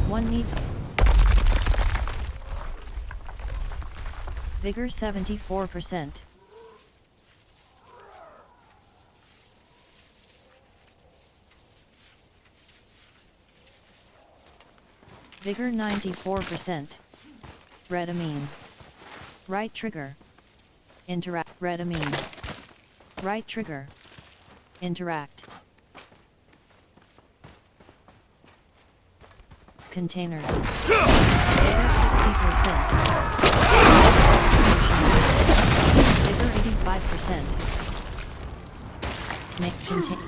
One need. Vigor 74%. Vigor 94%. Redamine. Right trigger. Interact. Redamine. Right trigger. Interact. Containers. Vigor 60%. Vigor 85%. Make contain.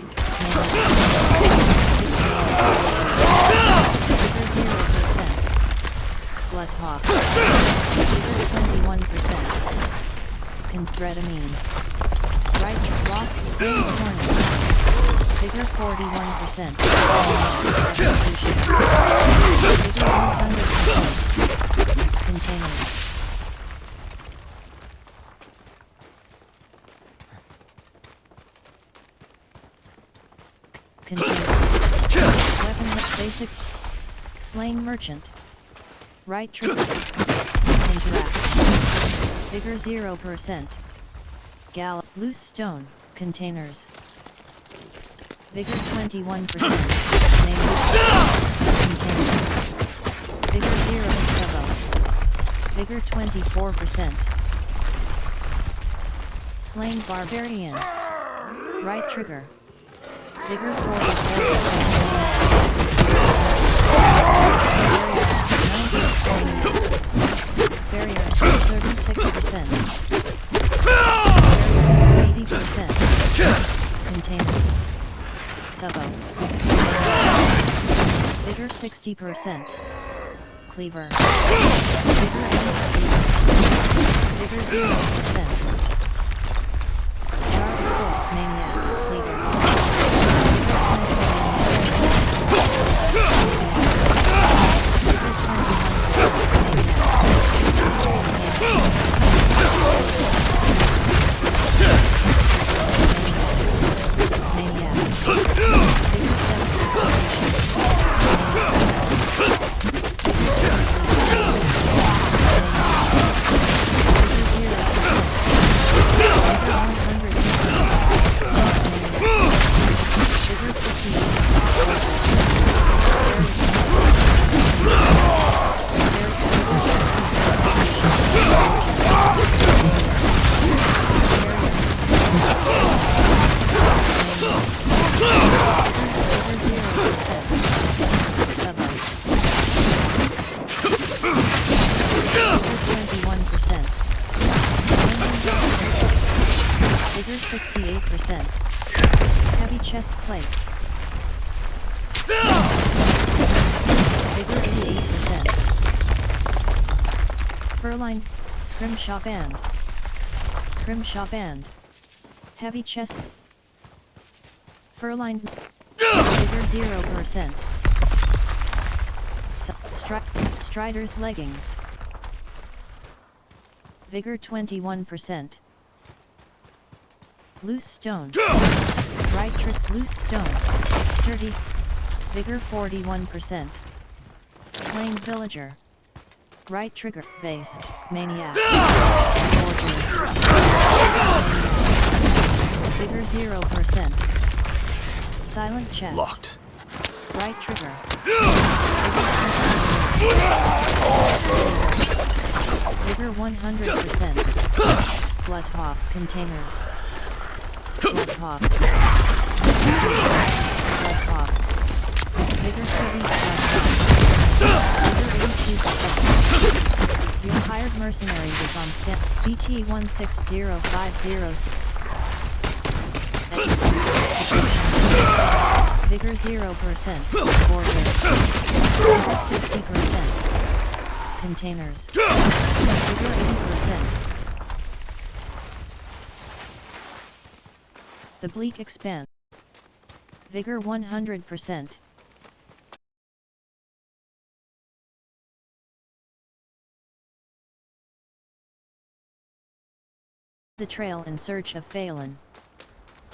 Vigor 0%. Bloodhawk. Vigor 21%. Conthredamine. Right lost brain warning. Vigor 41%. Vigor 100%. Containers. Containers. Weapon basic. Slain merchant. Right trigger. Interact. Vigor 0%. Gallop. Loose stone. Containers. Vigor 21%. Containers. Vigor 0 Evo. Vigor 24%. Slain barbarian. Right trigger. Vigor 44%. Barrier 36%. Barrier 80%. Containers. Subo. Vigor 60%. Cleaver. Vigor 80%. Vigor 0%. Dark Assault Maniac. Cleaver. Vigor 68%. Heavy chest plate. Vigor 88%. Furline, Scrimshaw Band. Scrimshaw Band. Heavy chest. Furline. Vigor 0%. Strider's leggings. Vigor 21%. Loose stone. Right trick. Loose stone. Sturdy. Vigor 41%. Slain villager. Right trigger. Vase. Maniac. Vigor 0%. Silent chest. Locked. Right trigger. Vigor 100%. Bloodhawk containers. Bloodhawk. Bloodhawk. Vigor 30. Vigor 82%. Your hired mercenary is on stand. BT 16050. Vigor 0%. Border. Vigor 60%. Containers. Vigor 80%. The Bleak Expanse. Vigor 100%. The trail in search of Phelan.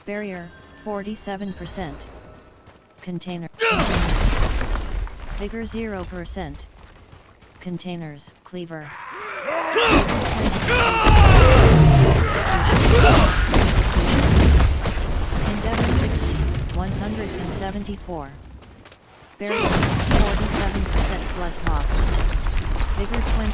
Barrier 47%. Container. Vigor 0%. Containers. Cleaver. Endeavor 60, 174. Barrier 47%. Bloodhawk. Vigor 20.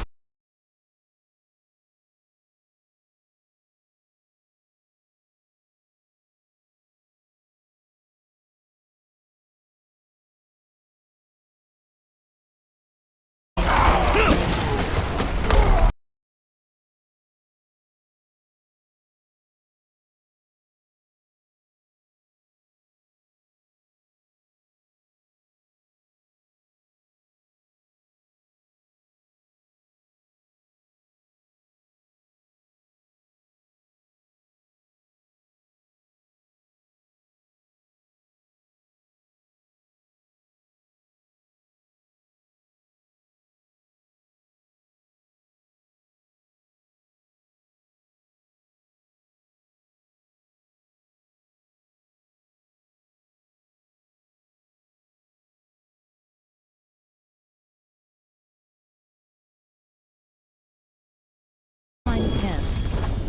Fine pants.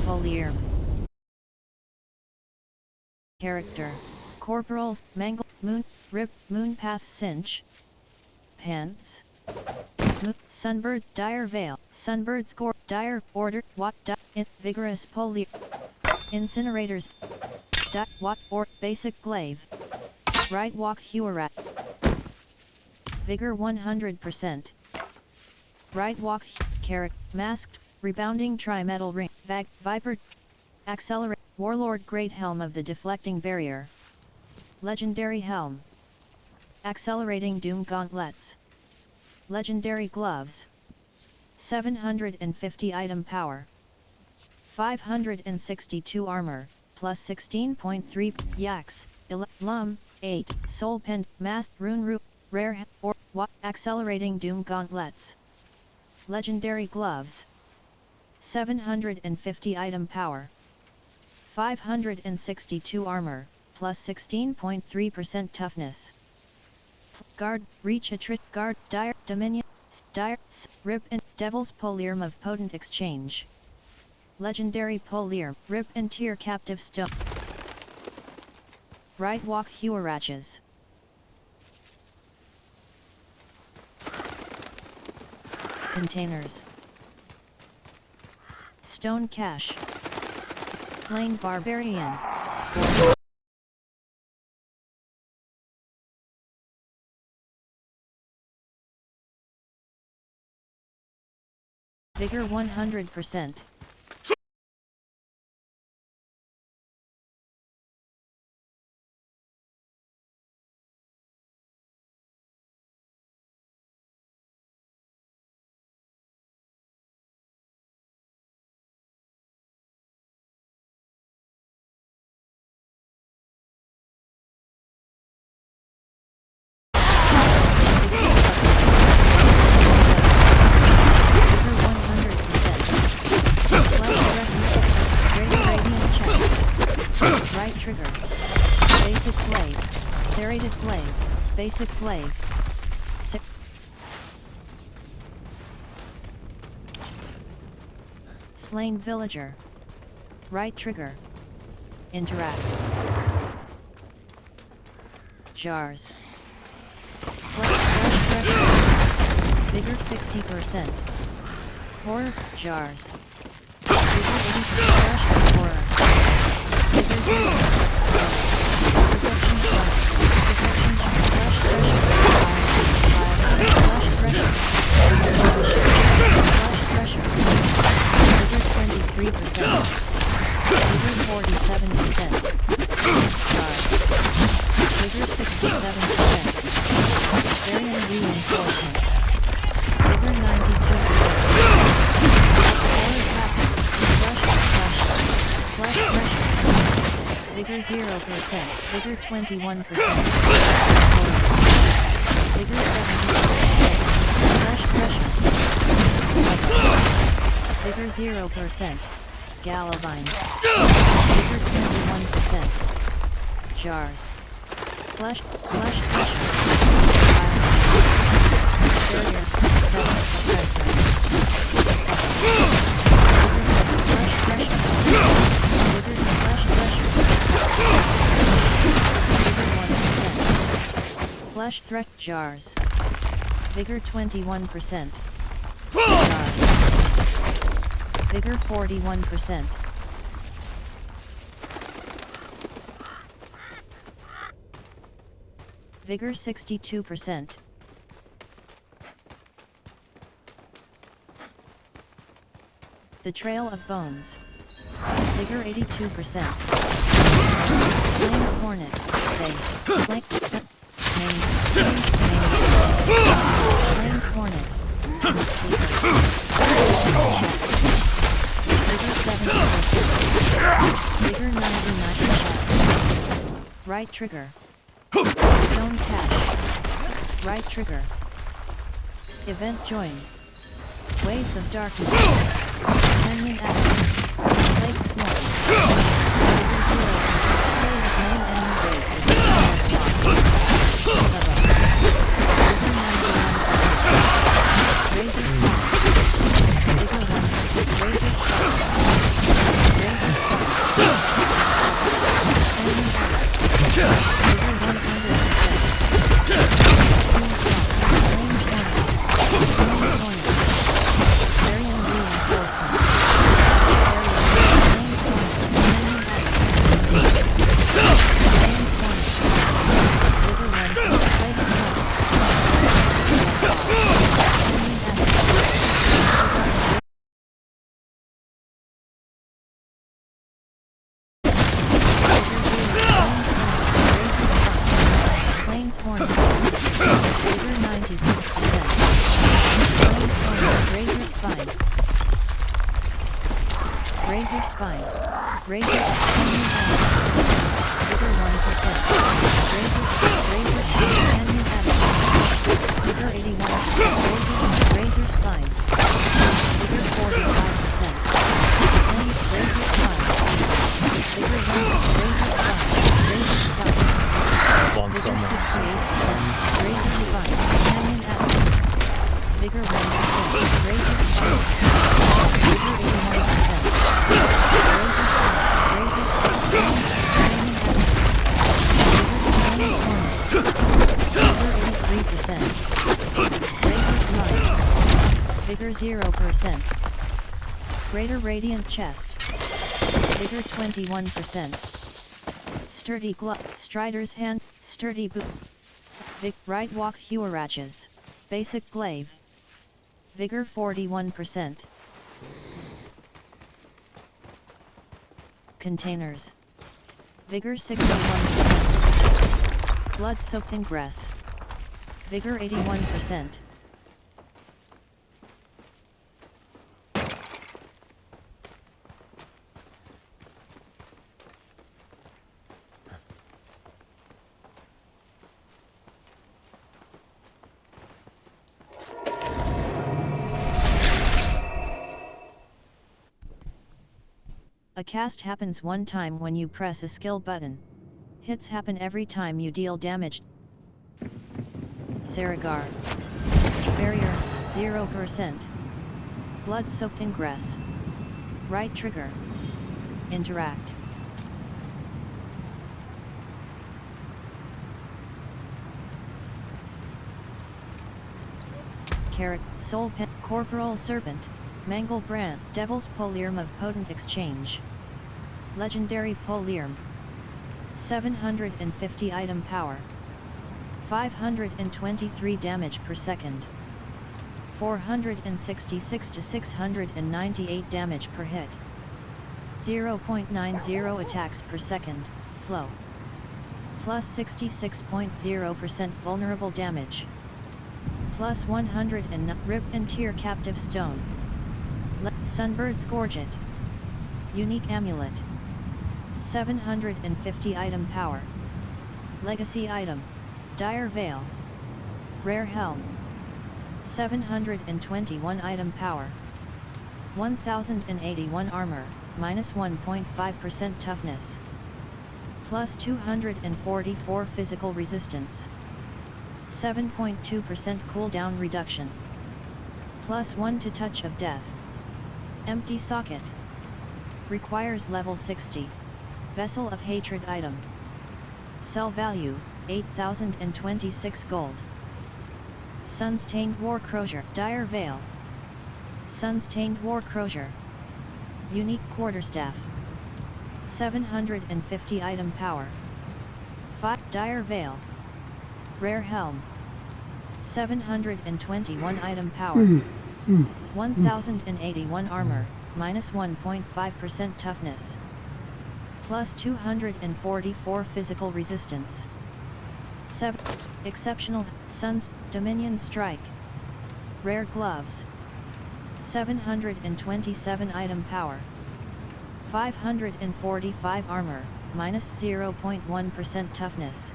Foliar. Character. Corporals. Mangle. Moon. Rip. Moonpath cinch. Pants. Sunbird. Dire veil. Sunbird score. Dire. Order. Watt. Vigorous Polier. Incinerators. Watt. Or. Basic glaive. Right walk Huarat. Vigor 100%. Right walk. Carrot. Masked. Rebounding Trimetal Ring. Viper. Accelerate. Warlord Great Helm of the Deflecting Barrier. Legendary Helm. Accelerating Doom Gauntlets. Legendary Gloves. 750 item power. 562 armor, plus 16.3 yaks, lum, 8, soul pen, masked rune root, rare or accelerating Doom Gauntlets. Legendary Gloves. 750 item power. 562 armor, plus 16.3% toughness. Guard, reach a trick guard, dire, dominion, dire, rip and devil's poliarm of potent exchange. Legendary poliarm, rip and tear captive stone. Right walk Huaraches. Containers. Stone cache. Slain barbarian. Vigor 100%. Vigor 100%. glaive, basic glaive. Slain villager. Right trigger. Interact. Jars. Bigger 60%. Horror, jars. Bigger 80% horror. Bigger 0. Pressure. Bigger 23%. Bigger 47%. Jars. Bigger 67%. Variant reinforcement. Bigger 92%. Flush pressure. Bigger 0%. Bigger 21%. Bigger 70%. Flush pressure. Bigger 0%. Gallovine. Bigger 21%. Jars. Flush pressure. Barrier. Flush threat jars. Bigger 21%. Jars. Bigger 41%. Vigor 62%. The Trail of Bones. Vigor 82%. Flames Hornet. Flames Hornet. Vigor 70%. Vigor 99%. Right trigger. Stone Cache. Right trigger. Event joined. Waves of darkness. Canyon Atom. Lake Swarm. Slay as many enemy waves as Razor Spine. Bigger 1%. Razor Spine. Razor Spine. Canyon Atom. Bigger 100%. Razor Spine. Razor Spine. Bigger 1%. Razor Canyon Atom. Bigger 81%. Razor Spine. Bigger 45%. Razor Spine. Bigger 1%. Razor Spine. Razor Spine. Bigger 68%. Razor Spine. Canyon Atom. Bigger 1%. Razor Spine. Bigger 81%. Bigger 0%. Greater Radiant Chest. Bigger 21%. Sturdy Glove. Strider's Hand. Sturdy Boot. Big Right Walk Huaraches. Basic Glaive. Vigor 41%. Containers. Vigor 61%. Blood-soaked ingress. Vigor 81%. A cast happens one time when you press a skill button. Hits happen every time you deal damage. Saragar. Barrier, 0%. Blood-soaked ingress. Right trigger. Interact. Carrot, Soul Pen, Corporal Serpent, Mangle Brand, Devil's Polyarm of Potent Exchange. Legendary Polyarm. 750 item power. 523 damage per second. 466 to 698 damage per hit. 0.90 attacks per second, slow. Plus 66.0% vulnerable damage. Plus 100 and Rip and Tear Captive Stone. Sunbird's Gorget. Unique Amulet. 750 item power. Legacy item. Dire Veil. Rare Helm. 721 item power. 1081 armor, minus 1.5% toughness. Plus 244 physical resistance. 7.2% cooldown reduction. Plus 1 to Touch of Death. Empty socket. Requires level 60. Vessel of Hatred item. Sell value, 8,026 gold. Sun's Tained War Crozier. Dire Veil. Sun's Tained War Crozier. Unique Quarterstaff. 750 item power. 5. Dire Veil. Rare Helm. 721 item power. 1081 armor, minus 1.5% toughness. Plus 244 physical resistance. 7. Exceptional Sun's Dominion Strike. Rare Gloves. 727 item power. 545 armor, minus 0.1% toughness.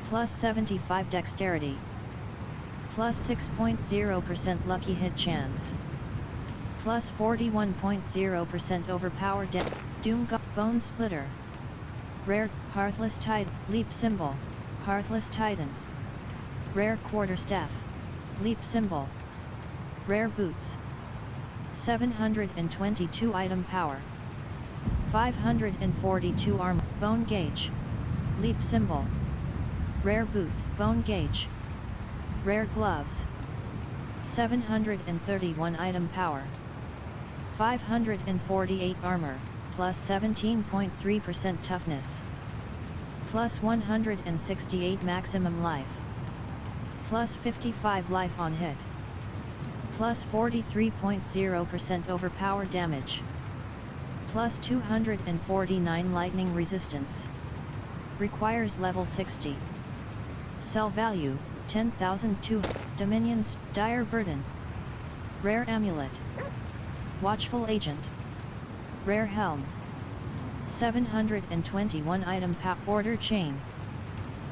Plus 75 dexterity. Plus 6.0% lucky hit chance. Plus 41.0% overpower Bone Splitter. Rare Heartless Titan. Leap Symbol. Heartless Titan. Rare Quarterstaff. Leap Symbol. Rare Boots. 722 item power. 542 armor. Bone Gauge. Leap Symbol. Rare Boots. Bone Gauge. Rare Gloves. 731 item power. 548 armor, plus 17.3% toughness. Plus 168 maximum life. Plus 55 life on hit. Plus 43.0% overpower damage. Plus 249 lightning resistance. Requires level 60. Sell value, 10,002. Dominions, Dire Burden. Rare Amulet. Watchful Agent. Rare Helm. 721 item power. Order Chain.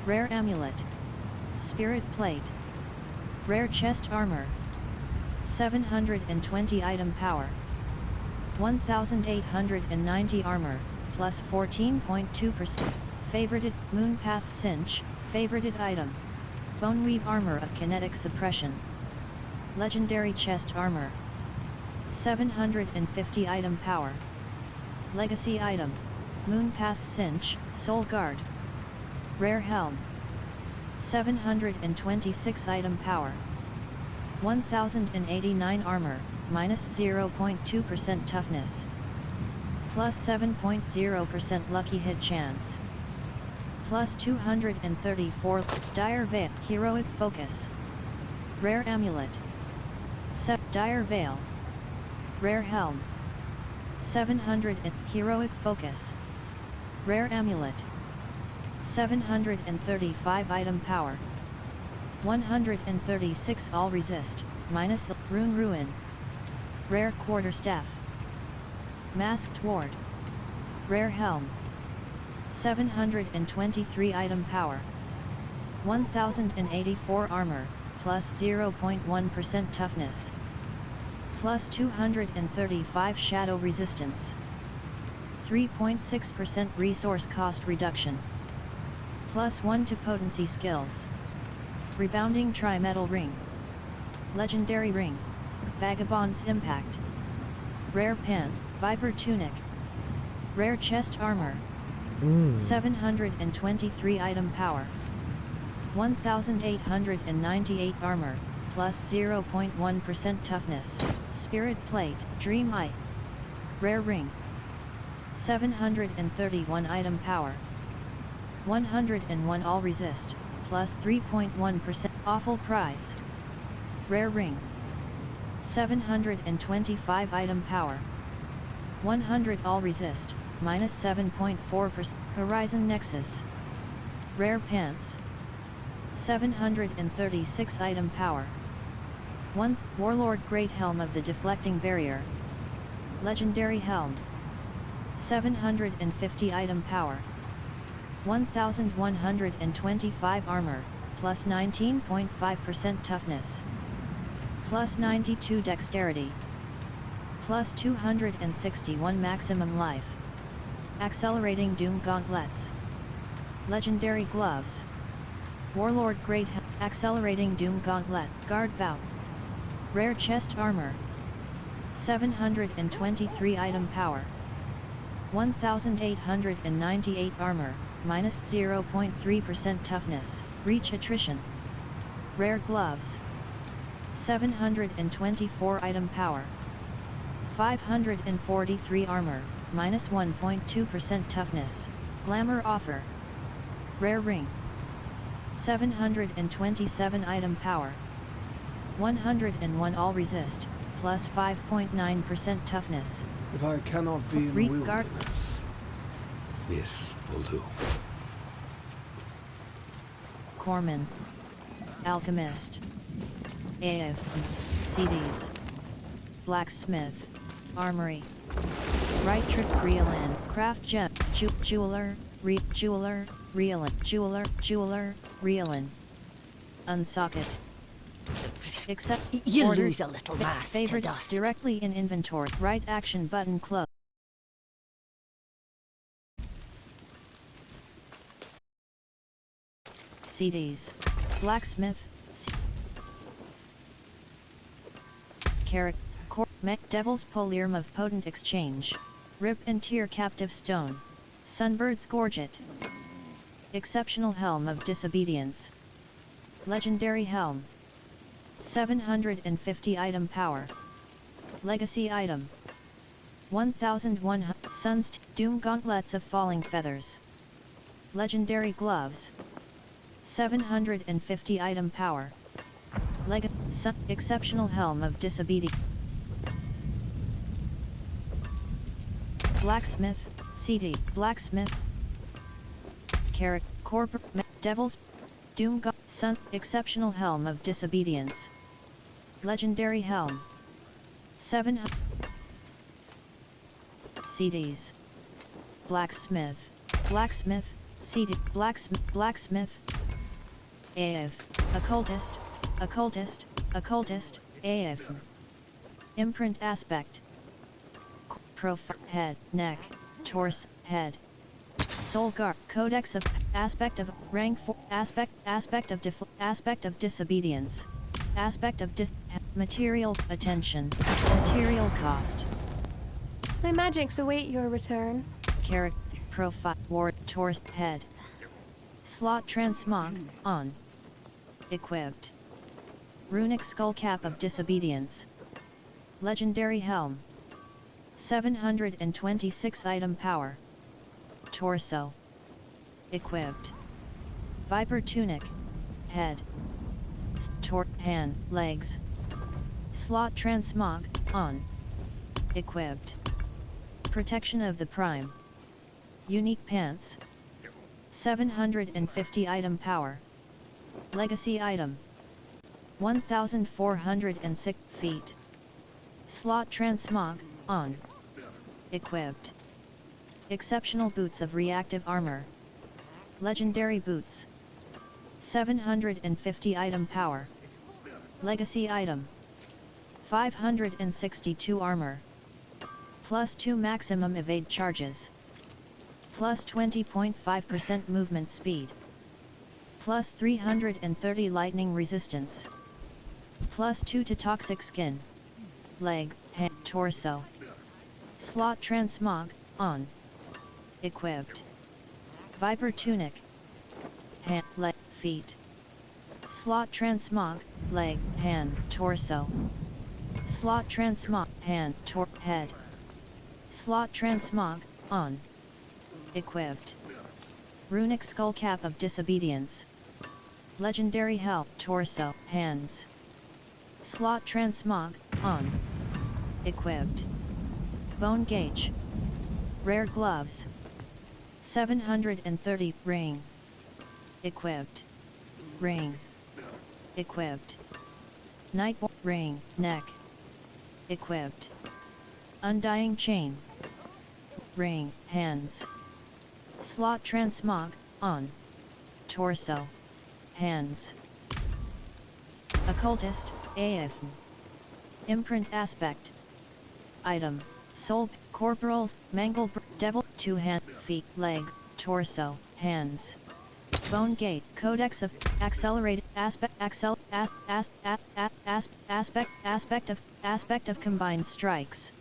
Rare Amulet. Spirit Plate. Rare Chest Armor. 720 item power. 1,890 armor, plus 14.2%. Favorited, Moonpath Cinch, favorited item. Boneweave Armor of Kinetic Suppression. Legendary Chest Armor. 750 item power. Legacy item. Moonpath Cinch, Soul Guard. Rare Helm. 726 item power. 1,089 armor, minus 0.2% toughness. Plus 7.0% lucky hit chance. Plus 234 Dire Veil. Heroic Focus. Rare Amulet. Dire Veil. Rare Helm. 700 Heroic Focus. Rare Amulet. 735 item power. 136 all resist, minus Rune Ruin. Rare Quarterstaff. Masked Ward. Rare Helm. 723 item power. 1,084 armor, plus 0.1% toughness. Plus 235 shadow resistance. 3.6% resource cost reduction. Plus 1 to potency skills. Rebounding Tri-Metal Ring. Legendary Ring. Vagabond's Impact. Rare Pants, Viper Tunic. Rare Chest Armor. 723 Item Power. 1898 Armor, plus 0.1% Toughness. Spirit Plate, Dream Eye. Rare Ring. 731 Item Power. 101 All Resist, plus 3.1%. Awful Prize. Rare Ring. 725 Item Power. 100 All Resist, minus 7.4%. Horizon Nexus. Rare Pants. 736 Item Power. 1. Warlord Great Helm of the Deflecting Barrier. Legendary Helm. 750 Item Power. 1125 Armor, plus 19.5% Toughness. Plus 92 Dexterity. Plus 261 Maximum Life. Accelerating Doom Gauntlets. Legendary Gloves. Warlord Great Helm. Accelerating Doom Gauntlet. Guard Bout. Rare Chest Armor. 723 Item Power. 1898 Armor, minus 0.3% Toughness. Reach Attrition. Rare Gloves. 724 Item Power. 543 Armor, minus 1.2% Toughness. Glamour Offer. Rare Ring. 727 Item Power. 101 All Resist, plus 5.9% Toughness. If I cannot be in the wilderness, this will do. Corman. Alchemist. AF. CDs. Blacksmith. Armory. Right Trick Reelin. Craft Gem. Jeweler. Jeweler. Reelin. Jeweler. Reelin. Unsocket. Except You ordered, lose a little mass to favored dust. directly in inventory. Right action button close. CDs. Blacksmith. Carrot. Devil's Polium of Potent Exchange. Rip and Tear Captive Stone. Sunbird's Gorget. Exceptional Helm of Disobedience. Legendary Helm. 750 Item Power. Legacy Item. 1100 Sun's Doom Gauntlets of Falling Feathers. Legendary Gloves. 750 Item Power. Exceptional Helm of Disobedience. Blacksmith, CD, Blacksmith. Corporate, Devil's, Doom God, Sun, Exceptional Helm of Disobedience. Legendary Helm. 700 CDs. Blacksmith, CD, Blacksmith. AF, Occultist, AF. Imprint Aspect. Profile, Head, Neck, Torso, Head. Soul Guard, Codex of, Aspect of, Rank 4, Aspect of Disobedience. Aspect of Material, Attention, Material Cost. My magics await your return. Character, Profile, Ward, Torso, Head. Slot Transmog, On. Equipped. Runic Skullcap of Disobedience. Legendary Helm. 726 Item Power. Torso. Equipped. Viper Tunic. Head. Hand, Legs. Slot Transmog, On. Equipped. Protection of the Prime. Unique Pants. 750 Item Power. Legacy Item. 1406 feet. Slot Transmog, On. Equipped. Exceptional Boots of Reactive Armor. Legendary Boots. 750 Item Power. Legacy Item. 562 Armor. Plus 2 Maximum Evade Charges. Plus 20.5% Movement Speed. Plus 330 lightning resistance. Plus 2 to toxic skin. Leg, hand, torso. Slot transmog, on. Equipped. Viper tunic. Hand, leg, feet. Slot transmog, leg, hand, torso. Slot transmog, hand, head. Slot transmog, on. Equipped. Runic skullcap of disobedience. Legendary help, torso, hands. Slot transmog, on. Equipped. Bone gauge. Rare gloves. 730, ring. Equipped. Ring. Equipped. Night ring, neck. Equipped. Undying chain. Ring, hands. Slot transmog, on. Torso. Hands. Occultist, AF. Imprint aspect. Item. Soul, corporals, mangle, devil, 2 hand, feet, legs, torso, hands. Bone gate, codex of, accelerated, aspect of combined strikes.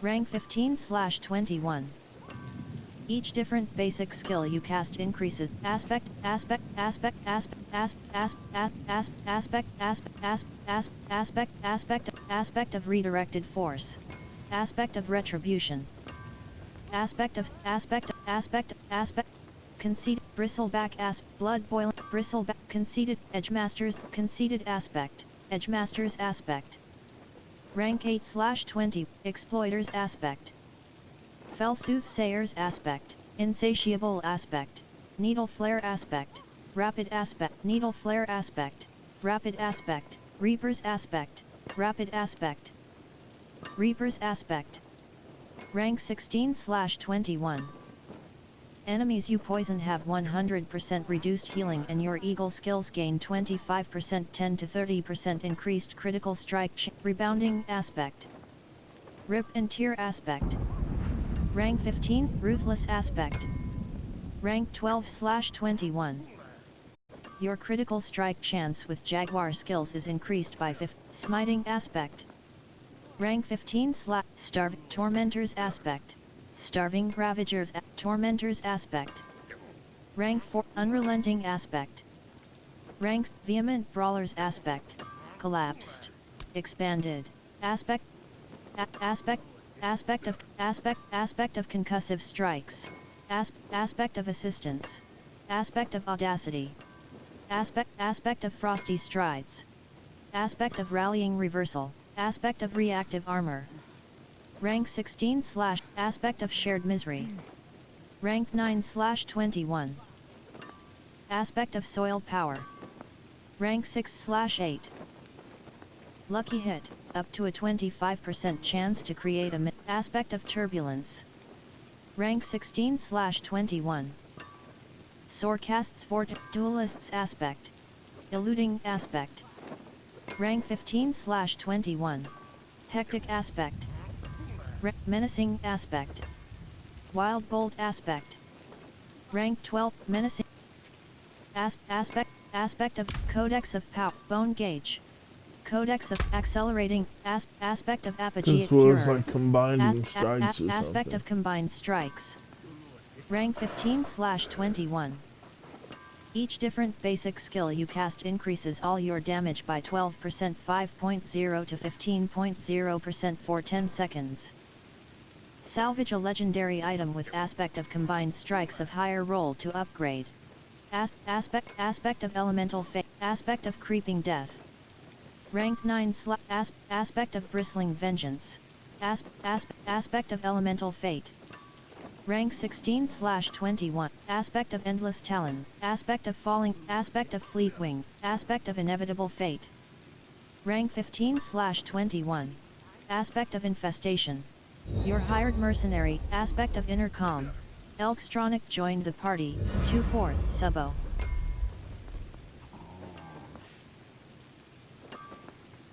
Rank 15/21. Each different basic skill you cast increases aspect of redirected force. Aspect of retribution. Conceited, bristleback blood boiling, bristleback, conceited, edgemasters, conceited aspect, edgemasters aspect. Rank 8/20, exploiters aspect. Fell soothsayers aspect, insatiable aspect, needle flare aspect, rapid aspect, needle flare aspect, rapid aspect, reapers aspect, rapid aspect. Reapers aspect. Rank 16/21. Enemies you poison have 100% reduced healing and your eagle skills gain 25% 10 to 30% increased critical strike rebounding aspect. Rip and tear aspect. Rank 15, ruthless aspect. Rank 12/21. Your critical strike chance with jaguar skills is increased by 50, smiting aspect. Rank 15 starve, tormentors aspect. Starving ravagers, tormentors aspect. Rank 4, unrelenting aspect. Rank vehement brawlers aspect. Collapsed. Expanded. Aspect of concussive strikes. Aspect of assistance. Aspect of audacity. Aspect of frosty strides. Aspect of rallying reversal. Aspect of reactive armor. Rank 16 / aspect of shared misery. Rank 9/21. Aspect of soil power. Rank 6/8. Lucky hit, up to a 25% chance to create a aspect of turbulence. Rank 16/21. Sorecasts for duelists aspect. Eluding aspect. Rank 15/21. Hectic aspect. Menacing aspect. Wild bolt aspect. Rank 12, menacing aspect of codex of power, bone gauge. Codex of accelerating aspect of apogee. This was like combining strikes or aspect something. of combined strikes. Rank 15/21. Each different basic skill you cast increases all your damage by 12% 5.0 to 15.0% for 10 seconds. Salvage a legendary item with aspect of combined strikes of higher roll to upgrade. Aspect of elemental fate. Aspect of creeping death. Rank 9 aspect of bristling vengeance. Aspect of elemental fate. Rank 16/21. Aspect of endless talon. Aspect of falling. Aspect of fleet wing. Aspect of inevitable fate. Rank 15/21. Aspect of infestation. Your hired mercenary. Aspect of inner calm. Elkstronic joined the party. 2/4 Subo.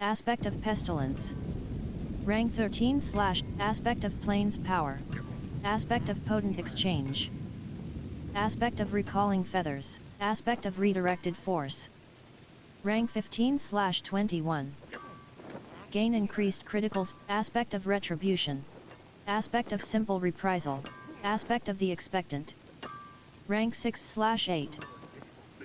Aspect of pestilence. Rank 13/ aspect of plains power. Aspect of potent exchange. Aspect of recalling feathers. Aspect of redirected force. Rank 15/21. Gain increased criticals. Aspect of retribution. Aspect of simple reprisal. Aspect of the expectant. Rank 6/8.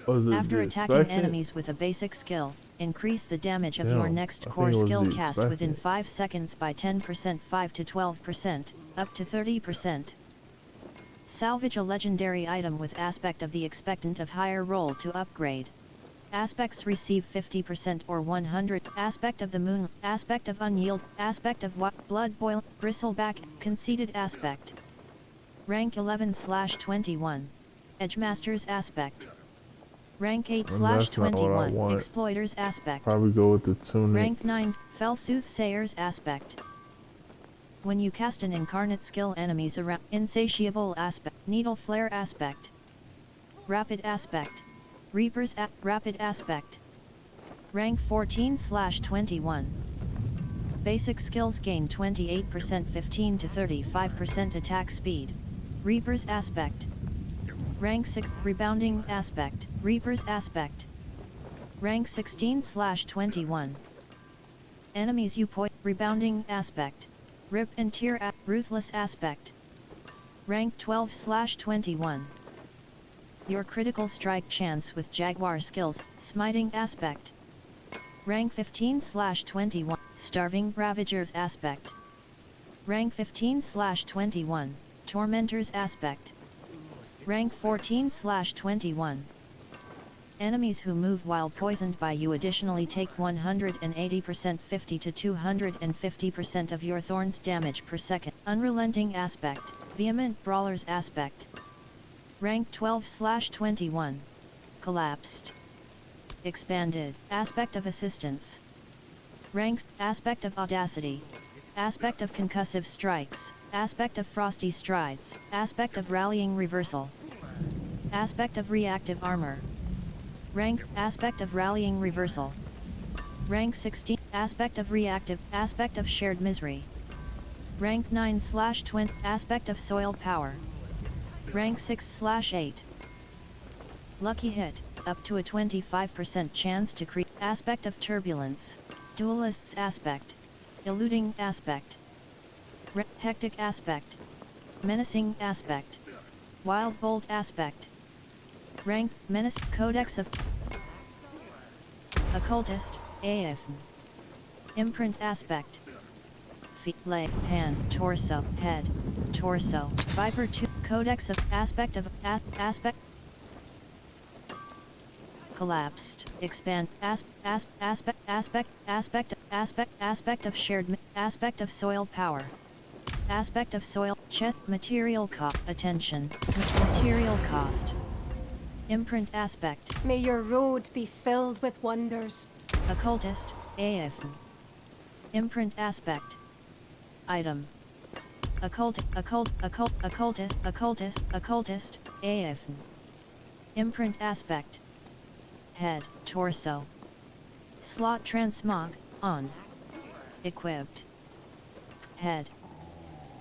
Was it After the attacking expectant? enemies with a basic skill, increase the damage of Damn, your next I core think it was skill the cast within expectant. 5 seconds by 10%, 5 to 12%, up to 30%. Salvage a legendary item with aspect of the expectant of higher roll to upgrade. Aspects receive 50% or 100. Aspect of the moon. Aspect of unyield. Aspect of blood boil. Bristleback. Conceited aspect. Rank 11/21. Edgemasters aspect. Rank And that's not what I 8/21. want. Exploiters aspect. Probably go with the tunic. Rank 9. Fell Soothsayers aspect. When you cast an incarnate skill, enemies around. Insatiable aspect. Needle flare aspect. Rapid aspect. Reapers rapid aspect. Rank 14/21. Basic skills gain 28%, 15 to 35% attack speed. Reapers aspect. Rank 6. Rebounding aspect. Reapers aspect. Rank 16/21. Enemies you rebounding aspect. Rip and tear ruthless aspect. Rank 12/21. Your critical strike chance with Jaguar skills, smiting aspect. Rank 15/21. Starving Ravagers aspect. Rank 15/21. Tormentors aspect. Rank 14/21. Enemies who move while poisoned by you additionally take 180%, 50 to 250% of your thorns damage per second. Unrelenting aspect. Vehement Brawlers aspect. Rank 12/21. Collapsed. Expanded. Aspect of assistance. Ranks. Aspect of audacity. Aspect of concussive strikes. Aspect of frosty strides. Aspect of rallying reversal. Aspect of reactive armor. Rank. Aspect of rallying reversal. Rank 16. Aspect of reactive. Aspect of shared misery. Rank 9/20. Aspect of soil power. Rank 6/8. Lucky hit, up to a 25% chance to create. Aspect of turbulence. Duelist's aspect. Eluding aspect. Hectic aspect. Menacing aspect. Wild bolt aspect. Rank, menace, codex of occultist, AF. Imprint aspect. Feet, leg, hand, torso, head, torso, viper 2, codex of aspect of aspect. Collapsed, expand, aspect of shared, aspect of soil power. Aspect of soil, chest, material cost, attention, material cost. Imprint aspect. May your road be filled with wonders. Occultist, AF. Imprint aspect. Item. Occultist, AF. Imprint aspect. Head, torso. Slot transmog, on. Equipped. Head.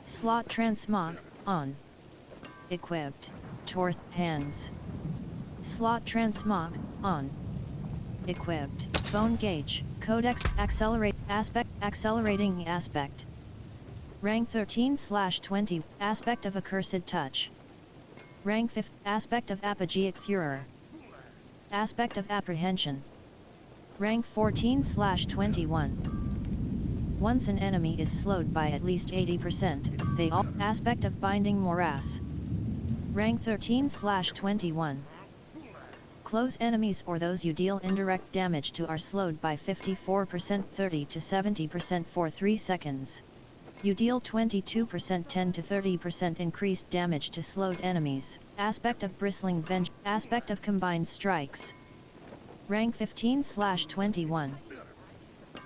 Slot transmog, on. Equipped. Hands. Slot transmog, on. Equipped. Bone gauge, codex, accelerating aspect. Rank 13/20, aspect of accursed touch. Rank 5, aspect of apogeic furor. Aspect of apprehension. Rank 14/21. Once an enemy is slowed by at least 80%, they all. Aspect of binding morass. Rank 13/21. Close enemies or those you deal indirect damage to are slowed by 54%, 30 to 70% for 3 seconds. You deal 22%, 10 to 30% increased damage to slowed enemies. Aspect of bristling venge. Aspect of combined strikes. Rank 15/21.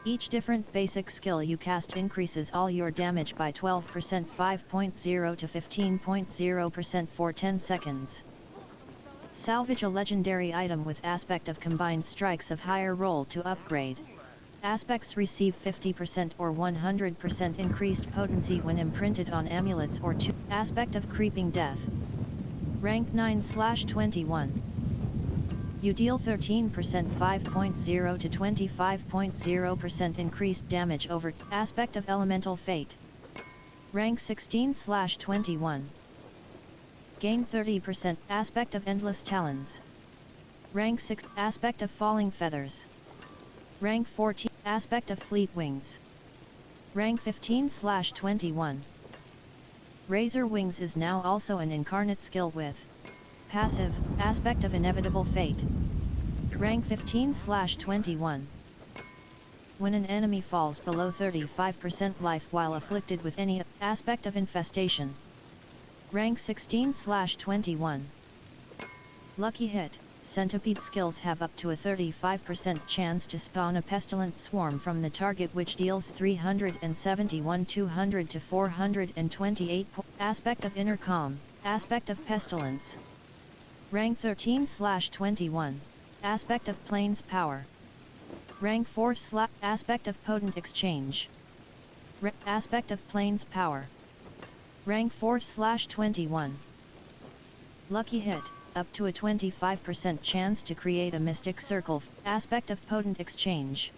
Each different basic skill you cast increases all your damage by 12%, 5.0 to 15.0% for 10 seconds. Salvage a legendary item with aspect of combined strikes of higher roll to upgrade. Aspects receive 50% or 100% increased potency when imprinted on amulets or 2. Aspect of creeping death. Rank 9/21. You deal 13% 5.0 to 25.0% increased damage over aspect of elemental fate. Rank 16/21. Gain 30% aspect of endless talons. Rank 6 aspect of falling feathers. Rank 14 aspect of fleet wings. Rank 15/21. Razor wings is now also an incarnate skill with passive aspect of inevitable fate. Rank 15/21. When an enemy falls below 35% life while afflicted with any aspect of infestation. Rank 16/21. Lucky hit. Centipede skills have up to a 35% chance to spawn a pestilent swarm from the target, which deals 371 200 to 428 aspect of intercom, aspect of pestilence. Rank 13/21. Aspect of plains power. Rank 4 aspect of potent exchange. Aspect of plains power. Rank 4/21. Lucky hit. Up to a 25% chance to create a mystic circle, aspect of potent exchange.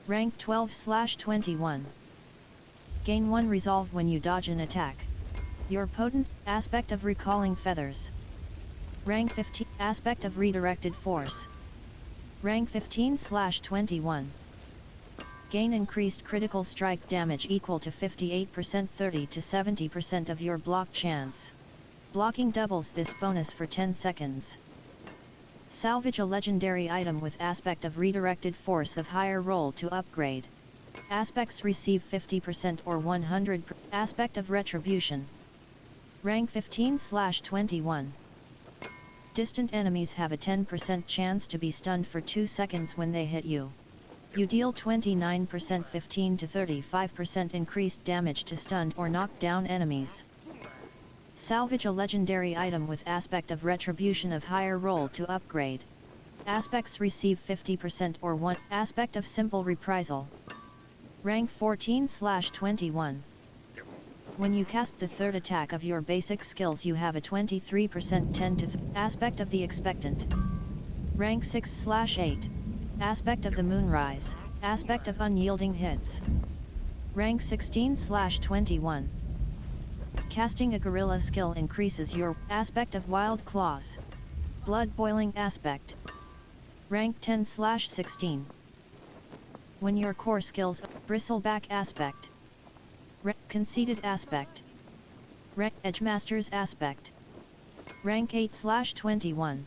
Rank 12/21. Gain 1 resolve when you dodge an attack. Your potent aspect of recalling feathers. Rank 15 aspect of redirected force. Rank 15/21. Gain increased critical strike damage equal to 58% 30 to 70% of your block chance. Blocking doubles this bonus for 10 seconds. Salvage a legendary item with aspect of redirected force of higher roll to upgrade. Aspects receive 50% or 100% aspect of retribution. Rank 15/21. Distant enemies have a 10% chance to be stunned for 2 seconds when they hit you. You deal 29% 15 to 35% increased damage to stunned or knocked down enemies. Salvage a legendary item with aspect of retribution of higher roll to upgrade. Aspects receive 50% or 1 aspect of simple reprisal. Rank 14/21. When you cast the third attack of your basic skills, you have a 23% 10 to aspect of the expectant. Rank 6/8. Aspect of the moonrise, aspect of unyielding hits. Rank 16/21. Casting a gorilla skill increases your aspect of wild claws. Blood boiling aspect. Rank 10/16. When your core skills bristleback aspect. Conceited aspect. Rank Edgemasters aspect. Rank 8/21.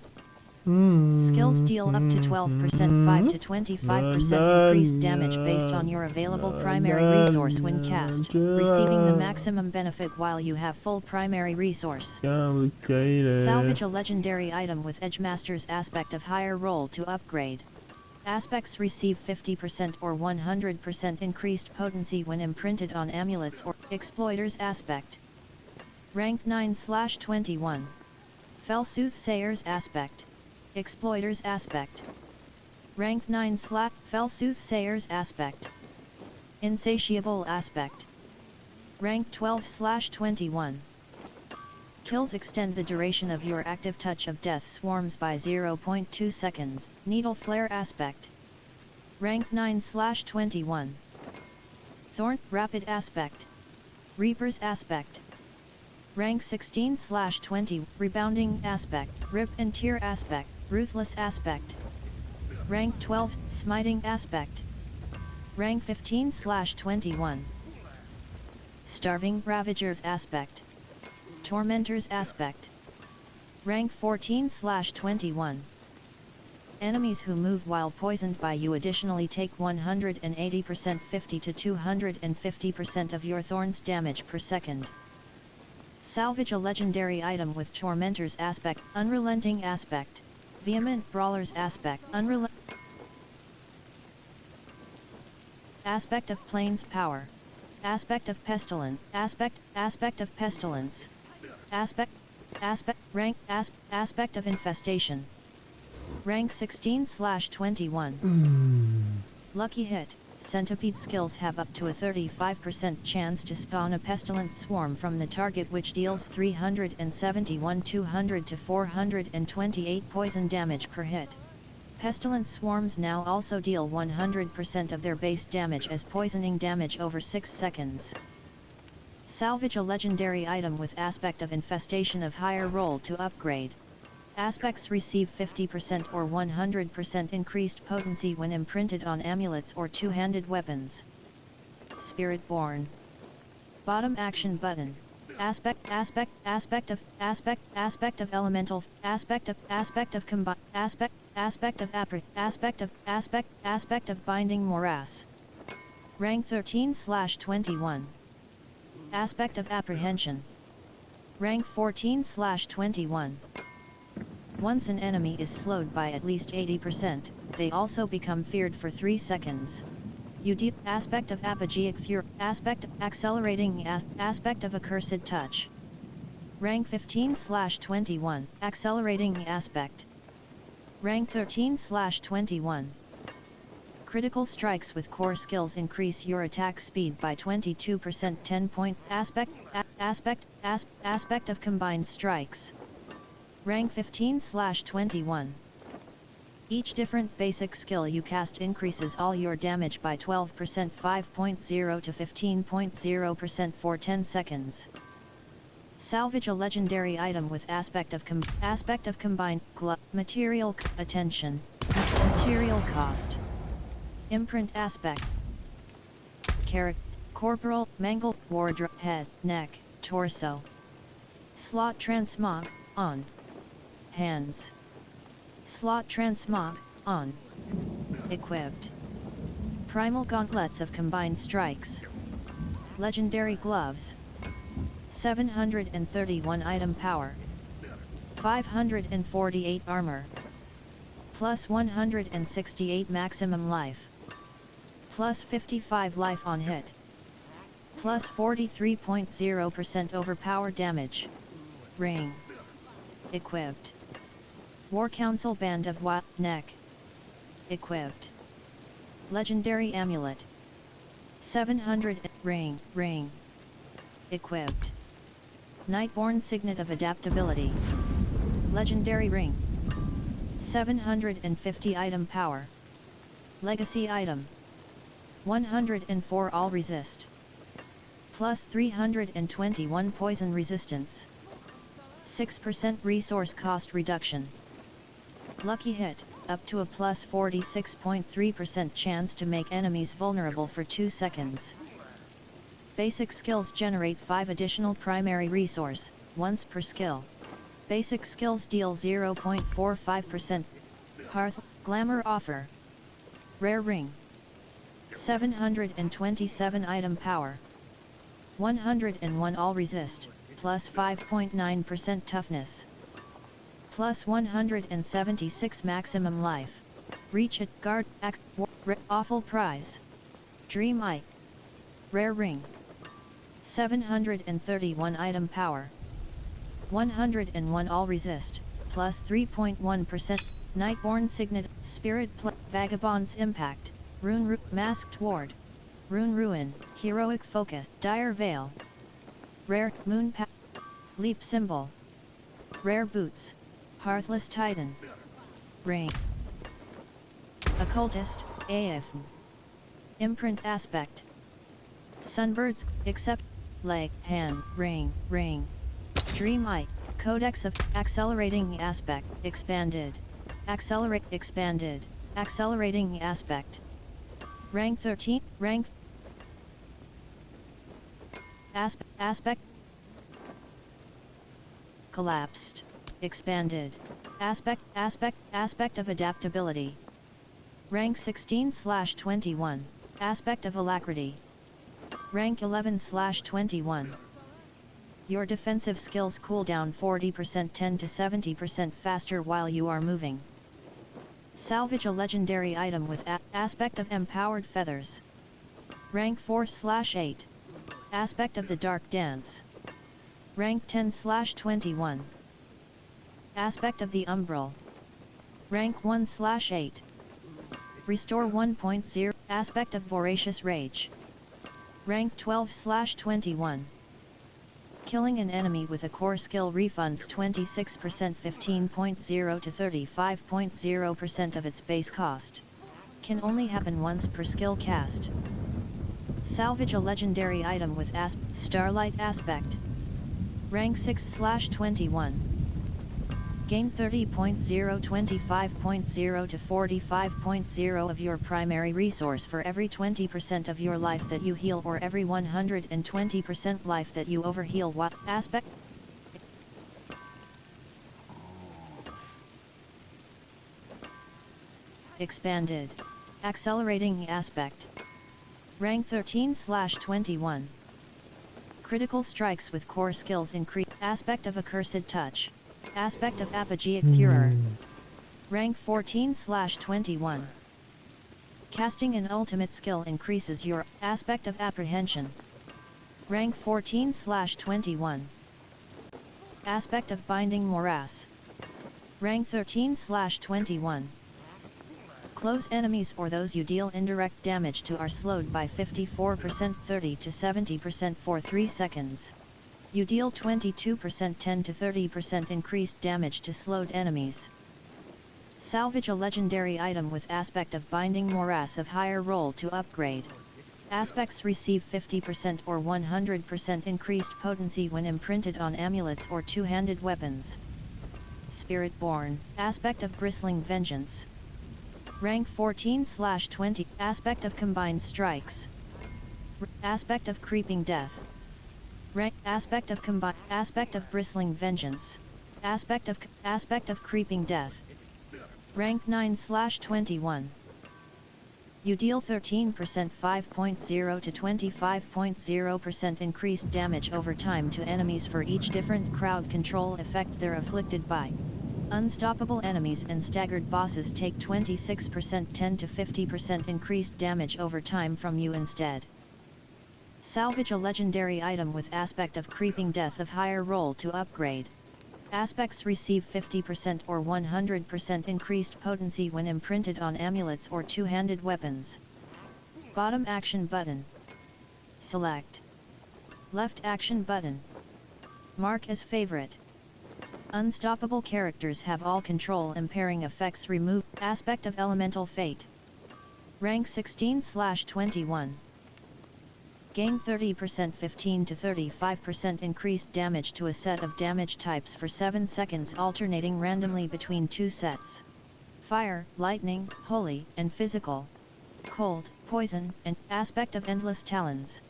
Skills deal up to 12% 5 to 25% increased damage based on your available primary resource when cast, receiving the maximum benefit while you have full primary resource. Salvage a legendary item with Edgemasters aspect of higher roll to upgrade. Aspects receive 50% or 100% increased potency when imprinted on amulets or exploiters aspect. Rank 9/21. Fell Soothsayers aspect. Exploiters aspect. Rank 9 Fell Soothsayers aspect. Insatiable aspect. Rank 12/21. Kills extend the duration of your active touch of death swarms by 0.2 seconds. Needle Flare aspect. Rank 9/21. Thorn Rapid aspect. Reaper's aspect. Rank 16/20. Rebounding aspect. Rip and Tear aspect. Ruthless aspect. Rank 12. Smiting aspect. Rank 15/21. Starving Ravagers aspect. Tormentors aspect. Rank 14/21. Enemies who move while poisoned by you additionally take 180% 50 to 250% of your thorns damage per second. Salvage a legendary item with Tormentors aspect. Unrelenting aspect. Vehement Brawlers aspect. Aspect of Plains power. Aspect of Pestilence. Aspect of Pestilence. Rank aspect of infestation. Rank 16/21. Lucky hit. centipede skills have up to a 35% chance to spawn a pestilent swarm from the target, which deals 371 200 to 428 poison damage per hit. Pestilent swarms now also deal 100% of their base damage as poisoning damage over 6 seconds. Salvage a legendary item with aspect of infestation of higher roll to upgrade. Aspects receive 50% or 100% increased potency when imprinted on amulets or two-handed weapons. Spirit Born. Bottom action button. Aspect of elemental, aspect of combine, aspect of binding morass. Rank 13/21. Aspect of apprehension. Rank 14/21. Once an enemy is slowed by at least 80%, they also become feared for 3 seconds. UD aspect of apogeic fury, aspect accelerating aspect of accursed touch. Rank 15/21, accelerating aspect. Rank 13/21. Critical strikes with core skills increase your attack speed by 22%. 10 point aspect of combined strikes. Rank 15/21. Each different basic skill you cast increases all your damage by 12%, 5.0 to 15.0% for 10 seconds. Salvage a legendary item with aspect of combined material attention. Material cost. Imprint aspect. Character, corporal, mangle, wardrobe, head, neck, torso. Slot transmog, on. Hands. Slot transmog, on. Equipped. Primal gauntlets of combined strikes. Legendary gloves. 731 item power. 548 armor. Plus 168 maximum life. Plus 55 life on hit. Plus 43.0% overpower damage. Ring. Equipped. War Council Band of Wild Neck. Equipped. Legendary Amulet. 700 Ring. Equipped. Nightborn Signet of Adaptability. Legendary Ring. 750 item power. Legacy item. 104 all resist. Plus 321 poison resistance. 6% resource cost reduction. Lucky hit, up to a plus 46.3% chance to make enemies vulnerable for 2 seconds. Basic skills generate 5 additional primary resource, once per skill. Basic skills deal 0.45%. Hearth, Glamour offer. Rare ring. 727 item power. 101 all resist, plus 5.9% toughness. Plus 176 maximum life. Reach it, guard, awful prize. Dream Eye. Rare ring. 731 item power. 101 all resist, plus 3.1%. Nightborn Signet, Spirit Vagabond's Impact, Rune Masked Ward. Rune Ruin, Heroic Focus, Dire Veil. Rare, Moon Path. Leap Symbol. Rare Boots. Hearthless Titan. Ring. Occultist, AF. Imprint Aspect. Sunbirds, except, leg, hand, ring. Dream Eye, Codex of Accelerating Aspect, expanded. Accelerating Aspect. Rank 13, rank. Aspect. Collapsed. Expanded. Aspect of adaptability. Rank 16/21. Aspect of alacrity. Rank 11/21. Your defensive skills cool down 40%, 10 to 70% faster while you are moving. Salvage a legendary item with aspect of empowered feathers. Rank 4/8. Aspect of the dark dance. Rank 10/21. Aspect of the umbral. Rank 1/8. Restore 1.0. Aspect of Voracious Rage. Rank 12/21. Killing an enemy with a core skill refunds 26% 15.0 to 35.0% of its base cost. Can only happen once per skill cast. Salvage a legendary item with Starlight Aspect. Rank 6/21. Gain 30.0 25.0 to 45.0 of your primary resource for every 20% of your life that you heal or every 120% life that you overheal. What aspect? Expanded. Accelerating Aspect. Rank 13/21. Critical strikes with core skills increase. Aspect of Accursed Touch. Aspect of Apogeic Furor. Rank 14/21. Casting an ultimate skill increases your Aspect of Apprehension. Rank 14/21. Aspect of Binding Morass. Rank 13/21. Close enemies or those you deal indirect damage to are slowed by 54% 30 to 70% for 3 seconds. You deal 22% 10 to 30% increased damage to slowed enemies. Salvage a legendary item with Aspect of Binding Morass of higher roll to upgrade. Aspects receive 50% or 100% increased potency when imprinted on amulets or two-handed weapons. Spiritborn, Aspect of Bristling Vengeance. Rank 14/20. Aspect of Combined Strikes. Aspect of Creeping Death. Rank Aspect of Aspect of Bristling Vengeance. Aspect of Creeping Death. Rank 9/21. You deal 13% 5.0 to 25.0% increased damage over time to enemies for each different crowd control effect they're afflicted by. Unstoppable enemies and staggered bosses take 26% 10 to 50% increased damage over time from you instead. Salvage a legendary item with Aspect of Creeping Death of higher roll to upgrade. Aspects receive 50% or 100% increased potency when imprinted on amulets or two-handed weapons. Bottom action button. Select. Left action button. Mark as favorite. Unstoppable characters have all control impairing effects removed. Aspect of Elemental Fate. Rank 16/21. Gain 30% 15 to 35% increased damage to a set of damage types for 7 seconds alternating randomly between 2 sets. Fire, lightning, holy, and physical. Cold, poison, and Aspect of Endless Talons.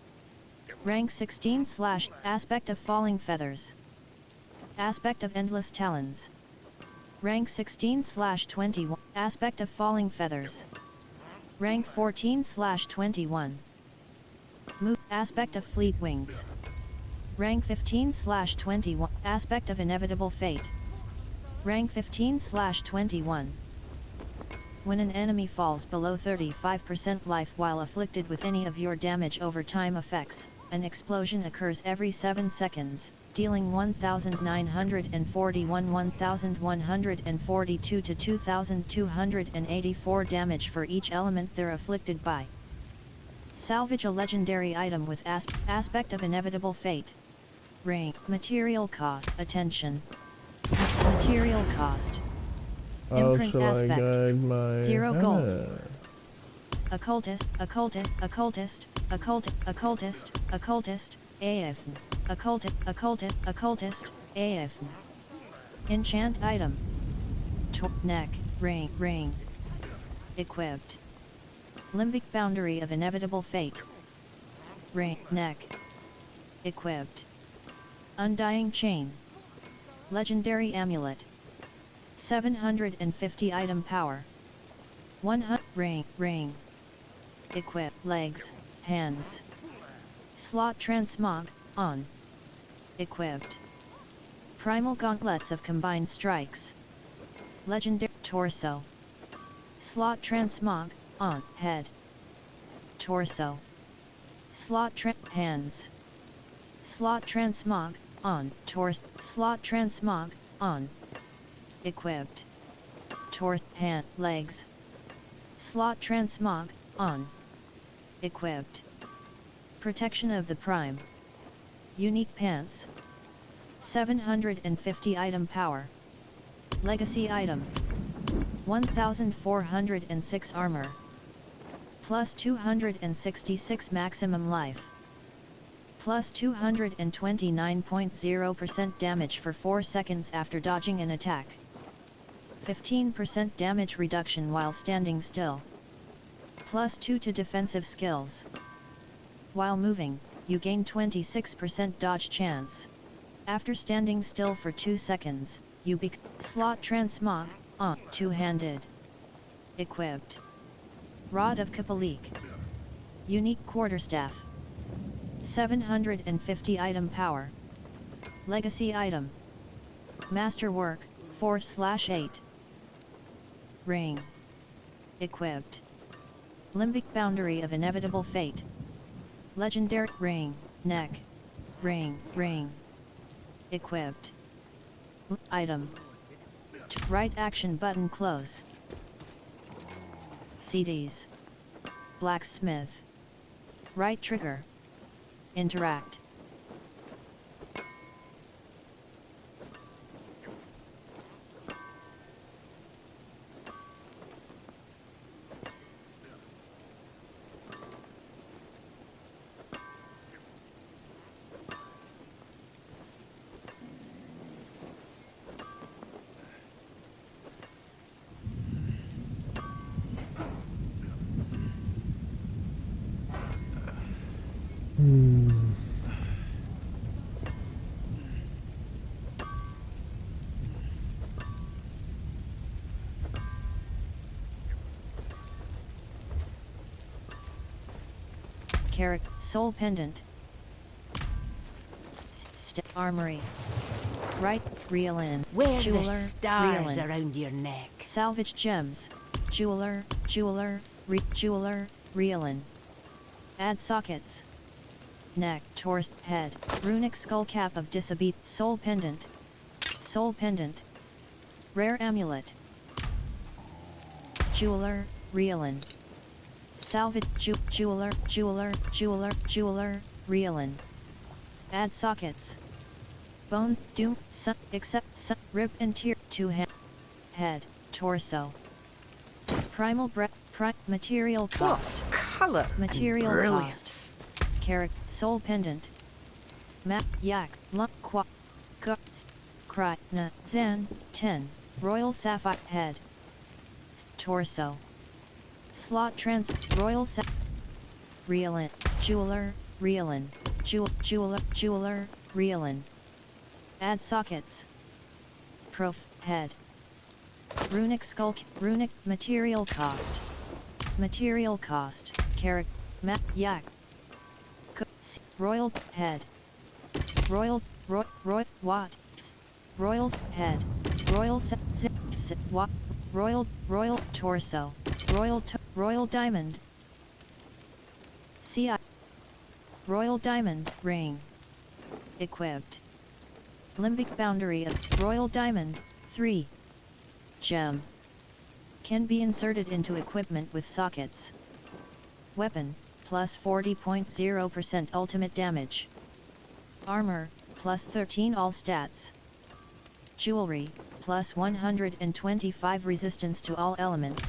Rank 16/ Aspect of Falling Feathers. Aspect of Endless Talons. Rank 16/21. Aspect of Falling Feathers. Rank 14/21. Move. Aspect of Fleet Wings. Rank 15/21. Aspect of Inevitable Fate. Rank 15/21. When an enemy falls below 35% life while afflicted with any of your damage over time effects, an explosion occurs every 7 seconds, dealing 1941 1142 to 2284 damage for each element they're afflicted by. Salvage a legendary item with Aspect of Inevitable Fate. Rank. Material cost. Attention. Material cost. Imprint Aspect. Guide my 0 gold. hand? Occultist, Occultist, Occultist, Occultist, Occultist, Occultist, AF. Occultist, Occultist, AF. Enchant item. Neck, ring. Equipped. Limbic Boundary of Inevitable Fate. Ring, neck. Equipped. Undying Chain. Legendary Amulet. 750 item power. 100 ring. Equip legs, hands. Slot transmog on. Equipped. Primal Gauntlets of Combined Strikes. Legendary torso. Slot transmog on head. Torso. Slot hands. Slot transmog on torso. Slot transmog on. Equipped. Hand legs. Slot transmog, on. Equipped. Protection of the Prime. Unique pants. 750 item power. Legacy item. 1406 armor. Plus 266 maximum life. Plus 229.0% damage for 4 seconds after dodging an attack. 15% damage reduction while standing still. Plus 2 to defensive skills. While moving, you gain 26% dodge chance. After standing still for 2 seconds, you become slot transmog, on, two-handed. Equipped. Rod of Kapalik. Unique quarterstaff. 750 item power. Legacy item. Masterwork, 4/8. Ring. Equipped. Limbic boundary of inevitable fate. Legendary ring, neck. Ring. Equipped. Item. Right action button close. CDs. Blacksmith. Right trigger. Interact. Soul pendant. Armory. Right, reel in. Wear Jeweler, the stars reel in. around your neck. Salvage gems. Jeweler, reel in. Add sockets. Neck, torso, head. Runic skull cap of disobedient. Soul pendant. Rare amulet. Jeweler, reel in. Salvage, jeweler, reel in. Add sockets. Bone, doom, sun, except, sun, rib and tear, head, torso. Primal breath, material cost. Colour Material brilliance. cost. Carrot, soul pendant. Map, yak, lump, cry, na, zan, 10. Royal sapphire, head. Torso. Slot royal reel in, jeweler, reel in, jeweler, reel in. Add sockets. Prof, head. Runic skull, runic, material cost. Carrot, map, yak. Royal, head. Royal, watt. Royal, head. Royal, watt. Royal, torso. Royal diamond. CI. Royal diamond, ring. Equipped. Limbic boundary of Royal diamond, 3. Gem. Can be inserted into equipment with sockets. Weapon, plus 40.0% ultimate damage. Armor, plus 13 all stats. Jewelry, plus 125 resistance to all elements.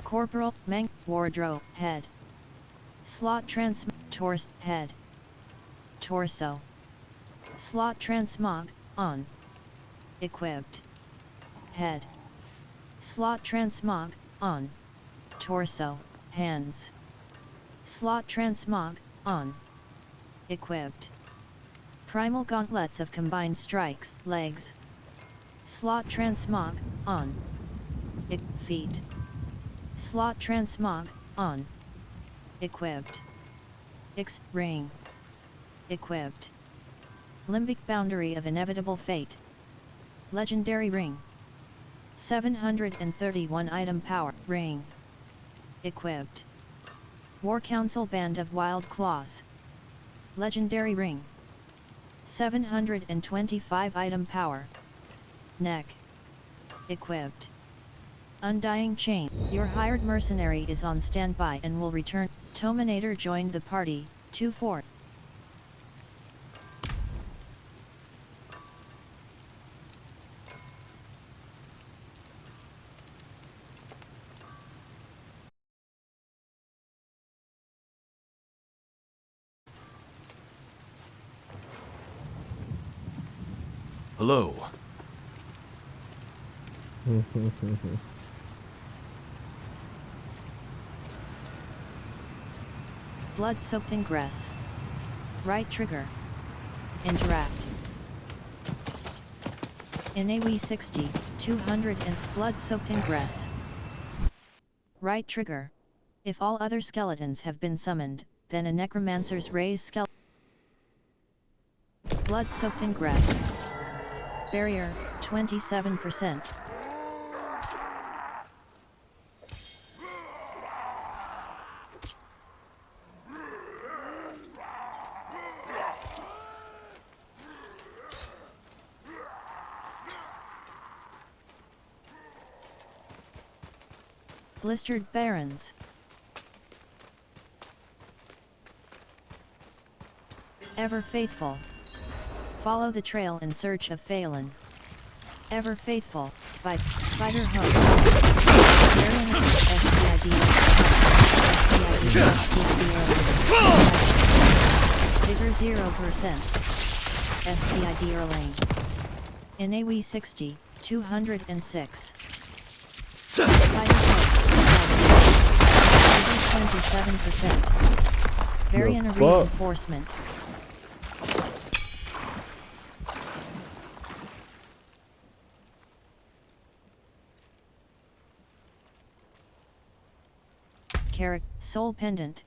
Corporal, wardrobe, head. Slot head. Torso. Slot transmog, on. Equipped. Head. Slot transmog, on. Torso, hands. Slot transmog, on. Equipped. Primal gauntlets of combined strikes, legs. Slot transmog, on. Feet. Slot transmog, on. Equipped. Ring. Equipped. Limbic boundary of inevitable fate. Legendary ring. 731 item power, ring. Equipped. War Council band of wild claws. Legendary ring. 725 item power. Neck. Equipped. Undying Chain. Your hired mercenary is on standby and will return. Tominator joined the party, 2-4. Hello. Blood-soaked ingress. Right trigger. Interact. In AoE 60, 200 and blood-soaked ingress. Right trigger. If all other skeletons have been summoned, then a necromancer's raised skeleton. Blood-soaked ingress. Barrier, 27%. Blistered Barons. Ever faithful. Follow the trail in search of Phelan. Ever faithful, Spider Hook. Vigor 0%. SPID Erlang. In AoE 60, 206. Spider Hook. 27%. Variant reinforcement. Carrick, Soul Pendant.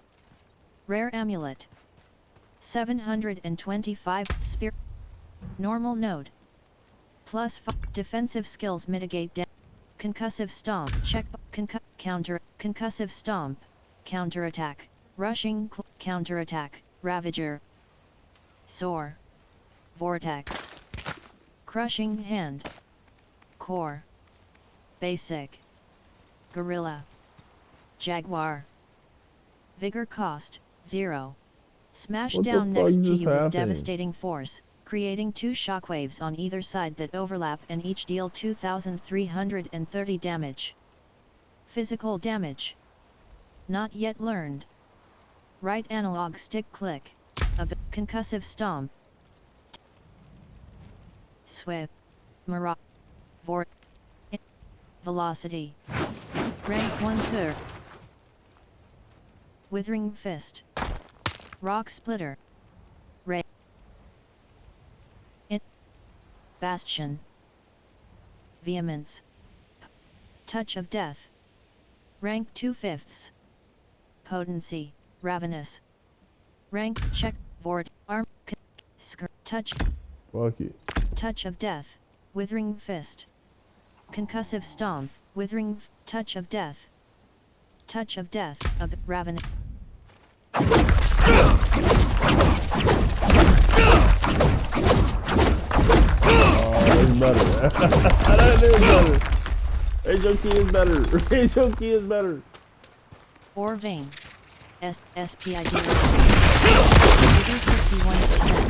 Rare Amulet. 725, Spear. Normal Node. Plus 5, Defensive Skills mitigate damage. Concussive Stomp, check, counter, Concussive Stomp, Counterattack, Rushing, Counterattack, Ravager. Soar. Vortex. Crushing Hand. Core. Basic. Gorilla. Jaguar. Vigor cost, 0. Smash down next to you with devastating force, creating 2 shockwaves on either side that overlap and each deal 2,330 damage. Physical damage. Not yet learned. Right analog stick click. Concussive Stomp. Swift. Mirage. Vort. Velocity. Rank 1/3. Withering Fist. Rock Splitter. Ray. Bastion. Vehemence. Touch of Death. Rank 2/5. Potency, Ravenous. Rank, check, Vort, Arm, Touch. Fuck it. Touch of Death, Withering Fist. Concussive Stomp, Withering, Touch of Death. Touch of Death, Ravenous. That's better. That is better. HOK is better. HOK is better. Or Vein. SPID. Vigor 51%.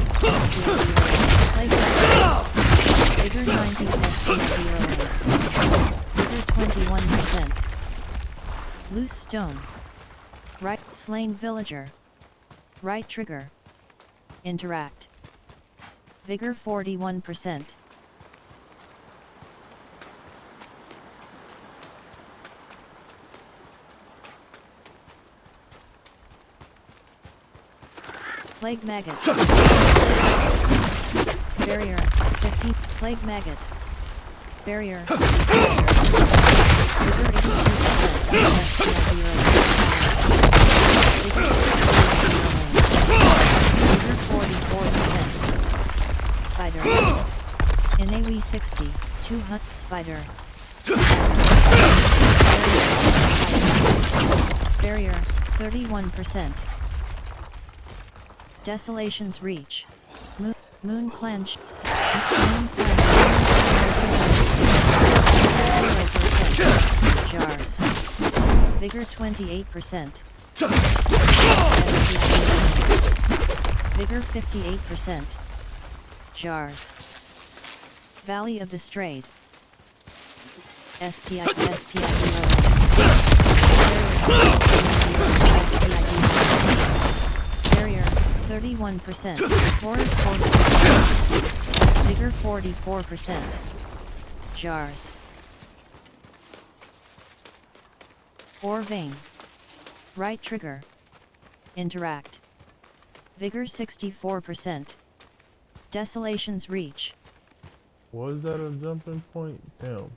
Vigor 90 SPID. Vigor 21%. Loose Stone. Right Slain Villager. Right Trigger. Interact. Vigor 41%. Plague Maggot. Barrier, 15. Plague Maggot. Barrier. Vigor 44%. Spider. In AoE 60, 200 Spider. Barrier, 31%. Desolation's Reach. Moon Clan Moon Clan Jars. Vigor 28%. Vigor 58%. Jars. Valley of the Strayed. SPI Barrier 31%. Horrid 40%. Vigor 44%. Jars. Or vein. Right trigger. Interact. Vigor 64%. Desolation's reach. Was that a jumping point? Damn.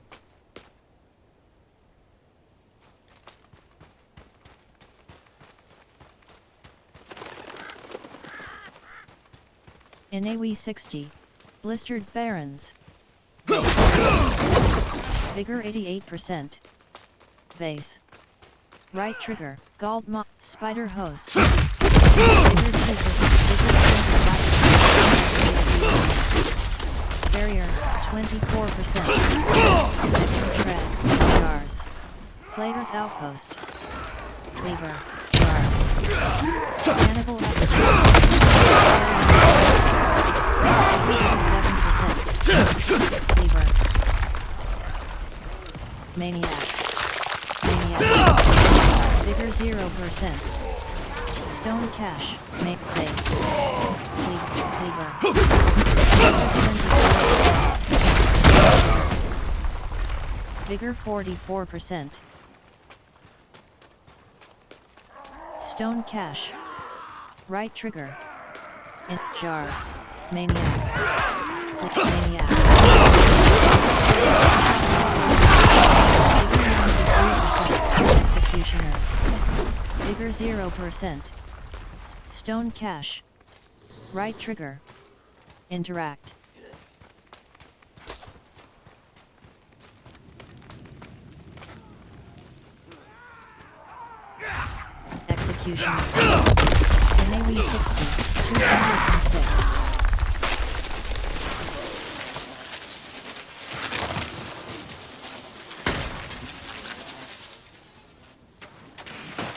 In AoE 60. Blistered Barons. Vigor 88%. Vase. Right trigger. Gald Moth. Spider Host. Vigor 2%. Barrier 24%. Tread. Jars. Player's Outpost. Cleaver. Jars. Cannibal Epicure. 7%. Cleaver. Maniac. Vigor 0%. Stone Cash. Make Base. Cleaver. Vigor 44%. Stone Cash. Right trigger. In Jars. Maniac. Maniac. Executioner. Vigor 0%. Stone Cash. Right trigger. Interact. Executioner. AoE 60. 206.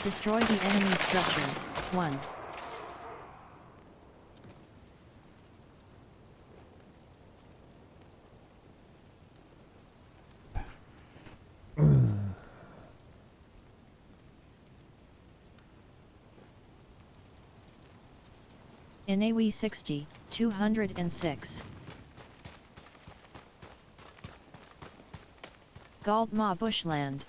Destroy the enemy structures. 1. In AoE 60, 206. Gald Ma Bushland.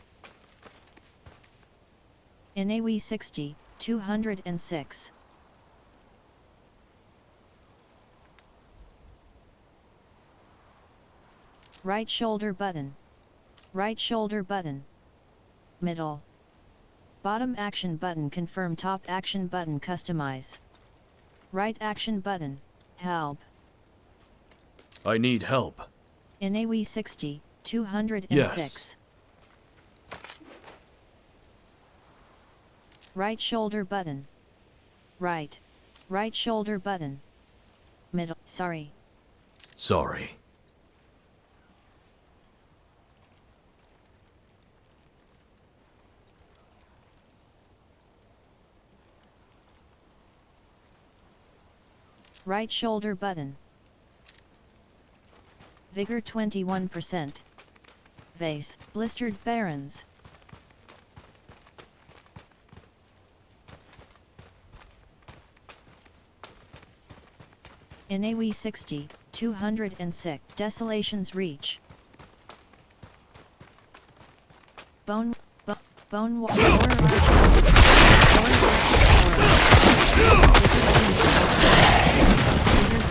In AoE 60, 206. Right shoulder button. Right shoulder button. Middle. Bottom action button confirm. Top action button customize. Right action button, help. I need help. In AoE 60, 206. Yes. Right shoulder button. Right. Right shoulder button. Middle. Sorry. Sorry. Right shoulder button. Vigor 21%. Vase. Blistered Barons. In AoE 60, 206. Desolation's reach. Bone wall.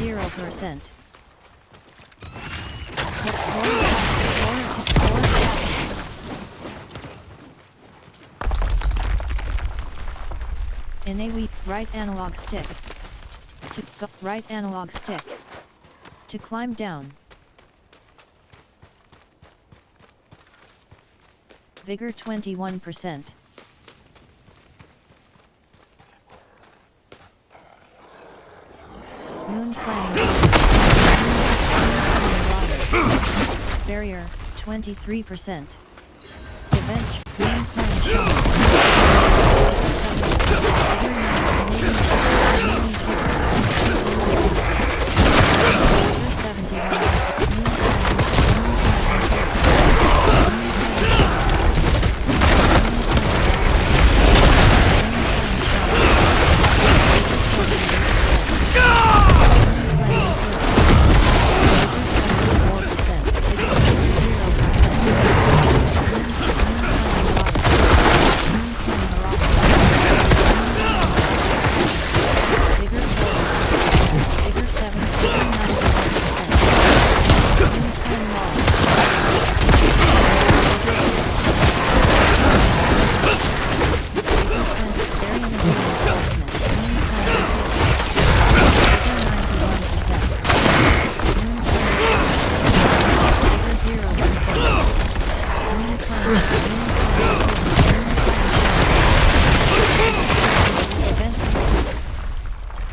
0%. In AoE, right analog stick. To go, right analog stick. To climb down. Vigor 21%. Moon Clan. Barrier, 23%. Event, main plan shown.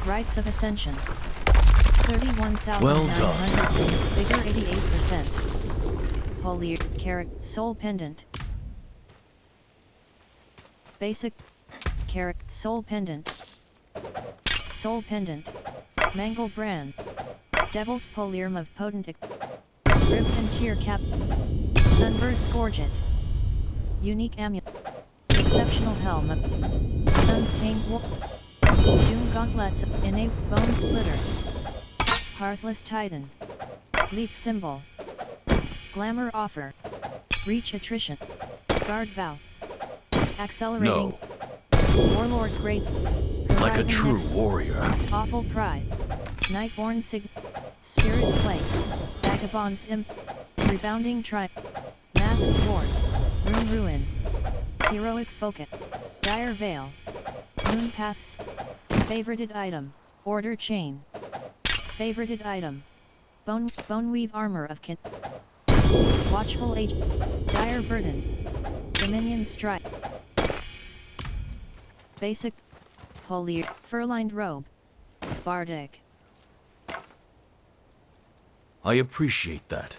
Rites of Ascension. 31,900. Well done. Vigor 88%. Holy character soul pendant. Basic character soul pendant. Soul pendant. Mangle brand. Devil's Polium of potent rib and tear cap. Sunbird's gorget. Unique amulet. Exceptional helm of Sun's tamed wolf. Doom gauntlets, innate bone splitter. Heartless Titan. Leap symbol. Glamour offer. Reach attrition. Guard vow. Accelerating. No. Warlord great. Like a Horizon true next. warrior. Awful pride. Nightborn sig. Spirit flame. Vagabond's imp. Rebounding tribe. Masked ward. Rune ruin. Heroic focus. Dire veil. Moon paths. Favorited item. Order chain. Favorited item. Boneweave armor of kin. Watchful age. Dire burden. Dominion strike. Basic. Holy. Fur-lined robe. Bardic. I appreciate that.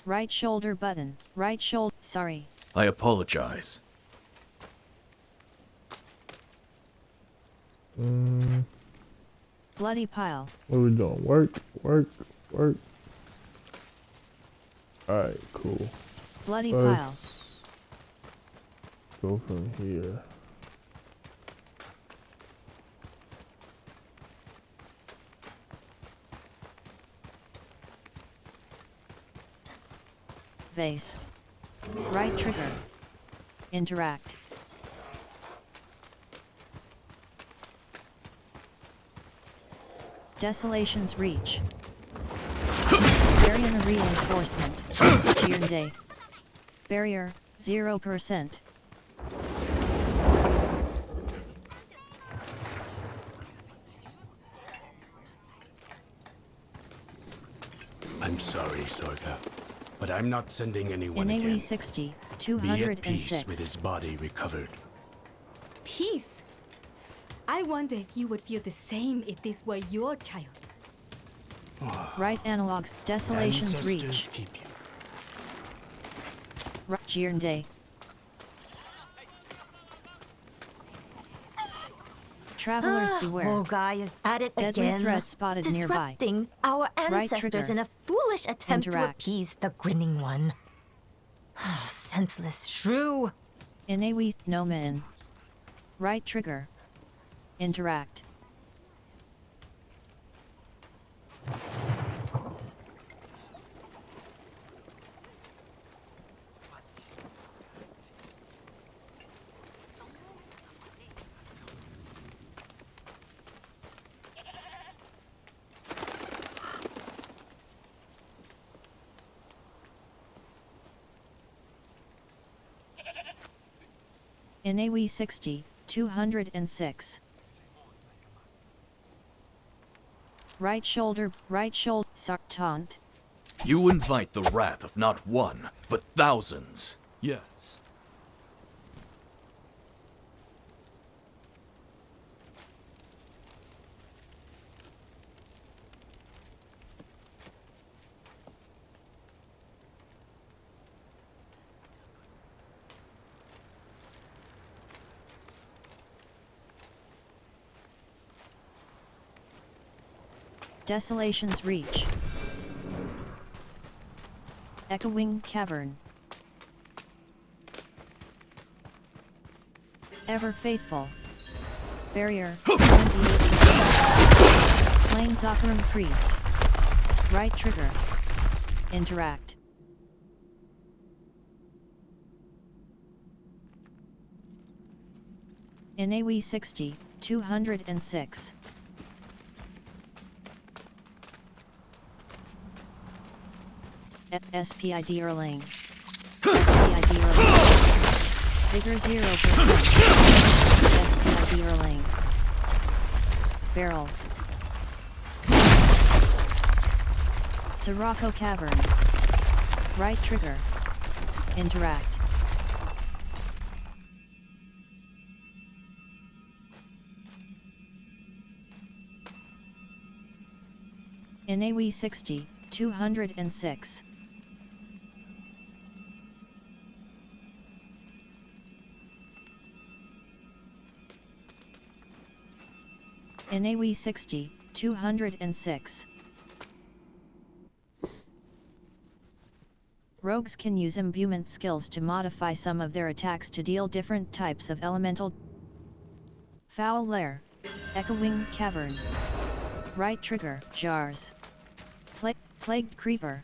Right shoulder button. Right shoulder. Sorry. I apologize. Bloody pile. What are we doing? Work. Alright, cool. Bloody pile. Let's go from here. Vase. Right trigger. Interact. Desolation's reach. Barrier reinforcement. Cheer day. Barrier, 0%. I'm sorry, Sorga, but I'm not sending anyone In again. AWE 60, Be at 206. peace with his body recovered. Peace? I wonder if you would feel the same if this were your child. Right analogs. Desolation's Ancestors reach. keep you. Right cheer day. Travelers beware. Olga is at it Deadly again. threat spotted nearby. Disrupting our Right ancestors trigger. in a foolish attempt Interact. to appease the grinning one. Senseless shrew. In AWE, no man. Right trigger. Interact. In AWE 60, 206. Right shoulder, taunt. You invite the wrath of not one, but thousands. Yes. Desolation's Reach. Echoing Cavern. Ever Faithful. Barrier, 28%. Slain Zakarum Priest. Right trigger. Interact. Inawi 60, 206. SPID Erlang. SPID Erlang. Vigor 0%. SPID Erlang. Barrels. Sirocco Caverns. Right trigger. Interact. Inawi 60, 206. Inawi 60, 206. Rogues can use imbuement skills to modify some of their attacks to deal different types of elemental. Foul Lair. Echoing Cavern. Right trigger, Jars. Plagued Creeper.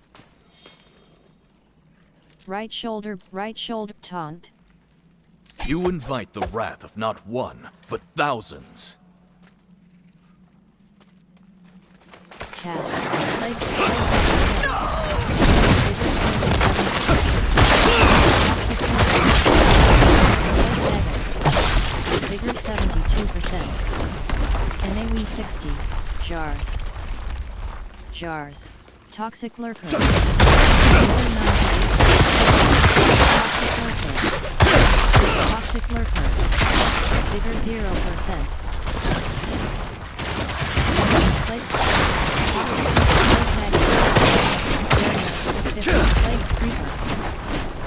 Right shoulder, taunt. You invite the wrath of not one, but thousands. Cast. Plague Vigor 72%. Inawi 60, Jars. Toxic Lurker. Toxic Lurker. Vigor 0%. Plague Creeper.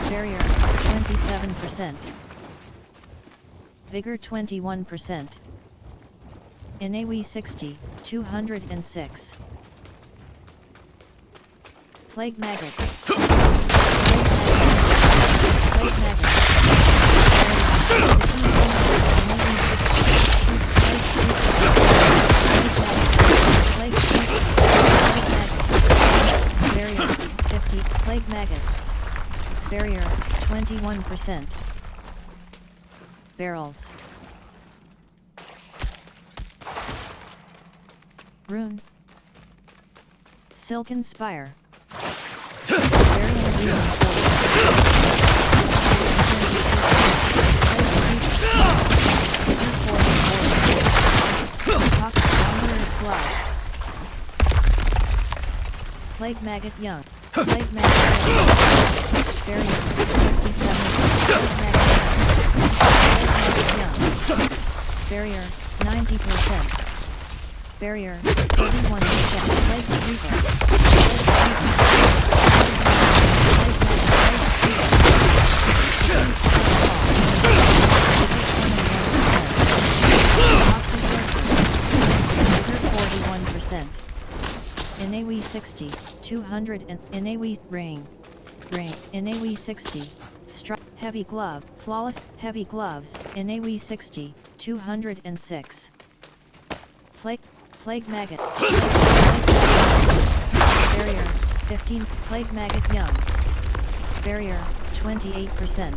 Barrier 27%. Vigor 21%. Inawi 60, 206. Plague Maggot. Plague Maggot. Barrier 50. Plague Maggot. Barrier 21%. Barrels. Rune. Silken Spire. Plague Maggot Young. Plague Maggot Young. Barrier 57. Plague Maggot Young. Barrier 90%. Barrier 81%. Plague Reaper. Inawi 60, 200 and Inawi Ring, Inawi 60, Heavy Glove, Flawless, Heavy Gloves, Inawi 60, 206. Plague Maggot. Barrier, 15, Plague Maggot Young. Barrier, 28%.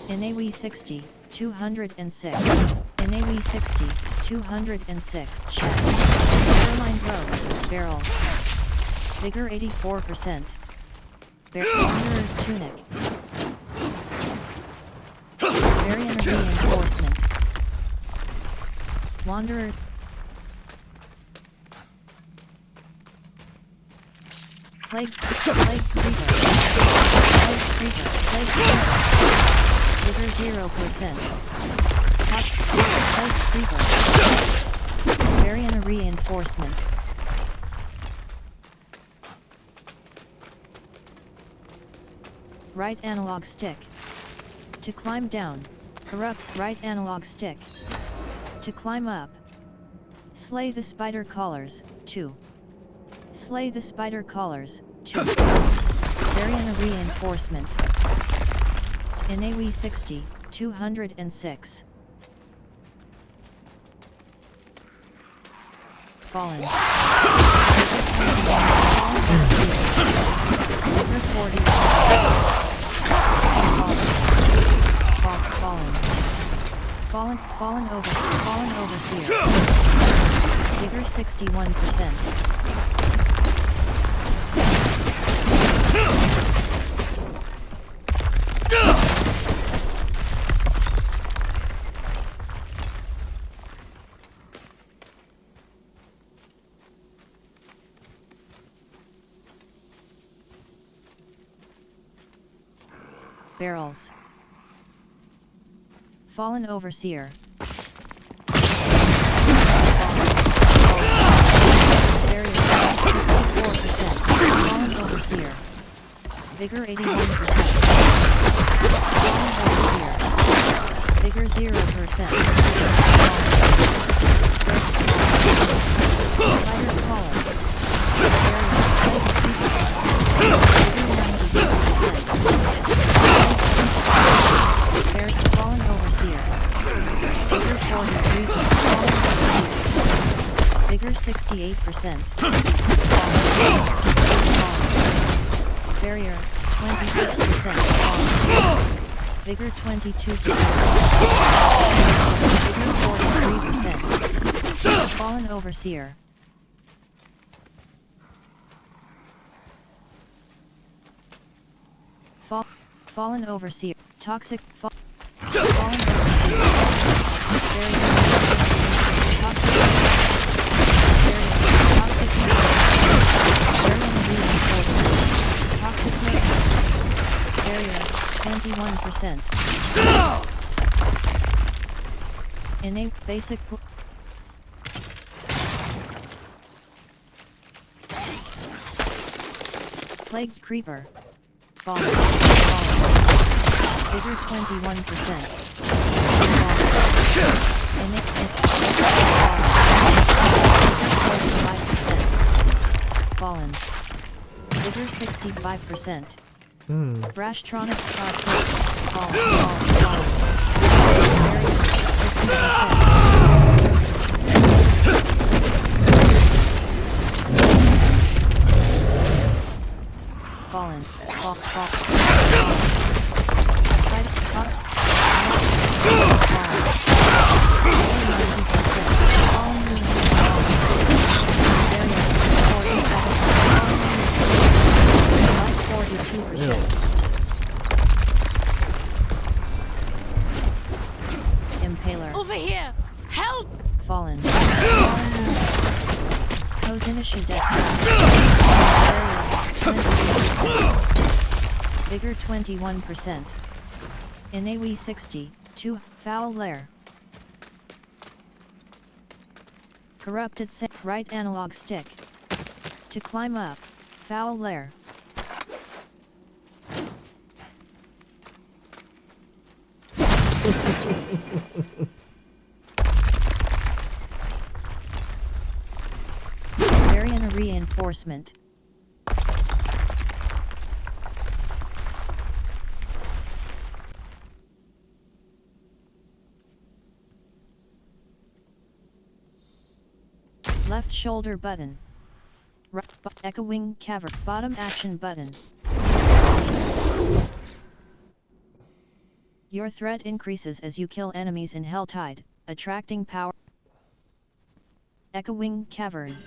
Inawi 60, 206. Inawi 60, 206. Chest. Shoreline Grove, Barrel. Vigor 84%. Wanderer's Tunic. Variant Reinforcement. Wanderer. Plague Creeper. Plague Creeper. Plague Creeper. Vigor 0%. Plague Creeper. Variant Reinforcement. Right analog stick. To climb down. Corrupt right analog stick. To climb up. Slay the spider callers, 2. Slay the spider callers, 2. Variant of reinforcement. In AoE 60, 206. Fallen. Over 40. Fallen overseer. Vigor 61%. Barrels. Fallen overseer. Barrier 64%. Fallen overseer. Vigor 81%. Fallen overseer. Vigor 0%. Spider collar. Fallen overseer. Vigor 43%. Vigor 68%. Barrier 26%. Vigor 22%. Vigor 43%. Fallen overseer. Fallen overseer. Toxic. Fallen overseer. Barrier. Toxic. Barrier 21%. Innate basic. Plagued creeper. Fallen. Vigor 21%. Fallen. Vigor 65%. Brashtronic Star Plate. Fallen. Fallen. Impaler. Over here! Help! Fallen. Kozinishii death. Vigor 21%. In AoE 60, 2, Foul Lair. Corrupted right analog stick. To climb up, Foul Lair. Variant reinforcement. Left shoulder button. Right echoing cavern. Bottom action button. Your threat increases as you kill enemies in Helltide, attracting power. Echoing cavern.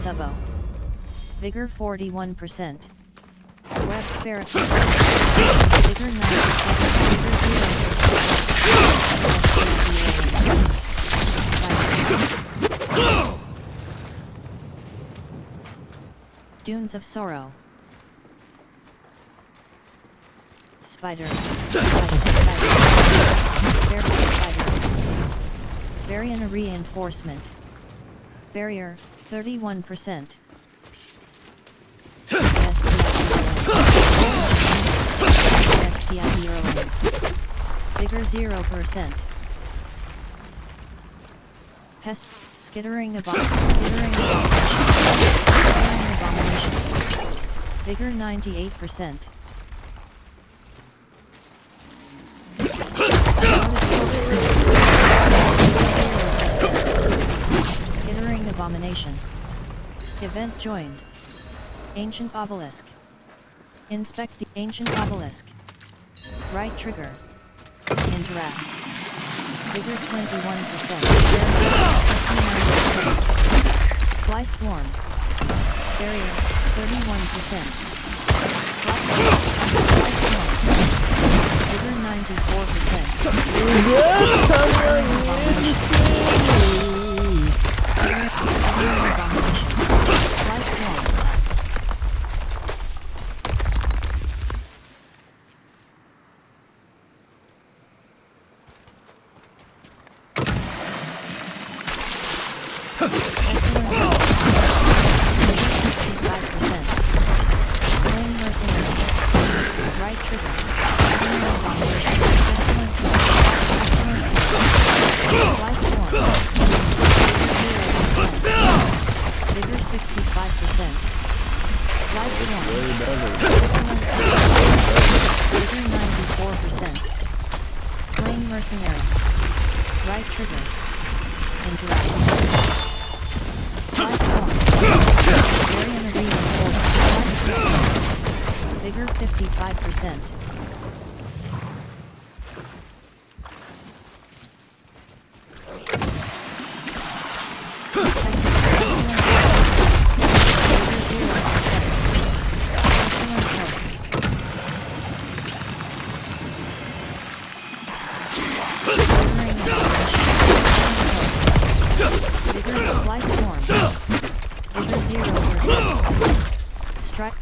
Subo. Vigor 41%. Web ferret. Vigor 9%. Vigor 0%. Dunes of Sorrow. Spider. Variant reinforcement. Barrier 31%. SPID Vigor 0%. Pest. Skittering abomination. Vigor 98%. Skittering abomination. Event joined. Ancient obelisk. Inspect the ancient obelisk. Right trigger. Interact. Vigor 21%. Fly swarm. Barrier 31%. Fly swarm. Vigor 94%. Fly swarm. Mercenary. Right trigger. Interact. Fly swarm. Area reinforced. Vigor 55%. Fly swarm. Vigor 0%. Strike.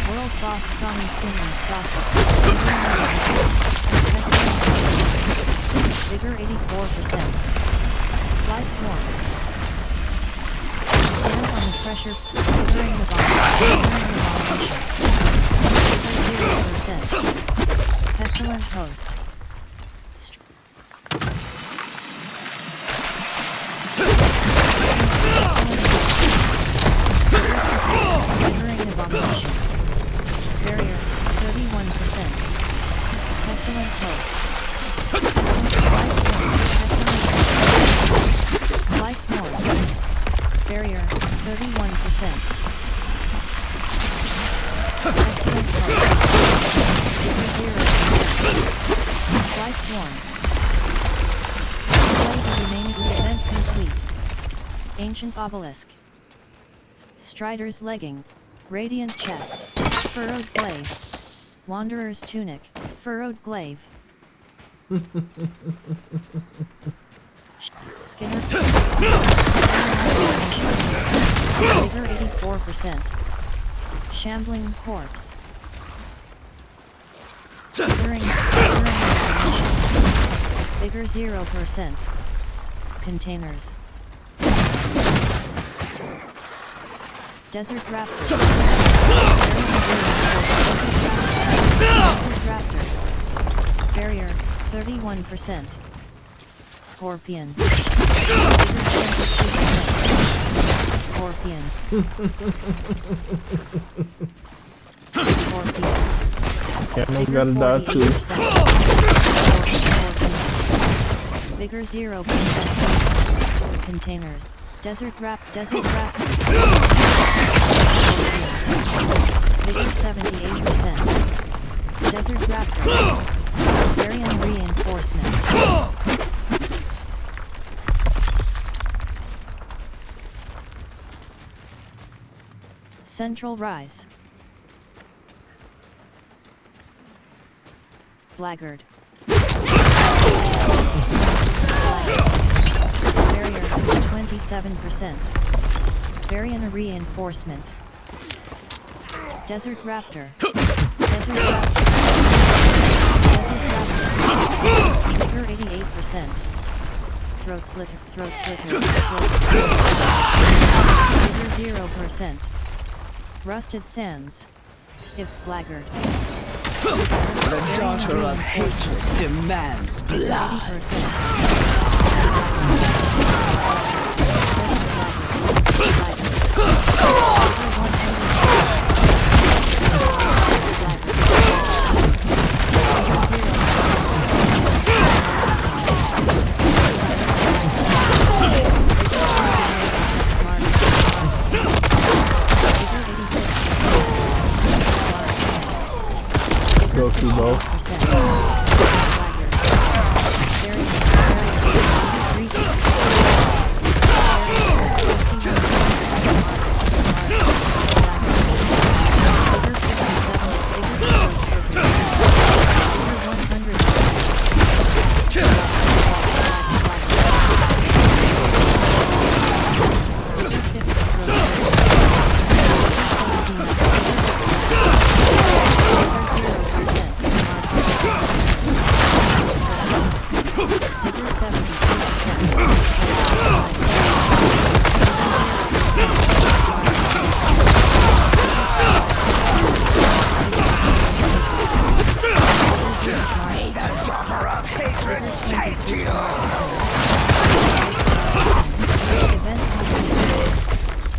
World boss Stommy Singing Stossel. Vigor 84%. Fly swarm. Stand on the pressure. Triggering the bomb. Vigor 0%. Pestilent host. Abomination. Barrier 31%. Pestilent host. Fly swarm. Barrier 31%. Pestilent host. 0%. Fly swarm. Display the remaining event complete. Ancient obelisk. Strider's legging. Radiant chest. Furrowed glaive. Wanderer's tunic. Furrowed glaive. Skinner. Vigor 84%. Shambling corpse. Skittering. Vigor 0%. Containers. Desert Raptor. Desert Raptor. Barrier 31%. Scorpion. Scorpion. Scorpion. Camel gotta die too. Vigor 0%. Containers. Desert Raptor. Vigor 78%. Desert Raptor. Varian reinforcement. Central Rise. Blackguard. Barrier 27%. Varian reinforcement. Desert Raptor. Desert Raptor. Vigor 88%. Throat slitter. Vigor 0%. Rusted sands. If blackguard. The daughter of hatred demands blood. 30%. Go through both.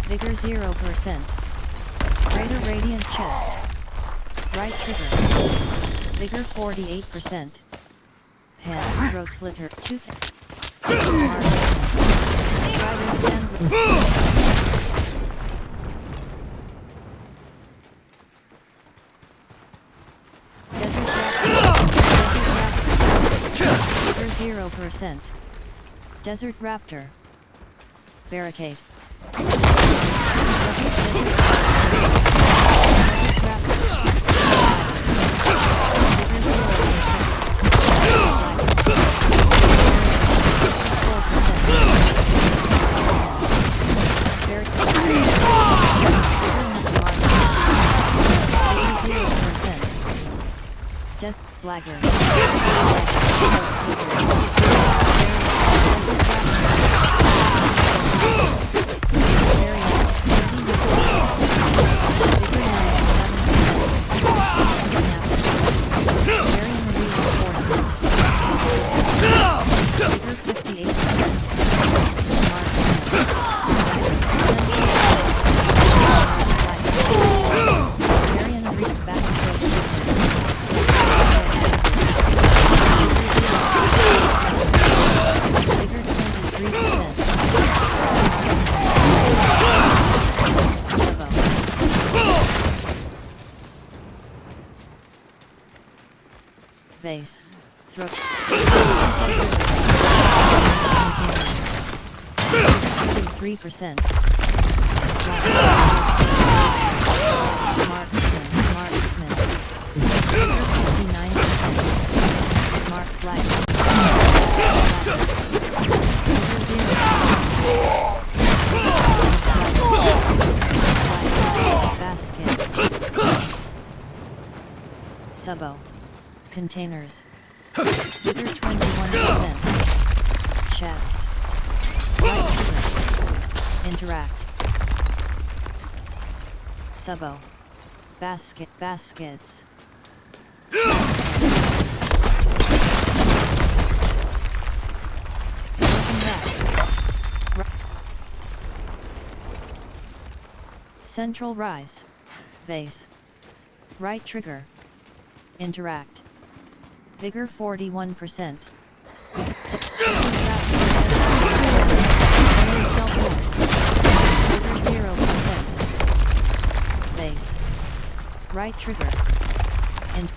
Vigor 0%. Greater radiant chest. Right trigger. Vigor 48%. Hand throat slitter 2. Vigor 0%. Desert Raptor. Barricade. Just Blagger. Vase. Throat. 3%. Marksman. 59%. Mark Flag. Baskets. Subo. Containers. Vigor 21%. Chest. Right trigger. Interact. Subo. Baskets. Welcome back. Central rise. Vase. Right trigger. Interact. Vigor 41%. Vigor 0%. Base. Right trigger. And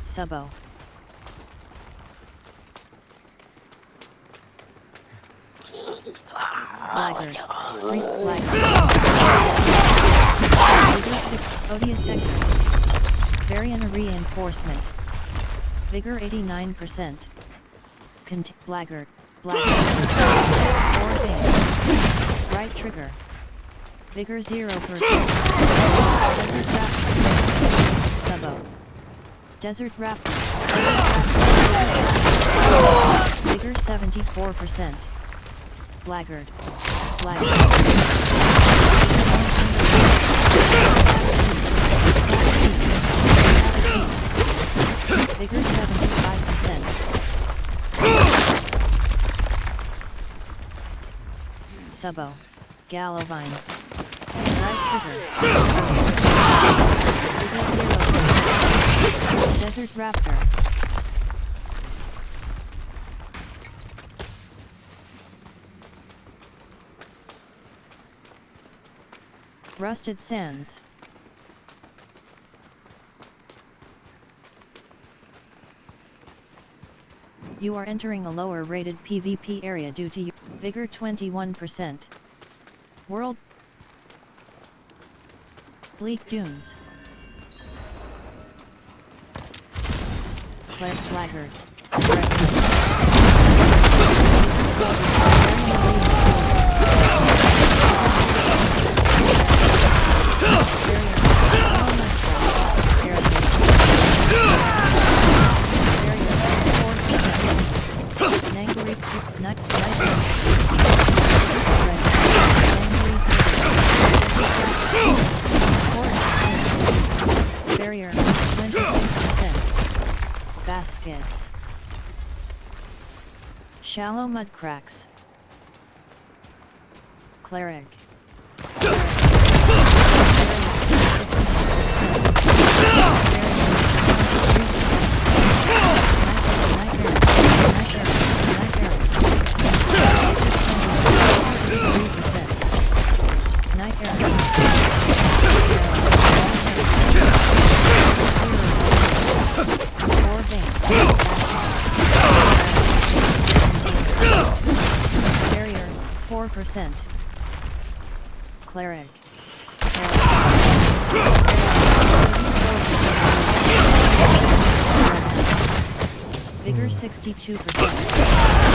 Subo. Laggard. Odious sector. Variant reinforcement. Vigor 89%. Blaggard. Right trigger. Vigor 0%. Desert Raptor. Subo. Desert Raptor. Vigor 74%. Blaggard. Subo, Gallovine, Right Trigger, Desert Raptor, Rusted Sands, you are entering a lower rated PvP area due to your Vigor 21%. World Bleak Dunes, Blackguard, Barrier 26%. Baskets, Shallow Mud Cracks, Cleric, Barrier 4%. Cleric, Vigor 62%.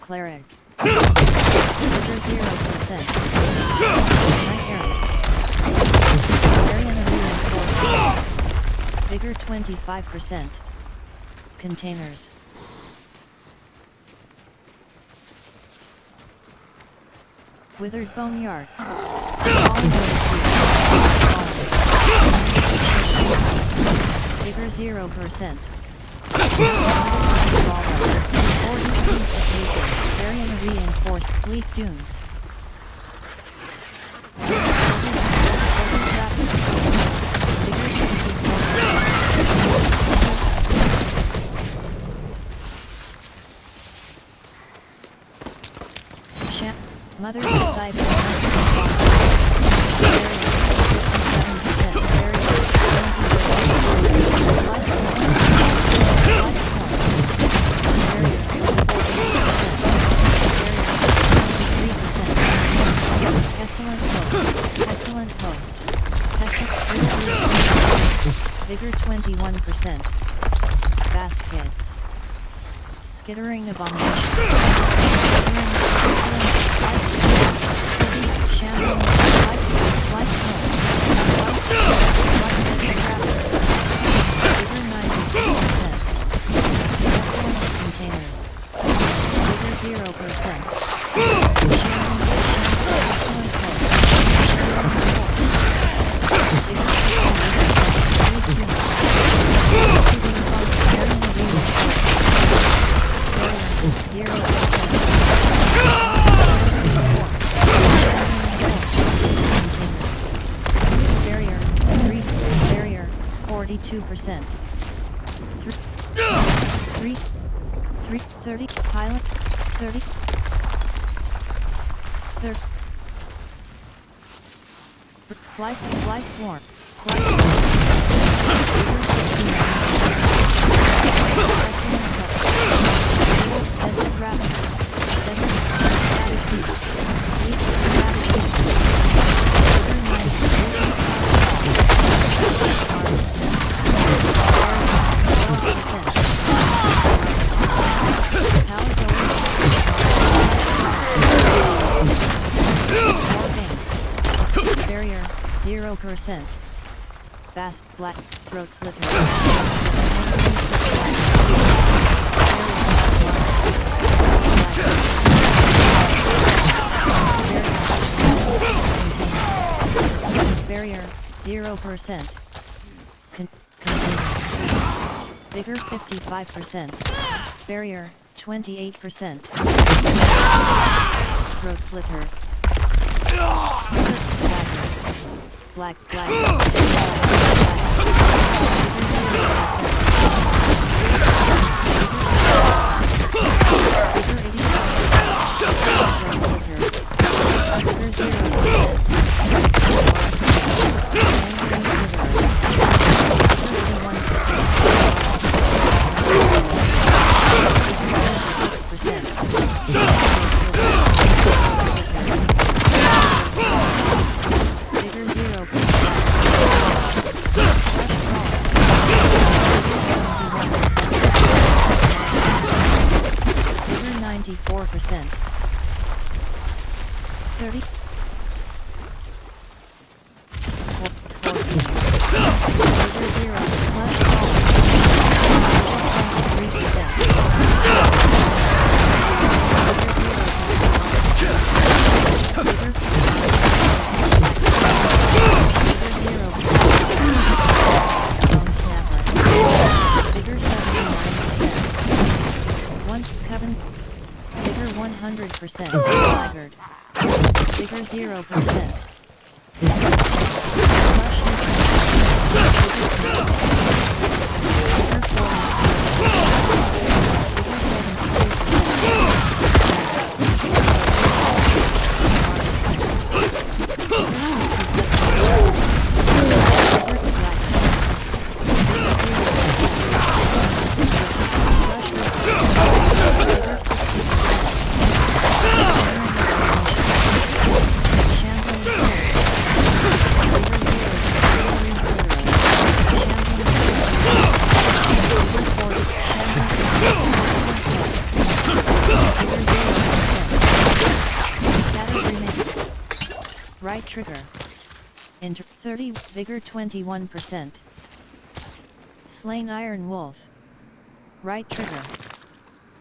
Cleric, Vigor 0%. Vigor 25%. Containers, Withered Boneyard, Vigor 0%. Variant reinforced Bleak Dunes. Mother Cyber. Pestilent Host. Vigor 21%. Baskets. Skittering Abomination. Shambling Light Smoke. Vigor 93%. Containers. Vigor 0%. Barrier 42%. 30 pilot 30 Fly swarm. 0%. Fast black throat slitter. Barrier 0%. Vigor 55%. Barrier 28%. Throat slitter. Black. Vigor 0%. Right trigger. Enter 30, Vigor 21%. Slain Iron Wolf. Right trigger.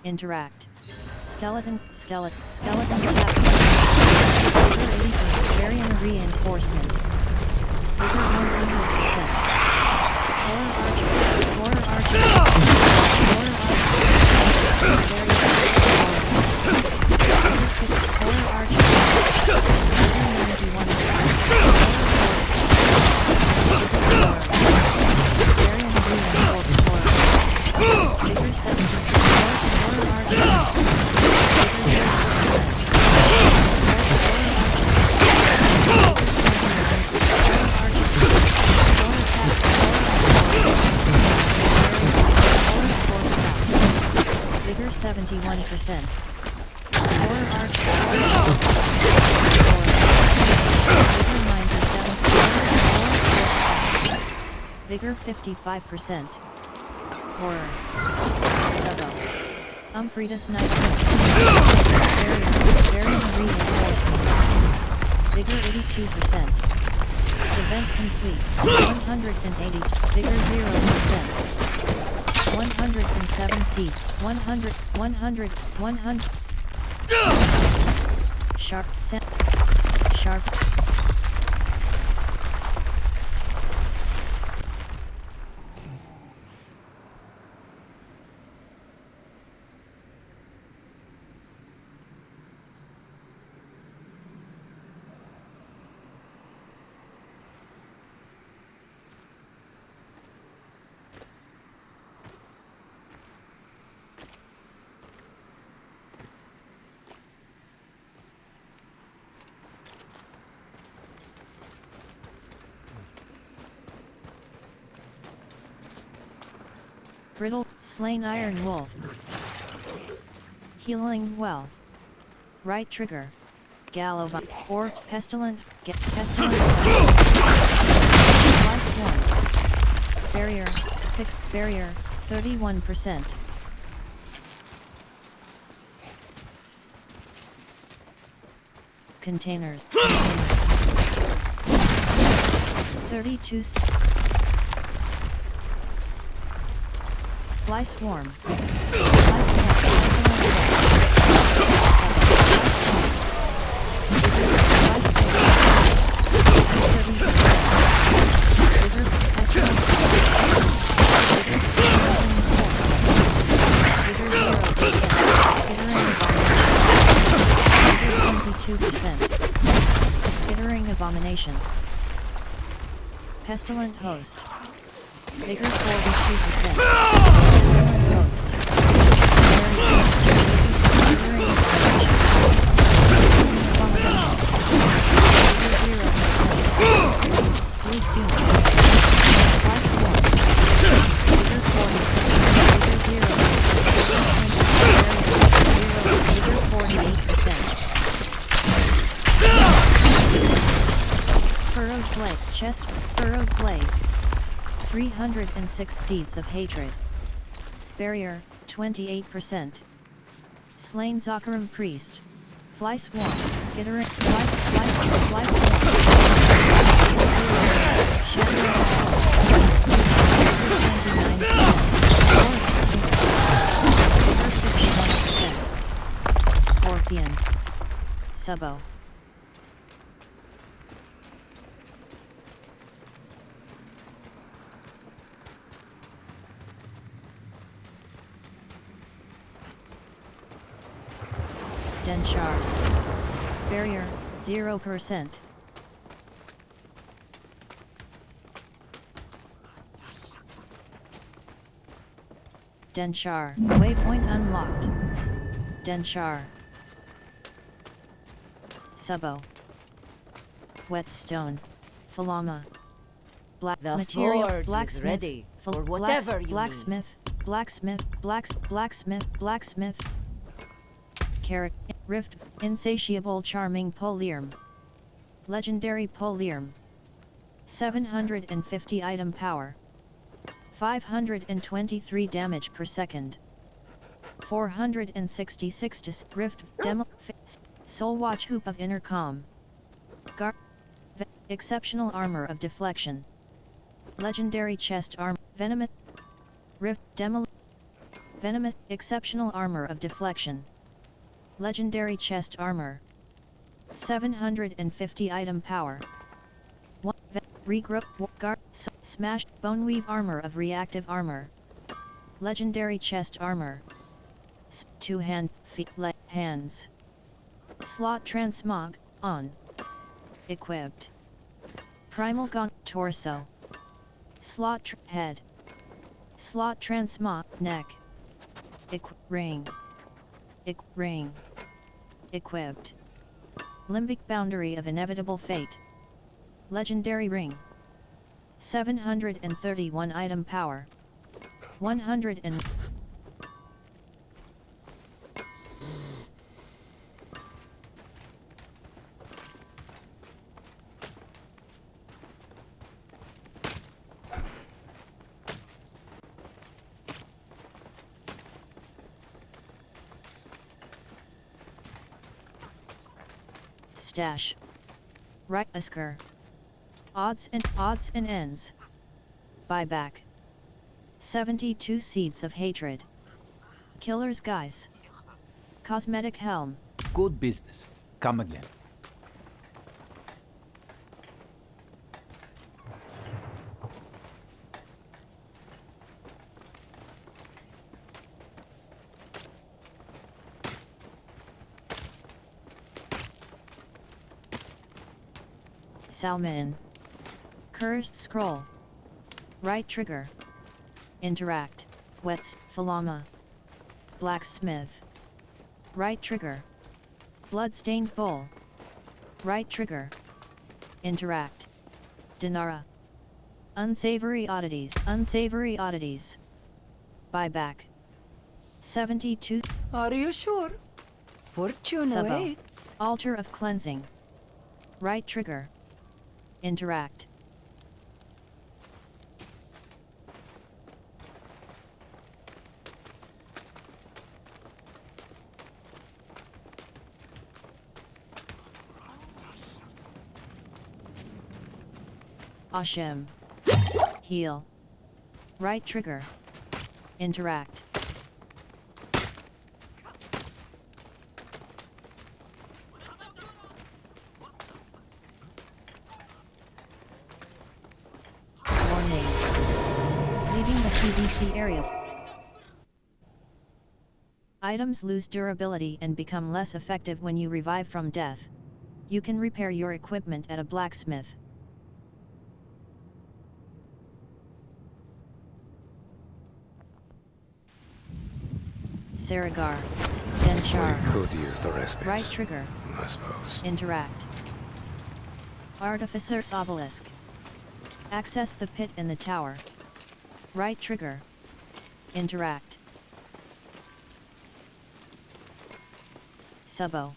Interact. Skeleton tap. Vigor 80%. Variant reinforcement. Vigor 100%. Horror archer. Vigor 71%. Horror archer. Vigor 55%. Horror. Sebo. Umfriedus Knight. Variant reinforcement. Vigor 82%. Event complete. 180. Vigor 0%. 107 seeds. 100. Sharp. Brittle, Slain Iron Wolf. Healing well. Right trigger. Galova, or Pestilent, Pestilent. Last one. Barrier, 6, Barrier, 31%. Containers. 32. Fly swarm. Fly Skittering abomination. Pestilent host. Vigor 42%. Pestilent host. Skittering abomination. Vigor 0%. Bleak doom. Fly swarm. Vigor 40. Vigor 0. Vigor 48%. Furrowed blade, chest, furrowed blade. 306 seeds of hatred. Barrier, 28%. Slain Zakaram priest. Fly swarm, skittering, fly swarm. Shattering Scorpion. Subo. Denshar. Barrier, 0%. Denshar. Waypoint unlocked. Denshar. Subo. Whetstone. Falama. Black The material. forge Blacksmith. is ready for whatever you blacksmith. need. Blacksmith. Carrick. Rift. Insatiable charming Poliarm. Legendary Poliarm. 750 item power. 523 damage per second. 466 to Rift. Demo. Soul Watch Hoop of Intercom. Exceptional armor of deflection. Legendary chest armor. Venomous. Rift. Demo. Venomous. Exceptional armor of deflection. Legendary chest armor. 750 item power. 1. Regrowth. Smashed. Boneweave armor of reactive armor. Legendary chest armor. 2 hand. Feet. Hands. Slot transmog. On. Equipped. Primal Gaunt. Torso. Slot head. Slot transmog. Neck. Ring. Ring. Equipped. Limbic boundary of inevitable fate. Legendary ring. 731 item power. 100 and stash. Right Asker. Odds and ends. Buyback. 72 seeds of hatred. Killer's guise. Cosmetic helm. Good business. Come again. Salmon. Cursed scroll. Right trigger. Interact. Wets. Falama. Blacksmith. Right trigger. Bloodstained bowl. Right trigger. Interact. Dinara. Unsavory oddities. Buyback. 72. Are you sure? Fortune Subo. awaits. Altar of cleansing. Right trigger. Interact. Ashim. Heal. Right trigger. Interact. Warning. Leaving the PvP area. Items lose durability and become less effective when you revive from death. You can repair your equipment at a blacksmith. Saragar. Denchar. We could use the respite. Right trigger. I suppose. Interact. Artificer's Obelisk. Access the pit and the tower. Right trigger. Interact. Subo.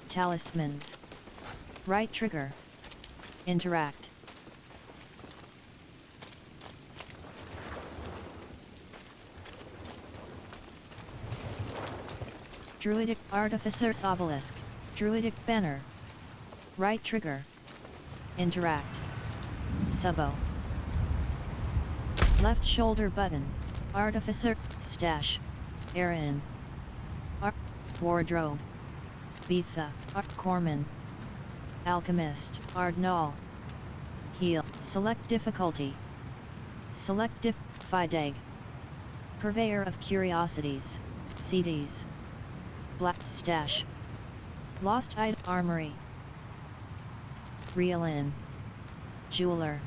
Talismans. Right trigger. Interact. Druidic Artificer's Obelisk. Druidic Banner. Right trigger. Interact. Subo. Left shoulder button. Artificer. Stash. Aaron. Wardrobe. Beetha. Corman. Alchemist. Ardnal. Heal. Select difficulty. Select Fideg. Purveyor of Curiosities. CDs. Black Stash. Lost Item Armory. Real-in. Jeweler.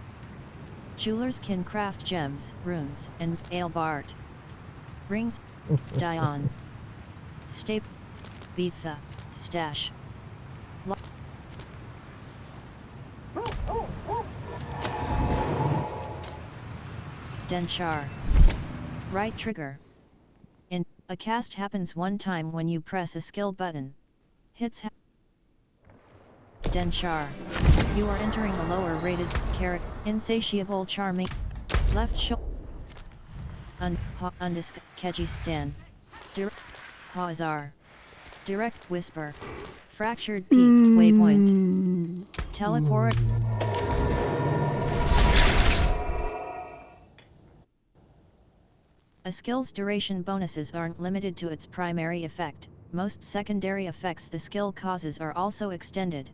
Jewelers can craft gems, runes, and ailbart. Rings. Dion. Staple. Beetha. Stash. Denchar. Right trigger. A cast happens one time when you press a skill button. Hits Denchar. You are entering a lower rated character. Insatiable Charming. Left shoulder. Kyrgyzstan. Direct. Hazar. Direct Whisper. Fractured Peak. Waypoint. Teleport. A skill's duration bonuses aren't limited to its primary effect. Most secondary effects the skill causes are also extended.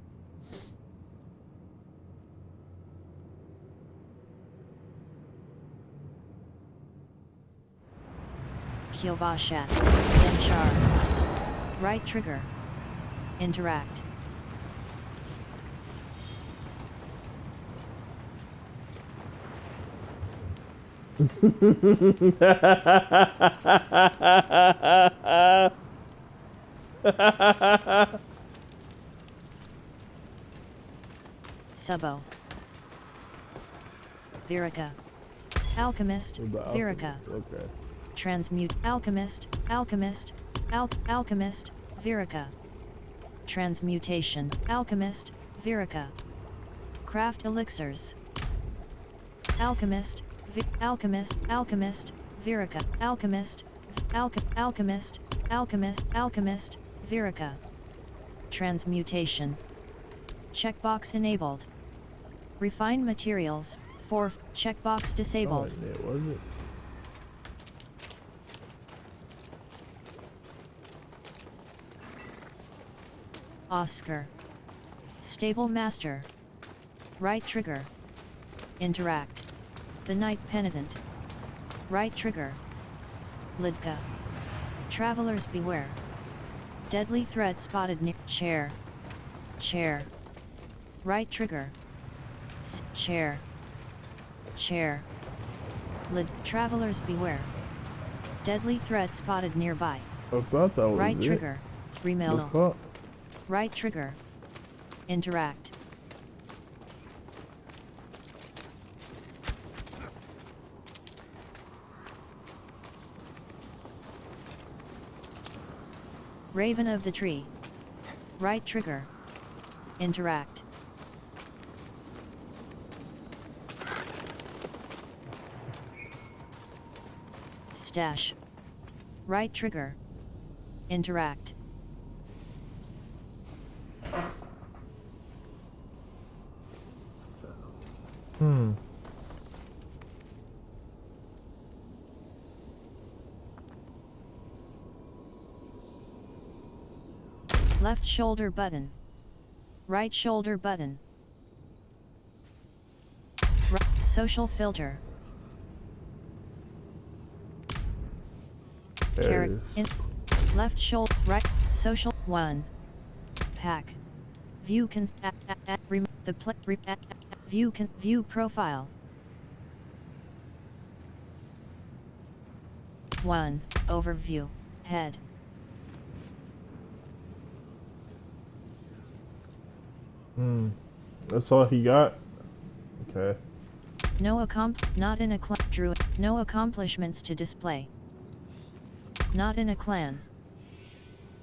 Kyovashat. Denchar. Right trigger. Interact. Subo. Virika. Alchemist. Virika. Okay. Transmute. Alchemist. Alchemist. Alchemist. Virika. Transmutation. Alchemist. Virika. Craft elixirs. Alchemist. Alchemist. Alchemist. Virika. Alchemist. Alchemist. Alchemist. Alchemist. Virika. Transmutation. Checkbox enabled. Refine materials. 4. Checkbox disabled. Oh, yeah, was it? Oscar. Stable Master. Right trigger. Interact. The Knight Penitent. Right trigger. Lidka. Travelers beware. Deadly threat spotted near. Chair. Chair. Right trigger. Chair. Chair. Lid. Travelers beware. Deadly threat spotted nearby. I thought that was right it. trigger. Remel. The fuck? Right trigger. Interact. Raven of the Tree. Right trigger. Interact. Stash. Right trigger. Interact. Left shoulder button. Right shoulder button. Social filter. There it is. Left shoulder. Right. Social 1. Pack. View the play. View profile. 1. Overview. Head. That's all he got? Okay. Not in a clan. Druid. No accomplishments to display. Not in a clan.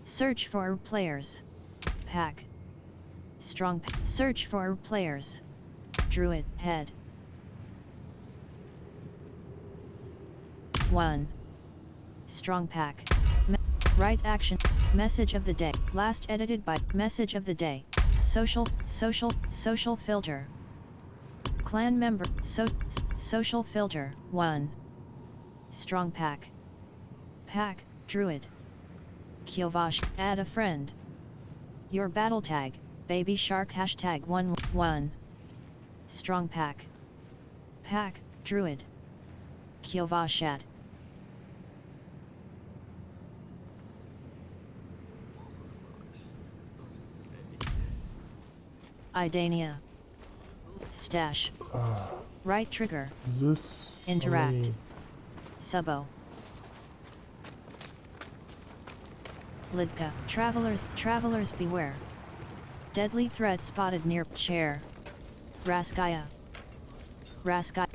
Search for players. Pack. Strong. Search for players. Druid. Head. 1. Strong pack. Right action. Message of the day. Last edited by. Message of the day. Social filter. Clan member. Social filter. 1. Strong pack. Pack. Druid. Kyovash. Add a friend. Your battle tag. Baby shark hashtag 1. Strong pack. Pack. Druid. Kyovashat. Idania. Stash. Right trigger. Is this... Interact. Subo. Lidka. Travelers beware. Deadly threat spotted near chair. Raskaya.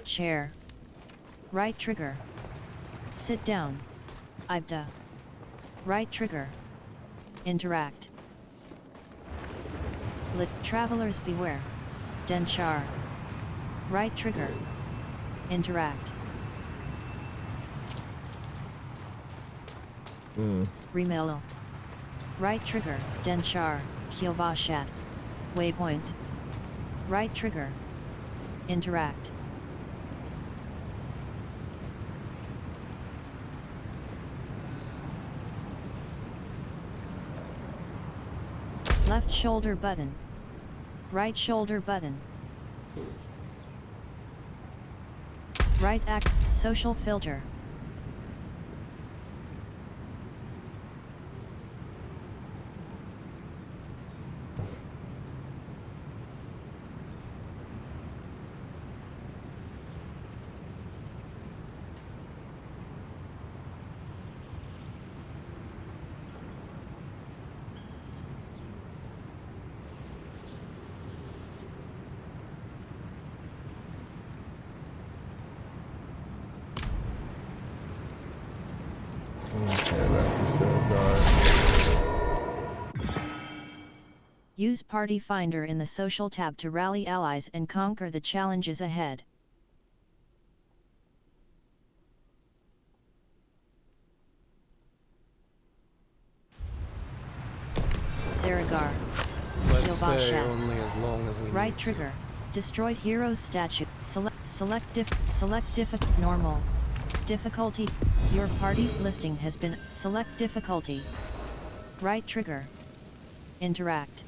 Chair. Right trigger. Sit down. Ibda. Right trigger. Interact. Travelers beware. Denchar. Right trigger. Interact. Remelo. Right trigger. Denchar. Kyovashat. Waypoint. Right trigger. Interact. Left shoulder button. Right shoulder button. Right act. Social filter. Use Party Finder in the Social tab to rally allies and conquer the challenges ahead. Zeragar. Let's stay only as long as we Right need trigger. Destroyed heroes statue. Select normal. Difficulty. Your party's listing has been select difficulty. Right trigger. Interact.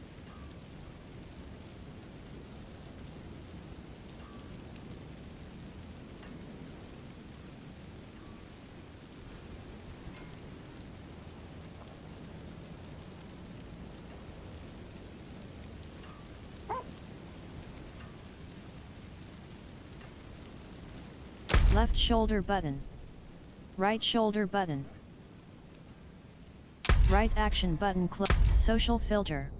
Left shoulder button. Right shoulder button. Right action button. Social filter.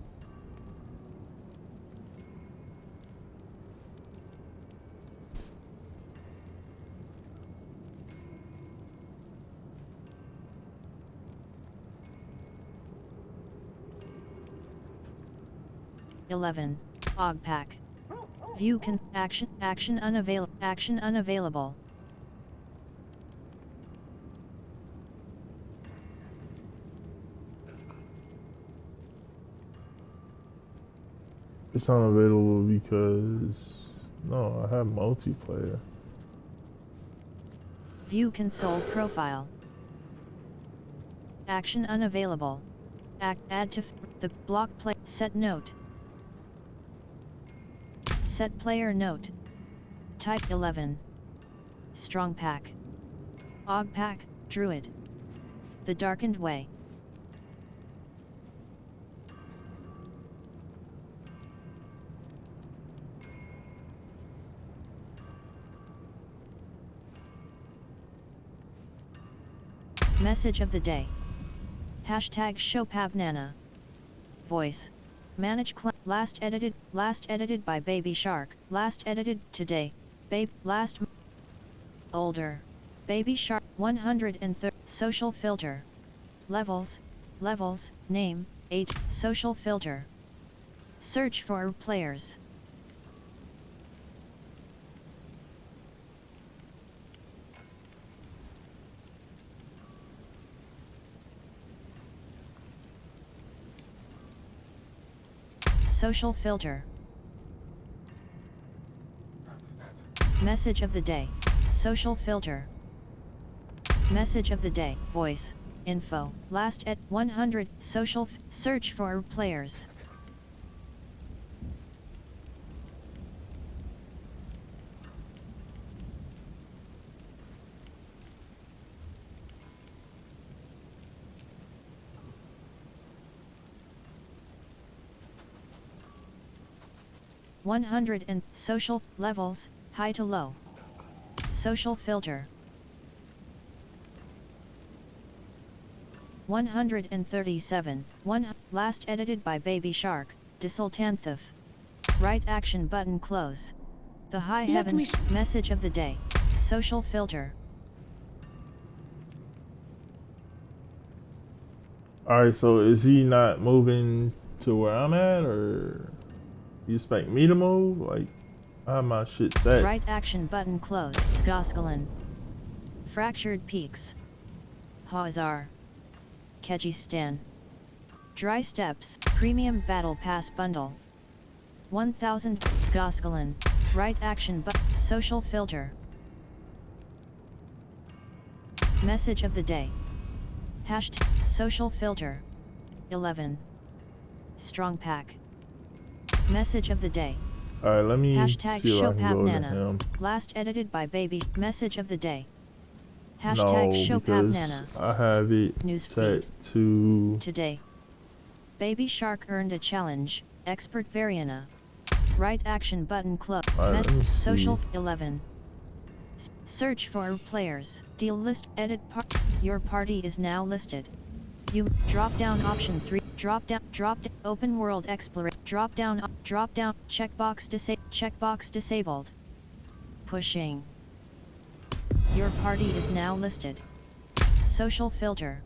(11) Og pack. View action unavailable. It's unavailable because no, I have multiplayer. View console profile. Action unavailable. Add to the block play. Set note. Set player note. Type 11. Strong pack. Og pack, Druid. The Darkened Way. Message of the day. Hashtag Shopabnana. Voice. Manage last edited by Baby Shark. Last edited today. Older. Baby Shark 130. Social filter. Levels. Name 8. Social filter. Search for players. Social filter. Message of the day. Social filter. Message of the day. Voice. Info. Last at 100. Social. Search for players. and social levels, high to low. Social filter. 137. Last edited by Baby Shark, Dissultanthif. Right action button close. The high heavens message of the day. Social filter. Alright, so is he not moving to where I'm at, or you expect me to move? Like, I have my shit set. Right action button closed. Skoskalin. Fractured Peaks. Hazar. Kyrgyzstan. Dry Steps. Premium Battle Pass Bundle. 1000. Skoskalin. Right action button. Social filter. Message of the day. Hashtag social filter. 11. Strong pack. Message of the day. Alright, let me hashtag see if I can go to Shopabnana. him. Last edited by Baby. Message of the day. No, Hashtag because Shopabnana. I have it Newsfeed. set to... Today. Baby Shark earned a challenge. Expert Variana. Right action button club. Alright, let me Social see. 11. Search for players. Deal list. Edit part. Your party is now listed. You drop down option 3. Drop down. Open world exploration. Drop down. Checkbox disabled. Pushing. Your party is now listed. Social filter.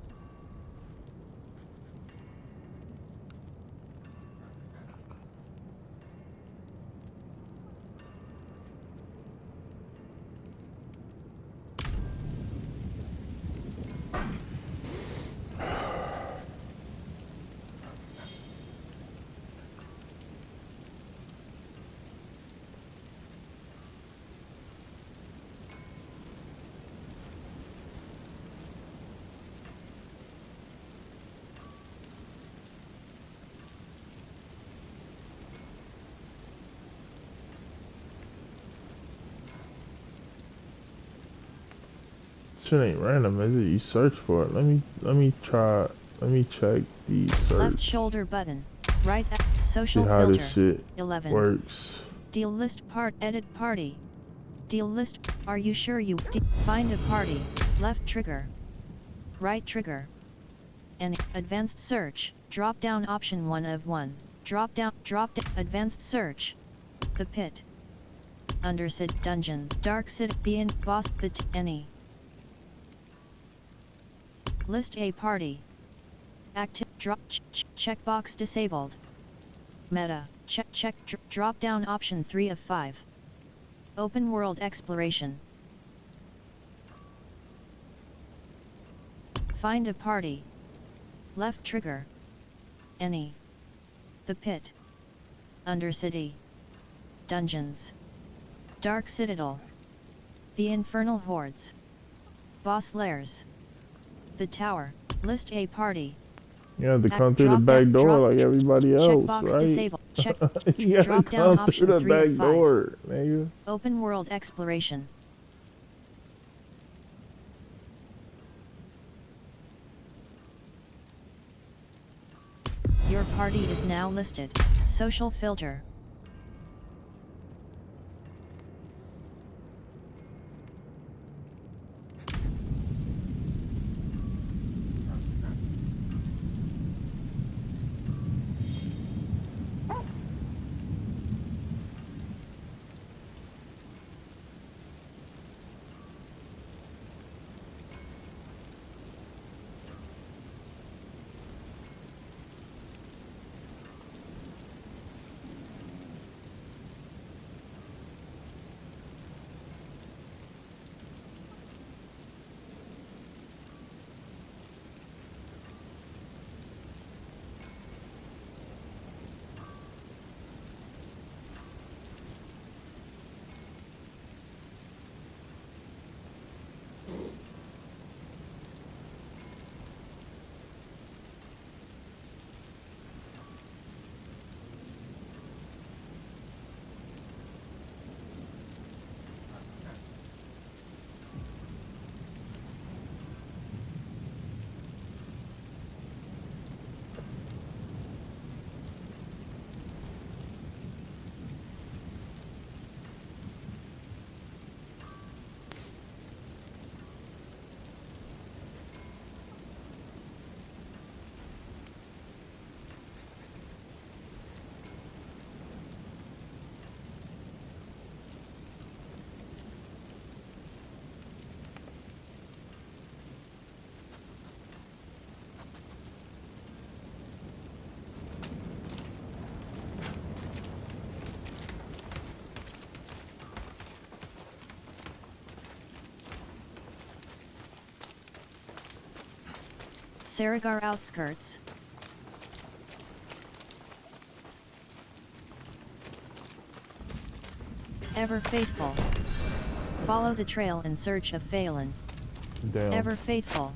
Shit ain't random, is it? You search for it. Let me check the search. Left shoulder button. Right social see how filter. this shit 11. works. Deal list part edit party. Deal list. Are you sure you find a party? Left trigger. Right trigger. And advanced search. Drop down option 1 of 1. Drop down advanced search. The pit. Undercity dungeons. Dark city. Be in boss the any. List a party. Active drop checkbox disabled. Meta check drop down option 3 of 5. Open world exploration. Find a party. Left trigger. Any. The pit. Undercity. Dungeons. Dark Citadel. The Infernal Hordes. Boss lairs. The Tower. List a party. You have to come through the back door like everybody else, checkbox right? disable. Check. You gotta Drop down come through option the 3 back of 5. door, nigga. Open world exploration. Your party is now listed. Social filter. Saragar outskirts. Ever faithful. Follow the trail in search of Phelan. Damn. Ever faithful.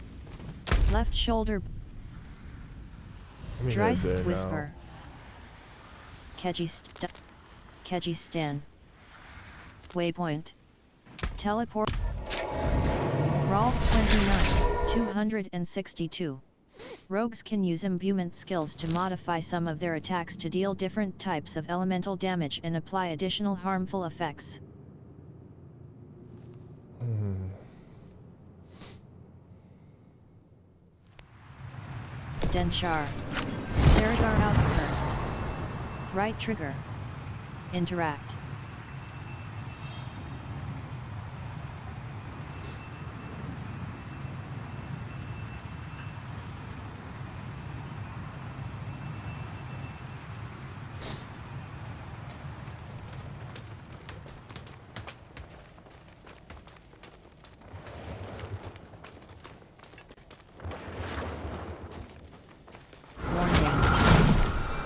Left shoulder. Dreist whisper. Kegistan. Waypoint. Teleport. Rolf 29, 262. Rogues can use imbuement skills to modify some of their attacks to deal different types of elemental damage and apply additional harmful effects. Denshar. Saragar outskirts. Right trigger. Interact.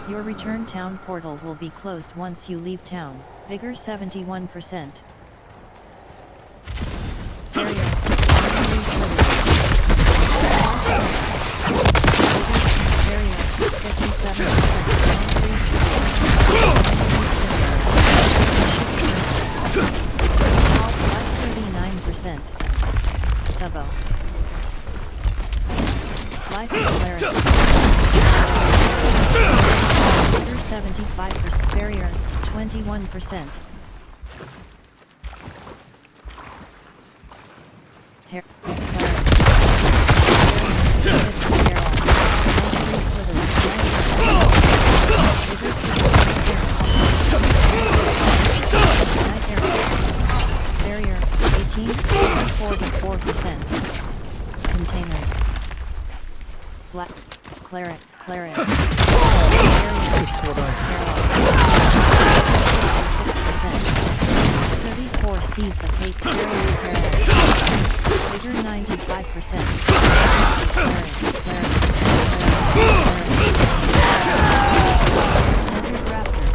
Your return town portal will be closed once you leave town. Vigor 71%. Area 39%. Subo. Life Clarity. 75%. Barrier 21%. Hair. Barrier 18.44%. Containers. Black. Claret. 34 seeds of hate. Vigor 95%. Desert Raptor.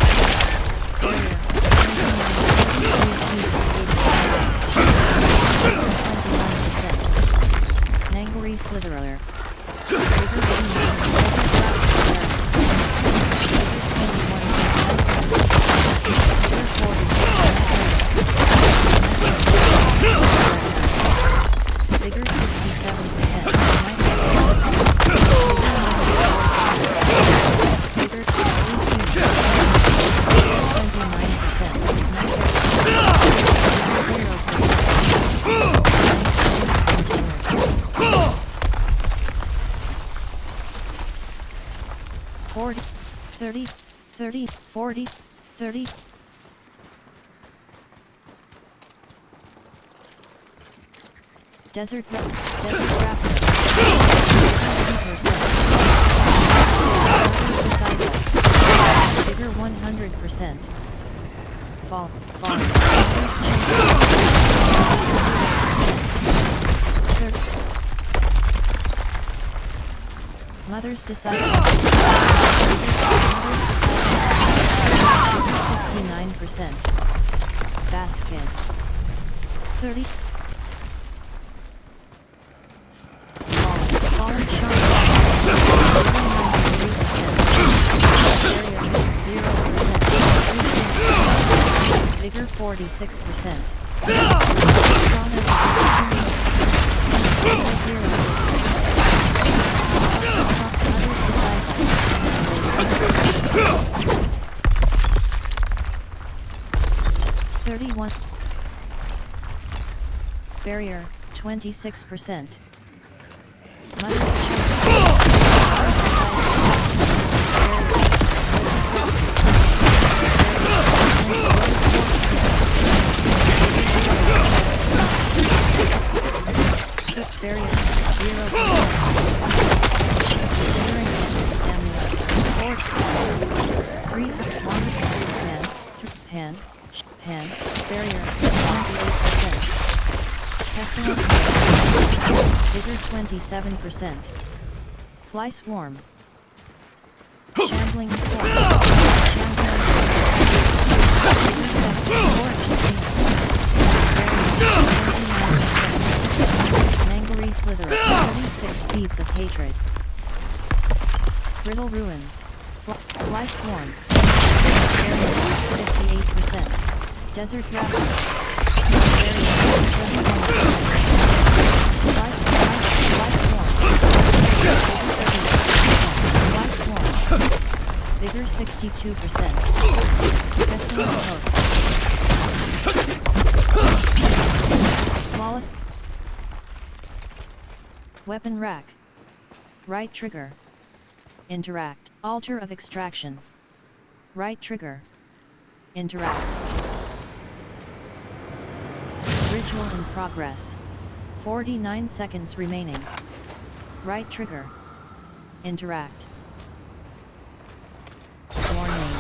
40, 30, 30, 40, 30. Desert Raptor. Bigger 100%. Fall. Mother's Disciple. 69%. Basket. 30. Fallen Shark. 0%. Vigor 46%. Barrier 26%. Barrier 0%. Hand, barrier 28%. Pestilence, vigor 27%. Fly swarm. Shambling swarm. Mangary slither, 36 seeds of hatred. Brittle ruins. Fly swarm. 58%. Desert raptor. 21%. Vigor 62%. Pestilent host. Flawless. Weapon rack. Right trigger. Interact. Altar of extraction. Right trigger. Interact. Ritual in progress. 49 seconds remaining. Right trigger. Interact. Warning.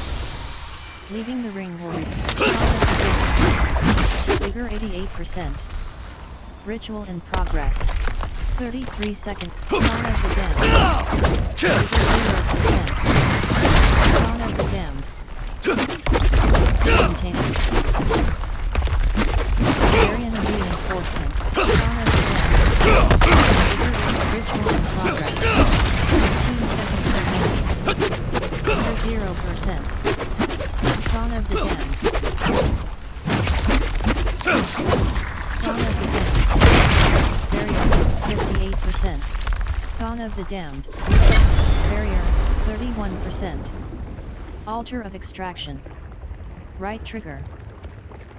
Leaving the ring will Vigor 88%. Ritual in progress. 33 seconds. Spawn of the damned. Vigor 0%. Spawn of the damned. Containment. Variant reinforcement. Spawn of the damned. Ritual in progress. 15 seconds remaining. Vigor 0%. Spawn of the damned. Spawn of the damned. Barrier 58%. Spawn of the damned. Barrier 31%. Altar of extraction. Right trigger.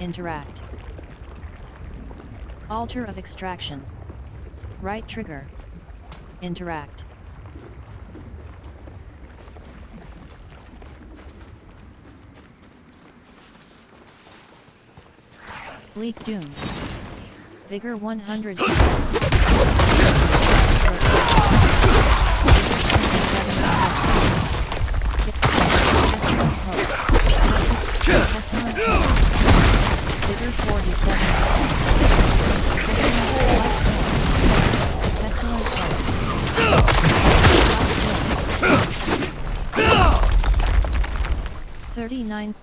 Interact. Altar of extraction. Right trigger. Interact. Leak Doom. Vigor 100%. Vigor 47%. Pestilent host. 39.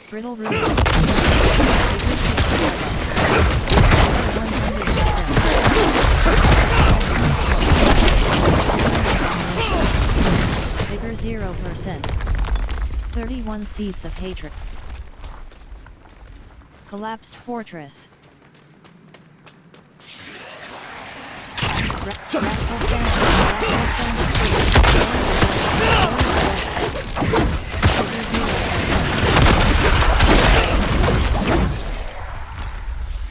Brittle root. Vigor 0%. 31 seeds of hatred. Collapsed fortress.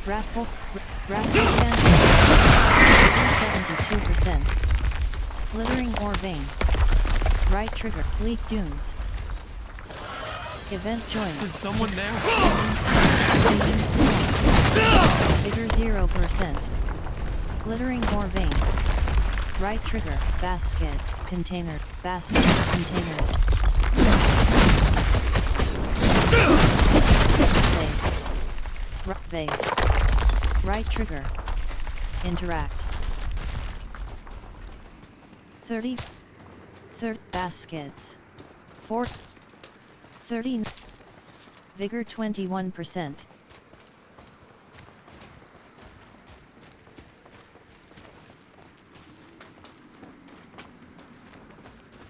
Wrathful 72%. Glittering ore vein. Right trigger. Bleak dunes. Event joined. Is someone there? Vigor 0%. Glittering ore vein. Right trigger. Basket. Container. Basket. Containers. Base. Right trigger. Interact. 30 baskets. 30 Vigor 21%.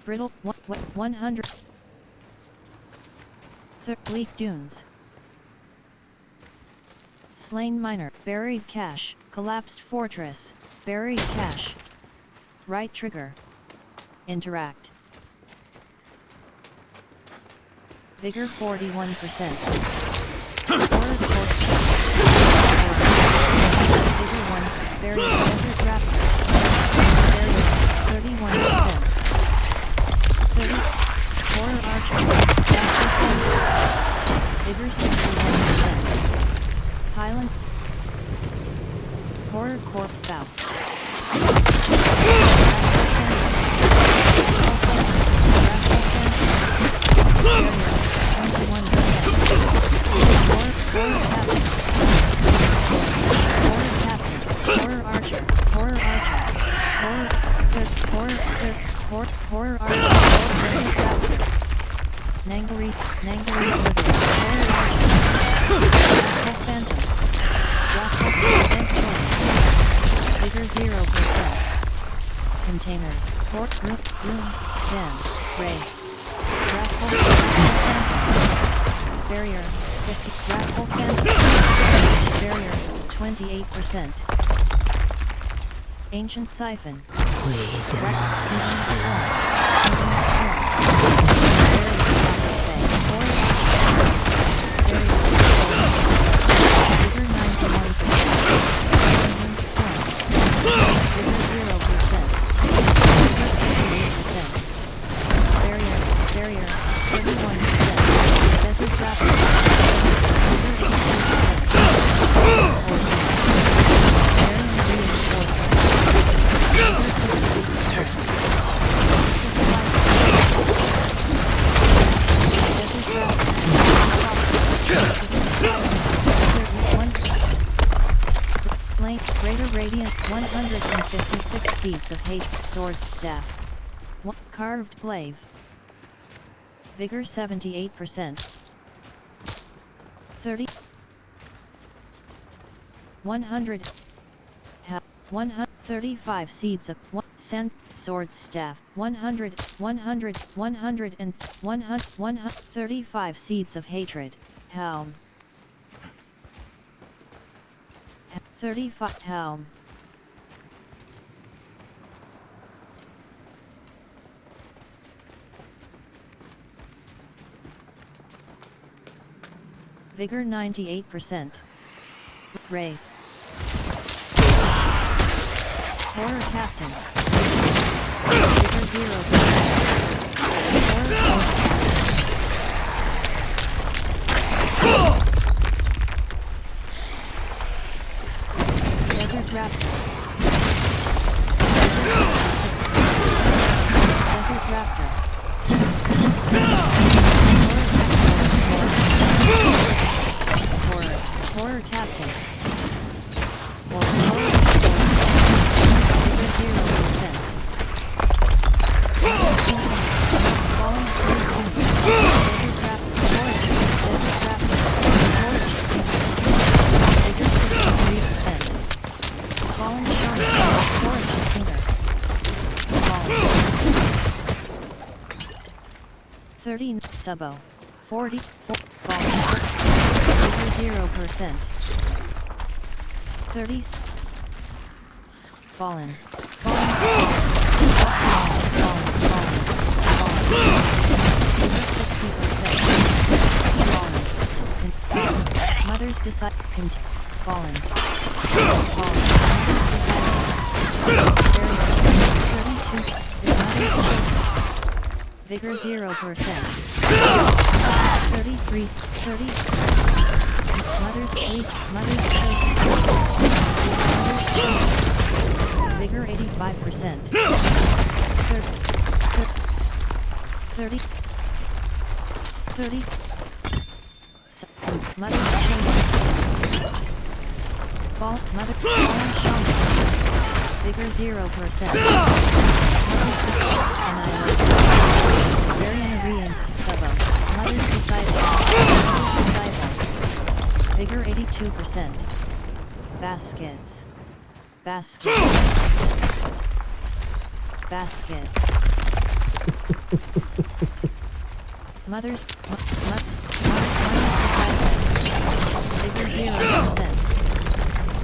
Brittle 100 Bleak dunes. Slain miner. Buried cache. Collapsed fortress. Buried cache. Right trigger. Interact. Vigor 41%. Vigor 1. Buried desert raptor. Buried 31%. 30. Horror archer. Vigor 61%. Highland. Horror corpse bow. Horror archer. Horror archer. Nangari. Horror phantom. Vigor 0%. Containers. Room. Gem. Ray. Barrier. 50. Raffle phantom. Barrier. 28%. Ancient siphon. Greater radiant 156 feats of hate sword staff. Carved glaive. Vigor 78%. 30 100 135 seeds of sand sword staff 100 and 135 seeds of hatred helm 35 helm Vigor 98%. Wraith. Horror Captain. Vigor 0%. Desert Raptor. Desert Raptor. Horror Captain. Subo. 44 0%. 30 fallen. Mothers decide fallen. 32 Vigor 0%. 33, 30. Mother's chosen. Mother's chosen. Vigor 85%. 30. 30. Mother's chosen. Fallen shaman. Vigor 0%. Varian Arian, Sebo. Mother's disciple. Vigor 82%. Baskets. Baskets. Baskets. Mother's Vigor 0%.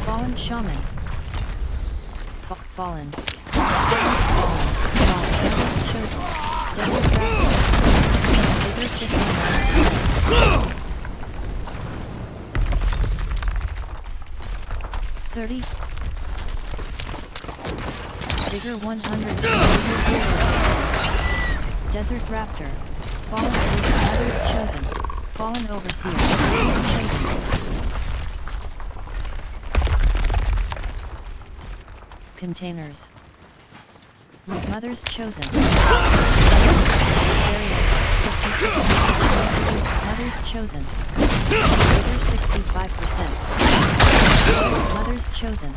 Fallen shaman. Fallen. Chosen. Desert Raptor. Vigor 59%. 30. Vigor 100. Vigor 0. Desert Raptor. Fallen Others chosen. Fallen Overseer. Chosen. Containers. Mothers chosen. Mothers chosen. Vigor 65%. Mothers chosen.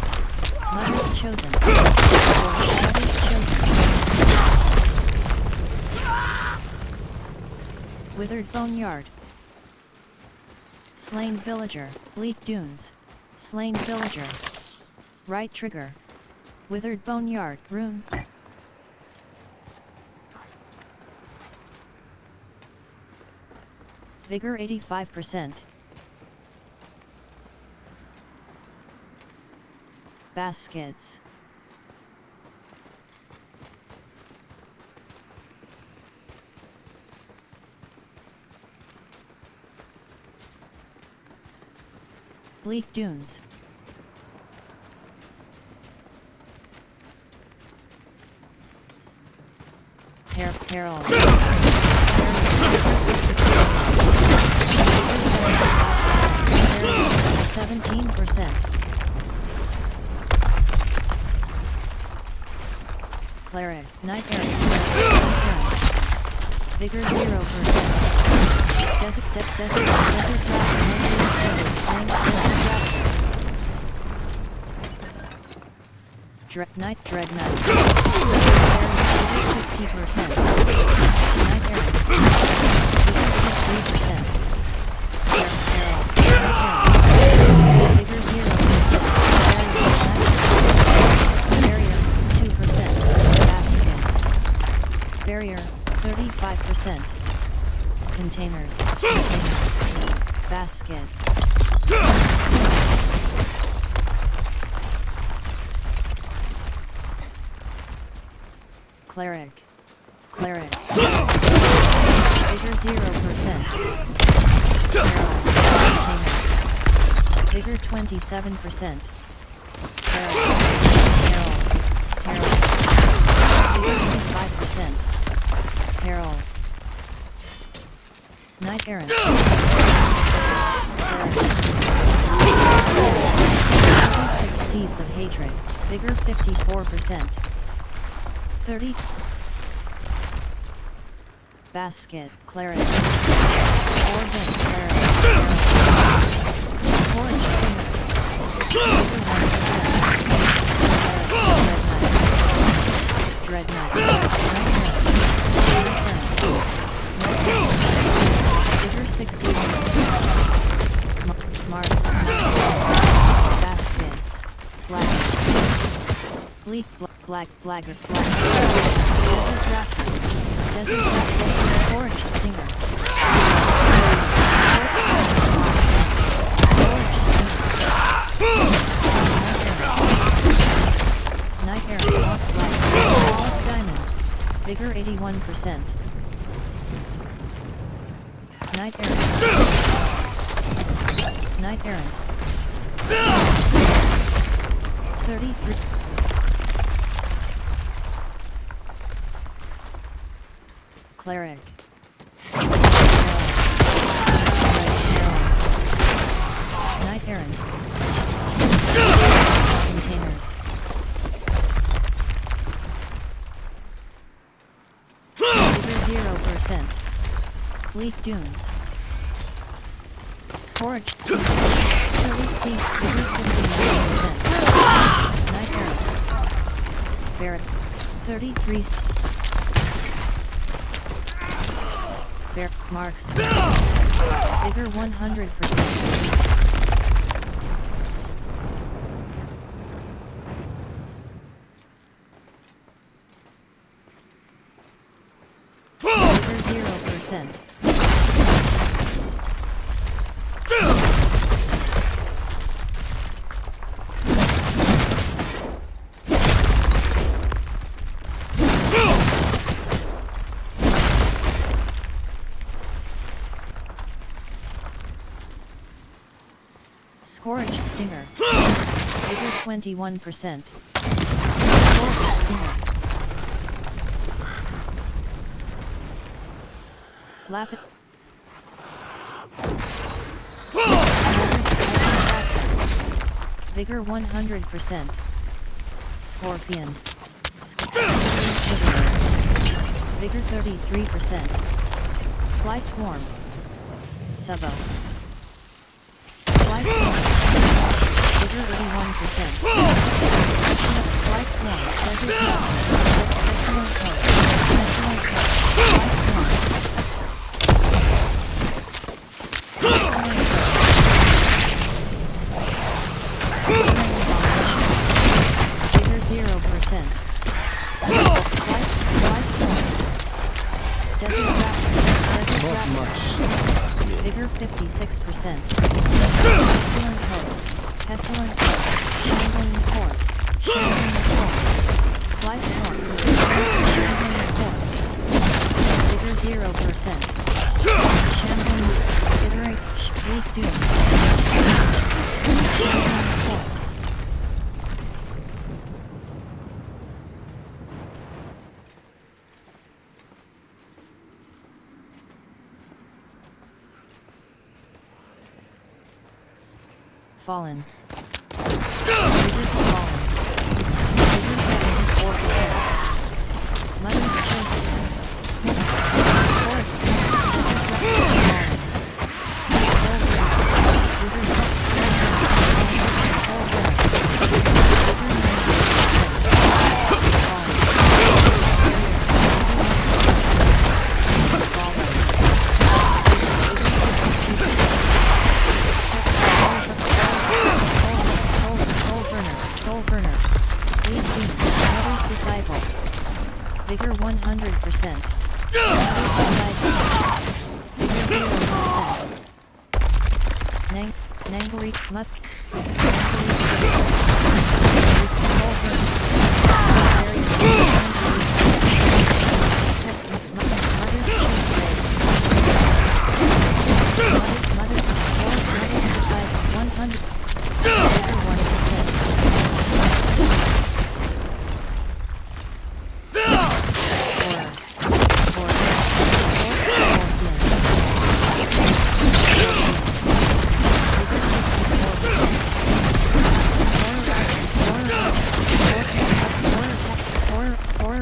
Mothers chosen. Mothers chosen. Withered Boneyard. Slain Villager. Bleak Dunes. Slain Villager. Right trigger. Withered Boneyard. Rune. Vigor 85%. Baskets. Bleak Dunes. Harold. 17%. Cleric. Night Area. Vigor 0%. Desert Dreadnought. 60%. Night Area. 63%. Vigor 0%. Barrier 2%. Baskets. Barrier 35%. Containers. Baskets. Cleric. Vigor 0%. Vigor 27%. Herald. Vigor 5%. Herald. Knight Errant. Seeds of Hatred. Vigor 54%. 30. Basket. Cleric. Organ. Cleric. Orange. Dreadnought. Vigor 61. Mars. Baskets. Black. Bleak. Black. Desert Raptor. Desert Raptor. Orange Stinger. Night Air. Black. Wallace Diamond. Vigor 81%. Night Errant. Night Errant. 33. Cleric. Knight Errant. Containers. Vigor 0%. Leaf Dunes. Scorch Steam. Vigor 59%. Knight Errant. Barrack. 33. Bear Marks. Vigor 100%. Vigor 0%. Scorch Stinger. Vigor 21%. Scorch Stinger. Lapid. Vigor 100%. Scorpion. Vigor 33%. Fly Swarm. Subo. Fly Swarm. Vigor 81%. Fly Swarm. Desert Pestilent Coat. Pestilent Coat. Fly Swarm. Vigor 0%. Fly Swarm. Desert Raptor. Desert Raptor. Vigor 56%. Pestilent Host. Pestilent Host. Shambling Corpse. Shambling Corpse. Fly Swarm. Shambling Corpse. Vigor 0%. Shambling. Iterate. Leaf Doom. Shambling Corpse. Fallen. Vigor Fallen. Vigor 74%. Mother's Children. Forest. Vigor 100%. Nangori Mutts.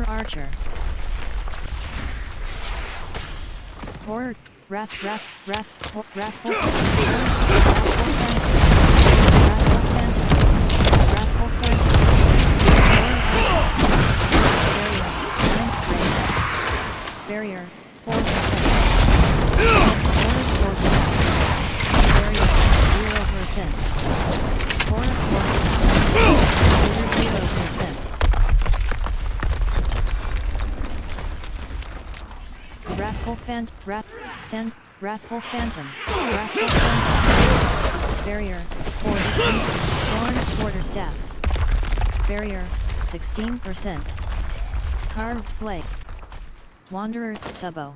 Archer. Horror, wrathful barrier, 4%. Barrier, 0%. Horror, 0%. Wrathful Phantom. Wrathful Phantom. Barrier, 40%. Thorn Quarterstaff. Barrier, 16%. Carved Blade. Wanderer, Subo.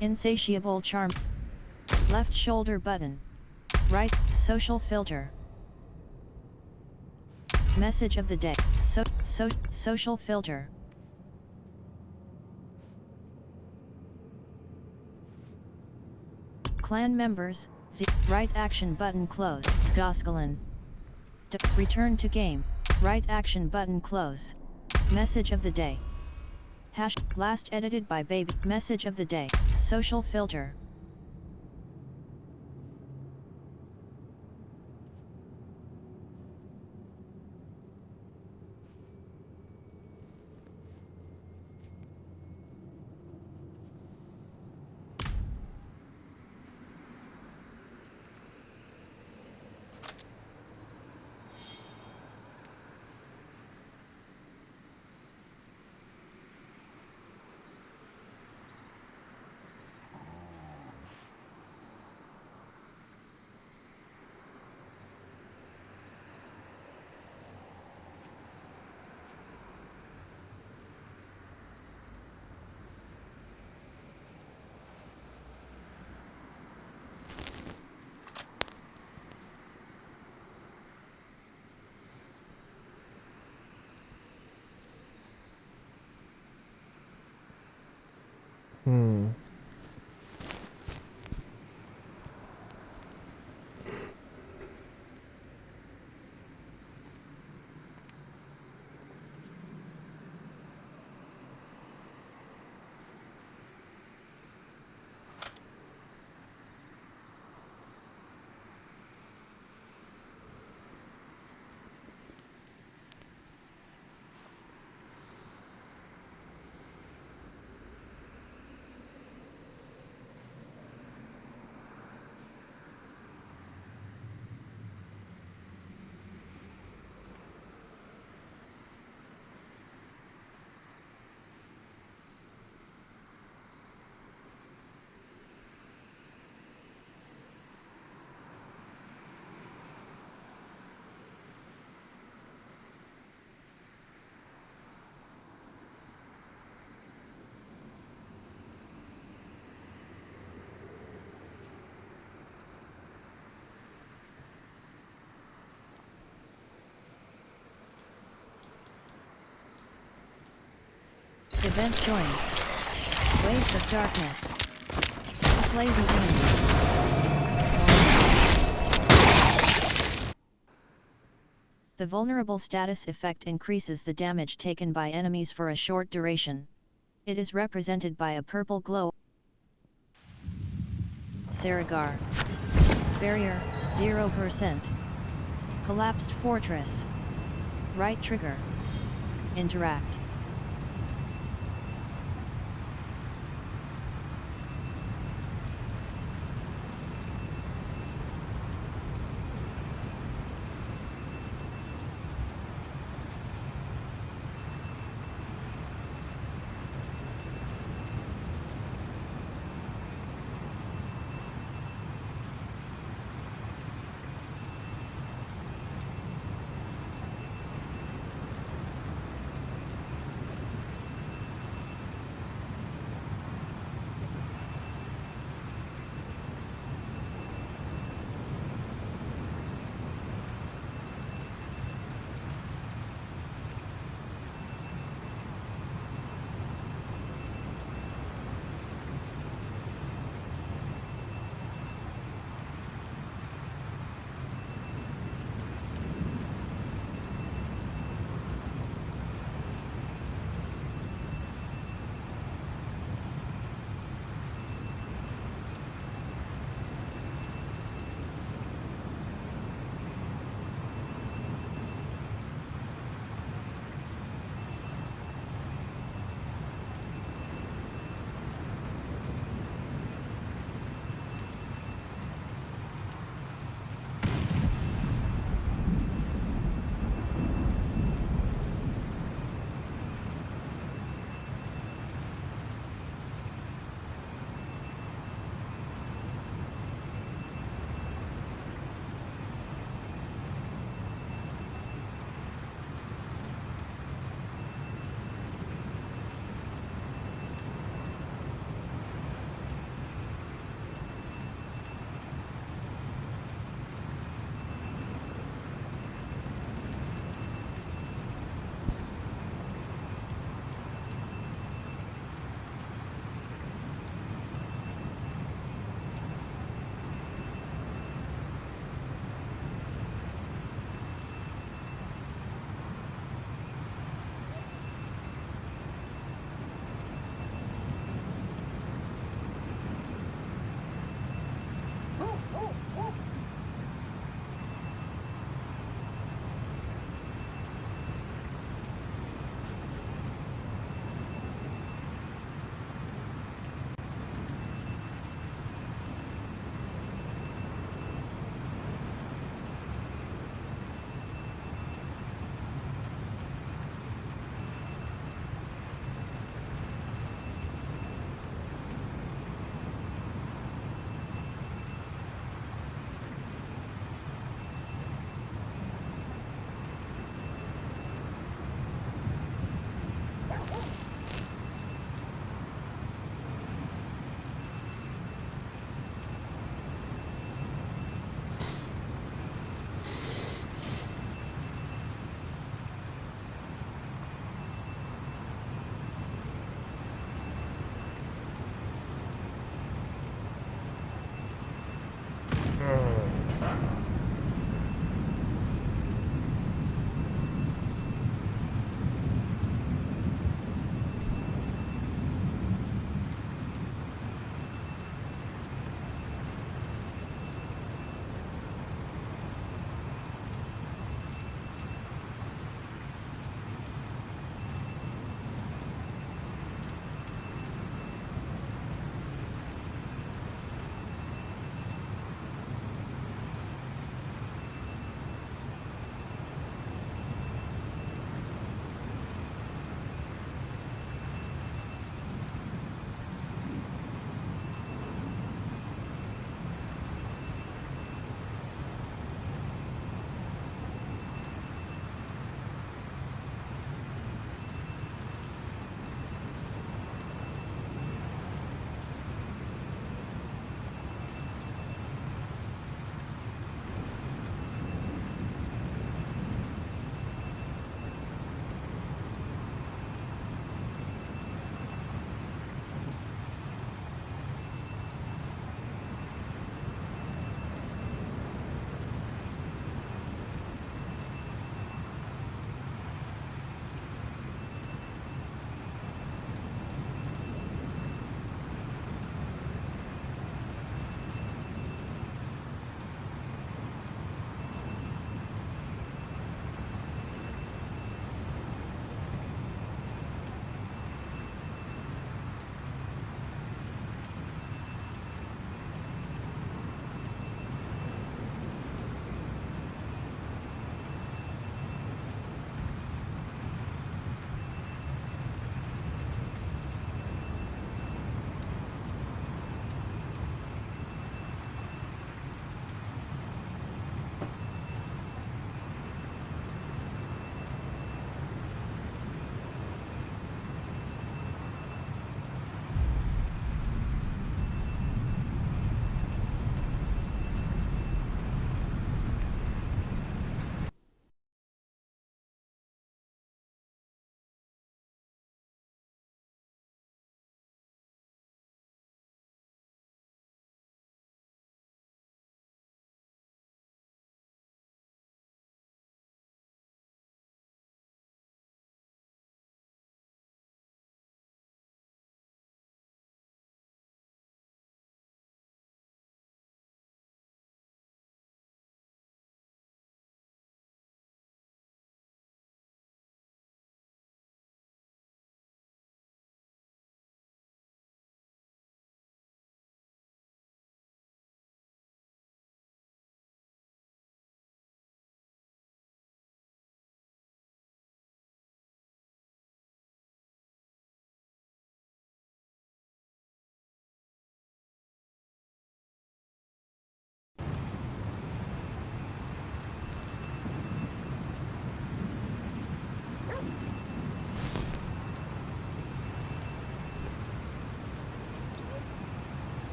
insatiable charm. Left shoulder button. Right, social filter. Message of the day, social filter. Clan members, right action button close, Skoskalin. Return to game, right action button close. Message of the day. Last edited by Baby. Message of the day, social filter. Event joined. Waves of darkness. Blazing enemies. The vulnerable status effect increases the damage taken by enemies for a short duration. It is represented by a purple glow. Saragar. Barrier, 0%. Collapsed fortress. Right trigger. Interact.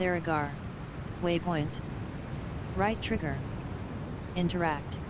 Saragar. Waypoint. Right trigger. Interact.